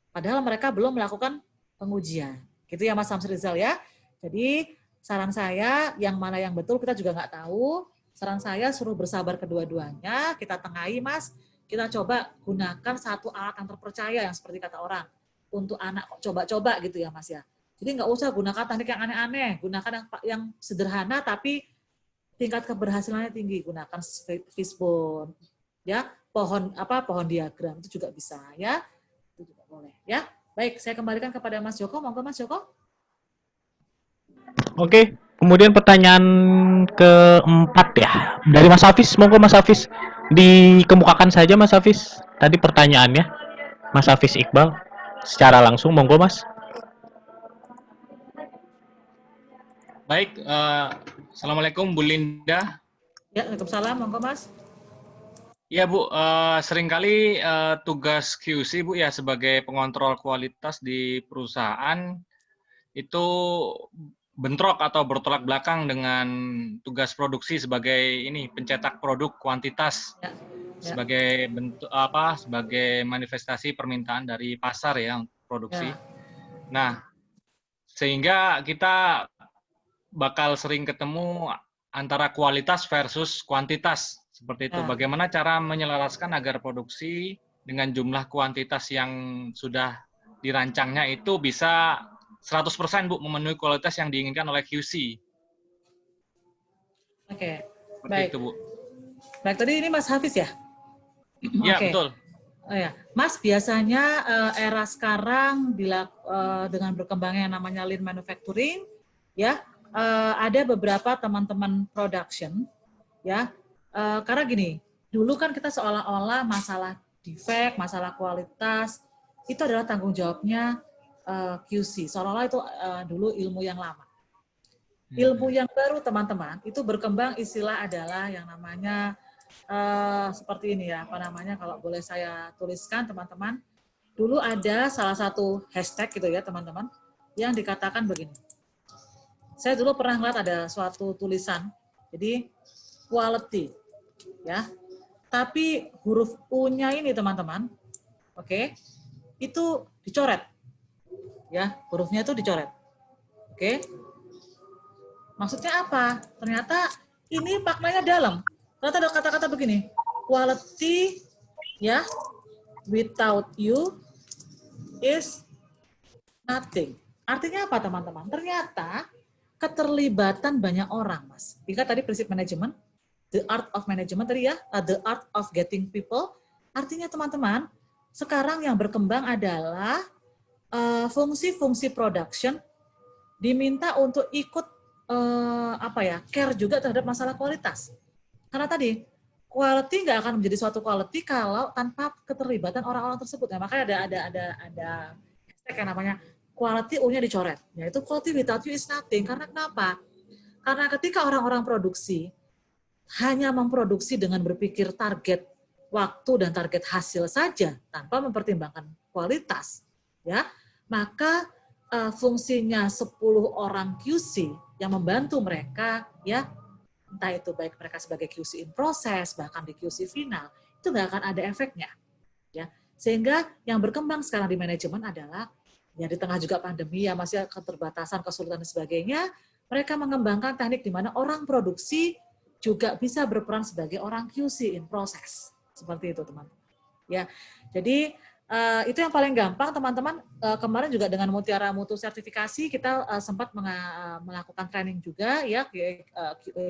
Padahal mereka belum melakukan pengujian. Gitu ya Mas Samsrizal ya. Jadi saran saya, yang mana yang betul kita juga nggak tahu. Saran saya suruh bersabar kedua-duanya, kita tengahi Mas, kita coba gunakan satu alat yang terpercaya yang seperti kata orang. Untuk anak coba-coba gitu ya Mas ya. Jadi nggak usah gunakan teknik yang aneh-aneh, gunakan yang sederhana tapi tingkat keberhasilannya tinggi. Gunakan fishbone, ya, pohon diagram itu juga bisa ya. Itu juga boleh ya. Baik, saya kembalikan kepada Mas Joko. Monggo Mas Joko. Oke, kemudian pertanyaan keempat ya, dari Mas Hafiz. Monggo Mas Hafiz, dikemukakan saja Mas Hafiz tadi pertanyaannya, Mas Hafiz Iqbal, secara langsung. Monggo Mas. Baik, Assalamualaikum Bu Linda. Ya, Waalaikumsalam. Monggo Mas. Ya Bu, seringkali tugas QC Bu ya sebagai pengontrol kualitas di perusahaan itu bentrok atau bertolak belakang dengan tugas produksi sebagai ini pencetak produk kuantitas sebagai bentuk sebagai manifestasi permintaan dari pasar ya untuk produksi. Nah, sehingga kita bakal sering ketemu antara kualitas versus kuantitas seperti itu. Bagaimana cara menyelaraskan agar produksi dengan jumlah kuantitas yang sudah dirancangnya itu bisa 100% Bu memenuhi kualitas yang diinginkan oleh QC. Oke, seperti baik. itu Bu. Baik, tadi ini Mas Hafiz ya? Iya, betul. Oh, ya. Mas, biasanya era sekarang dengan berkembangnya yang namanya lean manufacturing, ya ada beberapa teman-teman production, ya. Karena gini, dulu kan kita seolah-olah masalah defect, masalah kualitas itu adalah tanggung jawabnya QC, seolah-olah itu dulu ilmu yang lama. Ilmu yang baru teman-teman itu berkembang, istilah adalah yang namanya seperti ini ya, kalau boleh saya tuliskan teman-teman. Dulu ada salah satu hashtag gitu ya teman-teman, yang dikatakan begini. Saya dulu pernah ngeliat ada suatu tulisan, jadi quality, ya. Tapi huruf U-nya ini teman-teman, oke, itu dicoret. Ya, hurufnya itu dicoret. Oke. Maksudnya apa? Ternyata ini maknanya dalam. Ternyata ada kata-kata begini. Quality ya without you is nothing. Artinya apa, teman-teman? Ternyata keterlibatan banyak orang, Mas. Ingat tadi prinsip manajemen, the art of management tadi ya, the art of getting people. Artinya teman-teman, sekarang yang berkembang adalah fungsi-fungsi production diminta untuk ikut care juga terhadap masalah kualitas. Karena tadi quality nggak akan menjadi suatu quality kalau tanpa keterlibatan orang-orang tersebut. Nah, makanya ada hashtag yang namanya quality U-nya dicoret. Yaitu quality without you is nothing. Karena kenapa? Karena ketika orang-orang produksi hanya memproduksi dengan berpikir target waktu dan target hasil saja tanpa mempertimbangkan kualitas, ya, maka fungsinya 10 orang QC yang membantu mereka, ya, entah itu baik mereka sebagai QC in process, bahkan di QC final, itu nggak akan ada efeknya, ya. Sehingga yang berkembang sekarang di manajemen adalah, ya di tengah juga pandemi, ya masih keterbatasan, kesulitan dan sebagainya, mereka mengembangkan teknik di mana orang produksi juga bisa berperan sebagai orang QC in process, seperti itu teman-teman. Ya, jadi itu yang paling gampang teman-teman. Kemarin juga dengan Mutiara Mutu Sertifikasi kita sempat melakukan training juga ya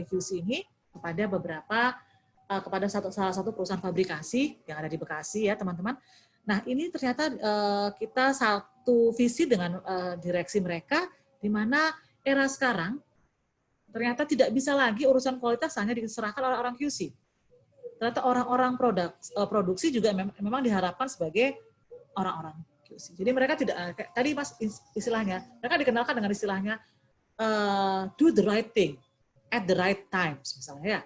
QC ini kepada salah satu perusahaan fabrikasi yang ada di Bekasi ya teman-teman. Nah ini ternyata kita satu visi dengan direksi mereka, di mana era sekarang ternyata tidak bisa lagi urusan kualitas hanya diserahkan oleh orang QC. Ternyata orang-orang produksi juga memang diharapkan sebagai orang-orang QC. Jadi mereka tidak, tadi Mas istilahnya, mereka dikenalkan dengan istilahnya do the right thing at the right times misalnya ya.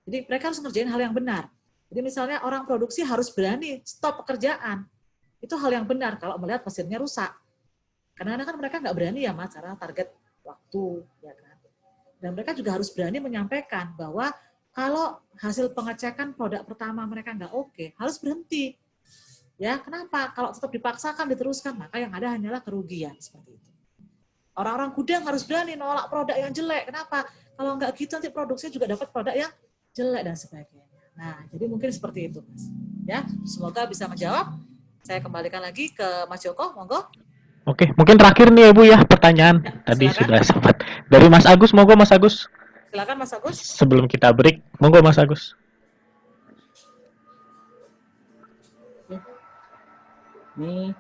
Jadi mereka harus ngerjain hal yang benar. Jadi misalnya orang produksi harus berani stop pekerjaan itu hal yang benar kalau melihat mesinnya rusak. Karena kan mereka nggak berani ya Mas, karena target waktu, ya kan. Dan mereka juga harus berani menyampaikan bahwa kalau hasil pengecekan produk pertama mereka nggak oke, harus berhenti. Ya, kenapa? Kalau tetap dipaksakan, diteruskan, maka yang ada hanyalah kerugian seperti itu. Orang-orang gudang harus berani nolak produk yang jelek. Kenapa? Kalau nggak gitu nanti produksinya juga dapat produk yang jelek dan sebagainya. Nah, jadi mungkin seperti itu, Mas. Ya, semoga bisa menjawab. Saya kembalikan lagi ke Mas Joko, monggo. Oke, mungkin terakhir nih Ibu ya pertanyaan. Ya, tadi silakan. sudah sempat dari Mas Agus, monggo Mas Agus. Silakan Mas Agus. Sebelum kita break, monggo Mas Agus. Ini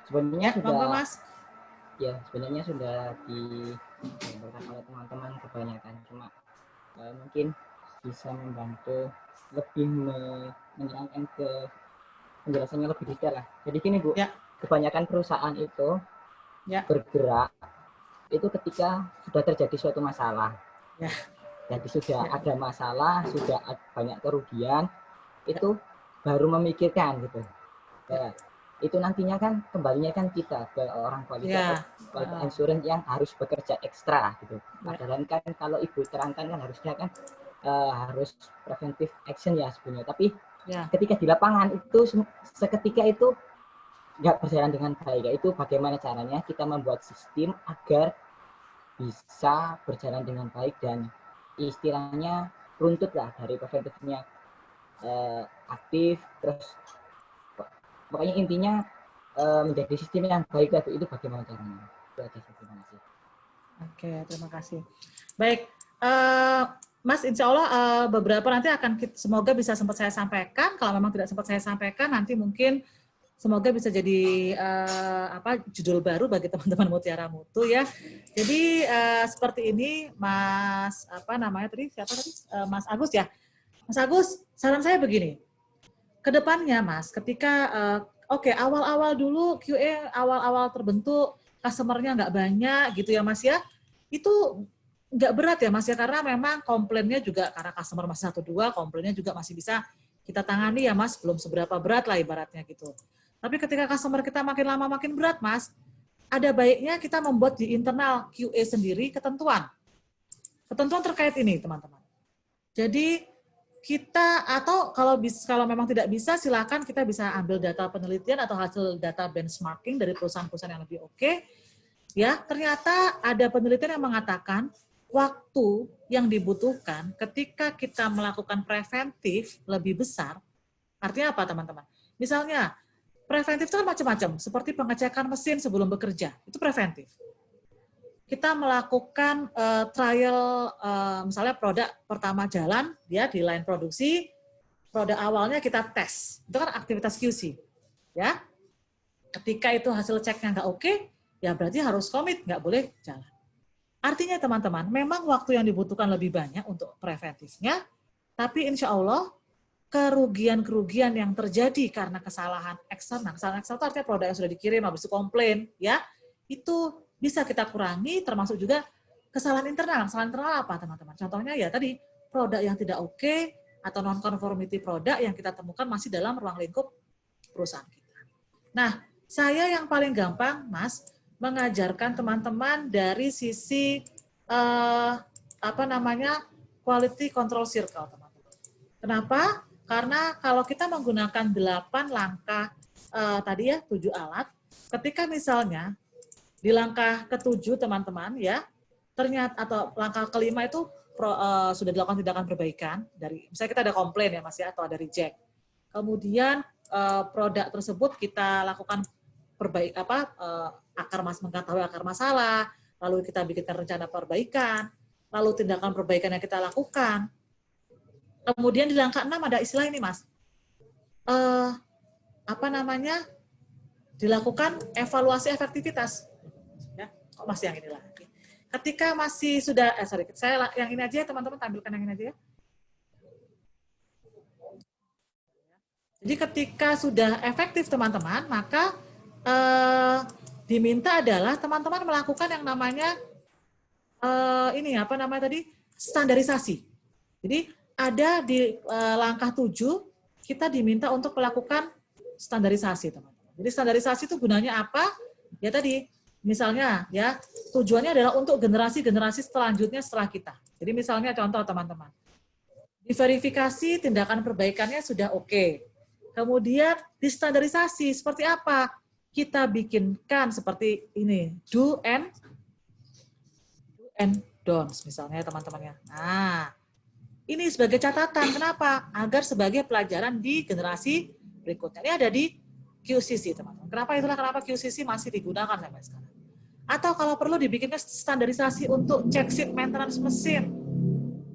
sebenarnya sudah, monggo Mas. Ya sebenarnya sudah disampaikan oleh teman-teman kebanyakan, cuma mungkin bisa membantu lebih menerangkan ke penjelasannya lebih detail lah. Jadi gini Bu, kebanyakan perusahaan itu bergerak itu ketika sudah terjadi suatu masalah. Jadi sudah ada masalah, sudah banyak kerugian, itu baru memikirkan gitu. Ya, itu nantinya kan kembalinya kan kita ke orang kualitas insurance yang harus bekerja ekstra gitu. Padahal kan kalau Ibu terangkan kan harusnya kan harus preventive action ya sebenarnya. Tapi ketika di lapangan itu seketika itu nggak berjalan dengan baik. Itu bagaimana caranya kita membuat sistem agar bisa berjalan dengan baik dan istilahnya runtut lah dari preventifnya aktif, terus pokoknya intinya menjadi sistem yang baik itu bagaimana caranya. Itu aja, terima kasih. Oke, terima kasih. Baik, Mas, insya Allah beberapa nanti akan semoga bisa sempat saya sampaikan. Kalau memang tidak sempat saya sampaikan, nanti mungkin semoga bisa jadi judul baru bagi teman-teman Mutiara Mutu ya. Jadi seperti ini, Mas Mas Agus ya. Mas Agus, saran saya begini. Kedepannya, Mas, ketika awal-awal dulu QA awal-awal terbentuk, customer-nya nggak banyak gitu ya, Mas ya. Itu nggak berat ya Mas ya, karena memang komplainnya juga karena customer masih 1-2, komplainnya juga masih bisa kita tangani ya Mas, belum seberapa berat lah ibaratnya gitu. Tapi ketika customer kita makin lama makin berat Mas, ada baiknya kita membuat di internal QA sendiri ketentuan terkait ini teman-teman. Jadi kita atau kalau memang tidak bisa silakan kita bisa ambil data penelitian atau hasil data benchmarking dari perusahaan-perusahaan yang lebih oke. Ya, ternyata ada penelitian yang mengatakan waktu yang dibutuhkan ketika kita melakukan preventif lebih besar. Artinya apa, teman-teman? Misalnya, preventif itu kan macam-macam, seperti pengecekan mesin sebelum bekerja, itu preventif. Kita melakukan trial, misalnya produk pertama jalan, dia di line produksi, produk awalnya kita tes, itu kan aktivitas QC. Ya, ketika itu hasil ceknya nggak oke, ya berarti harus komit, nggak boleh jalan. Artinya teman-teman, memang waktu yang dibutuhkan lebih banyak untuk preventifnya, tapi insya Allah kerugian-kerugian yang terjadi karena kesalahan eksternal, kesalahan eksternal itu artinya produk yang sudah dikirim, habis itu komplain, ya, itu bisa kita kurangi, termasuk juga kesalahan internal. Kesalahan internal apa teman-teman? Contohnya ya tadi, produk yang tidak oke, atau non-conformity produk yang kita temukan masih dalam ruang lingkup perusahaan kita. Nah, saya yang paling gampang, Mas, mengajarkan teman-teman dari sisi quality control circle, teman-teman. Kenapa? Karena kalau kita menggunakan 8 langkah tadi ya, 7 alat, ketika misalnya di langkah ke-7 teman-teman ya, ternyata atau langkah ke-5 itu sudah dilakukan tindakan perbaikan dari misalnya kita ada komplain ya Mas ya, atau ada reject. Kemudian produk tersebut kita lakukan mengetahui akar masalah, lalu kita bikinkan rencana perbaikan, lalu tindakan perbaikan yang kita lakukan. Kemudian di langkah 6 ada istilah ini Mas, dilakukan evaluasi efektivitas. Ya, kok masih yang ini lagi? Ketika masih sudah, saya yang ini aja ya teman-teman, tampilkan yang ini aja ya. Jadi ketika sudah efektif teman-teman, maka diminta adalah teman-teman melakukan yang namanya standarisasi. Jadi ada di langkah 7 kita diminta untuk melakukan standarisasi teman-teman. Jadi standarisasi itu gunanya apa? Ya tadi, misalnya ya tujuannya adalah untuk generasi-generasi selanjutnya setelah kita. Jadi misalnya contoh teman-teman, diverifikasi tindakan perbaikannya sudah oke. Kemudian distandarisasi seperti apa? Kita bikinkan seperti ini, do and don'ts misalnya teman-temannya. Nah, ini sebagai catatan. Kenapa? Agar sebagai pelajaran di generasi berikutnya. Ini ada di QCC, teman-teman. Kenapa QCC masih digunakan sampai sekarang. Atau kalau perlu dibikinkan standarisasi untuk check sheet maintenance mesin.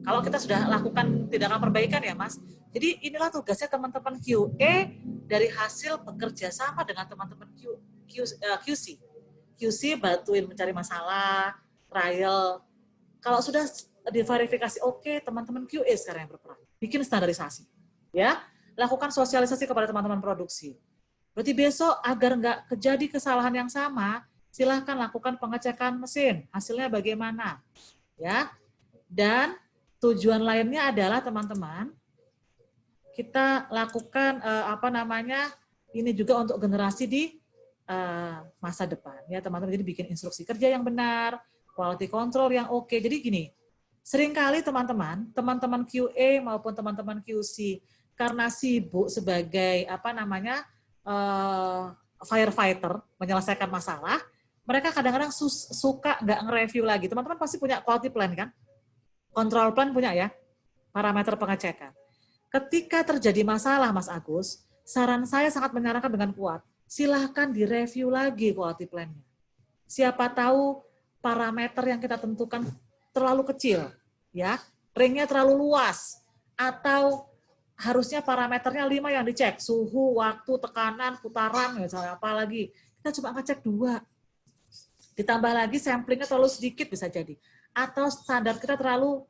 Kalau kita sudah lakukan tindakan perbaikan ya, Mas. Jadi inilah tugasnya teman-teman QA dari hasil bekerja sama dengan teman-teman QC. QC bantuin mencari masalah, trial. Kalau sudah diverifikasi oke, teman-teman QA sekarang yang berperan. Bikin standarisasi. Ya, lakukan sosialisasi kepada teman-teman produksi. Berarti besok agar nggak terjadi kesalahan yang sama, silahkan lakukan pengecekan mesin. Hasilnya bagaimana? Ya. Dan tujuan lainnya adalah teman-teman, kita lakukan ini juga untuk generasi di masa depan. Ya teman-teman, jadi bikin instruksi kerja yang benar, quality control yang oke. Jadi gini, seringkali teman-teman QA maupun teman-teman QC karena sibuk sebagai firefighter menyelesaikan masalah, mereka kadang-kadang suka nggak nge-review lagi. Teman-teman pasti punya quality plan kan? Control plan punya ya, parameter pengecekan. Ketika terjadi masalah, Mas Agus, saran saya sangat menyarankan dengan kuat, silahkan direview lagi quality plan-nya. Siapa tahu parameter yang kita tentukan terlalu kecil, ya, ringnya terlalu luas, atau harusnya parameternya 5 yang dicek, suhu, waktu, tekanan, putaran, misalnya apa lagi. Kita cuma ngecek 2. Ditambah lagi samplingnya terlalu sedikit bisa jadi. Atau standar kita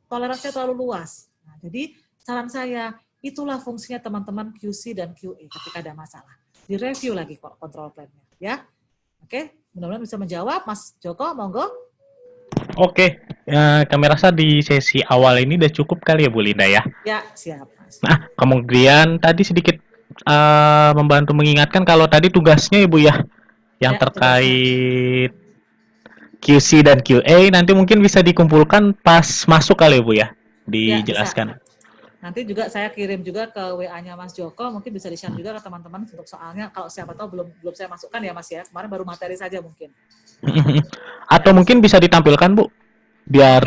toleransinya terlalu luas. Nah, jadi saran saya, itulah fungsinya teman-teman QC dan QA ketika ada masalah. Direview lagi control plan-nya. Ya. Oke, mudah-mudahan bisa menjawab. Mas Joko, monggo. Oke, kami rasa di sesi awal ini udah cukup kali ya Bu Linda ya. Ya, siap. Nah, kemudian tadi sedikit membantu mengingatkan kalau tadi tugasnya Ibu ya, yang terkait QC dan QA nanti mungkin bisa dikumpulkan pas masuk kali Bu ya, dijelaskan. Ya, nanti juga saya kirim juga ke WA-nya Mas Joko, mungkin bisa di-share juga ke teman-teman untuk soalnya kalau siapa tahu belum saya masukkan ya Mas ya, kemarin baru materi saja mungkin. Atau mungkin bisa ditampilkan Bu, biar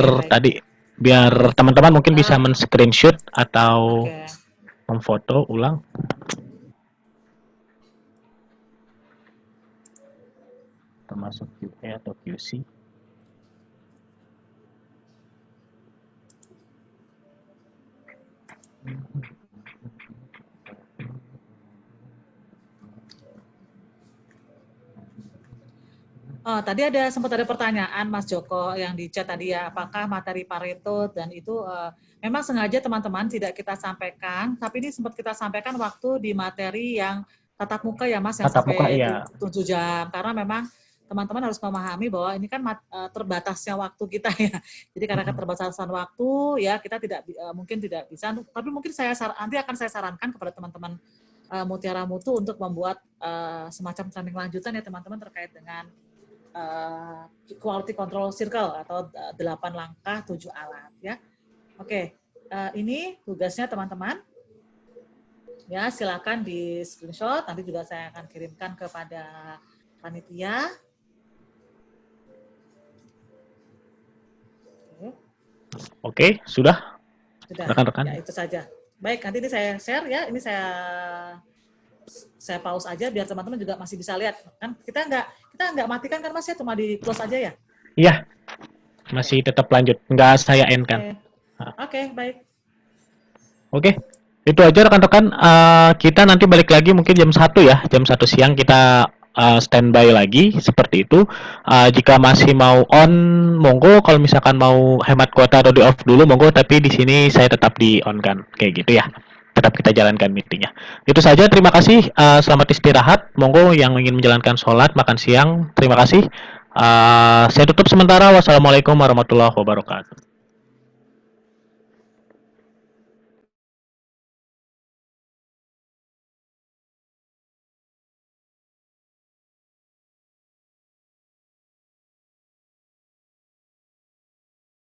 teman-teman mungkin bisa men-screenshot atau memfoto ulang. Termasuk QA atau QC. Oh, tadi sempat ada pertanyaan Mas Joko yang di chat tadi ya, apakah materi Pareto dan itu memang sengaja teman-teman tidak kita sampaikan, tapi ini sempat kita sampaikan waktu di materi yang tatap muka ya Mas, yang tatap sampai muka, 7 jam, karena memang teman-teman harus memahami bahwa ini kan terbatasnya waktu kita ya. Jadi karena keterbatasan waktu ya kita mungkin tidak bisa, tapi mungkin nanti akan saya sarankan kepada teman-teman Mutiara Mutu untuk membuat semacam training lanjutan ya teman-teman terkait dengan quality control circle atau 8 langkah 7 alat ya. Oke, ini tugasnya teman-teman. Ya, silakan di screenshot, nanti juga saya akan kirimkan kepada panitia. Oke, sudah. Rekan-rekan. Ya, itu saja. Baik, nanti ini saya share ya. Ini saya pause aja biar teman-teman juga masih bisa lihat. Kan kita nggak matikan kan Mas ya, cuma di close aja ya. Iya. Masih tetap lanjut, nggak saya end kan. Oke, baik. Oke. Itu aja rekan-rekan, kita nanti balik lagi mungkin jam 1 ya, jam 1 siang kita standby lagi seperti itu. Jika masih mau on, monggo. Kalau misalkan mau hemat kuota atau di off dulu, monggo. Tapi di sini saya tetap di on kan, kayak gitu ya. Tetap kita jalankan meetingnya. Itu saja. Terima kasih. Selamat istirahat. Monggo yang ingin menjalankan sholat, makan siang. Terima kasih. Saya tutup sementara. Wassalamualaikum warahmatullahi wabarakatuh.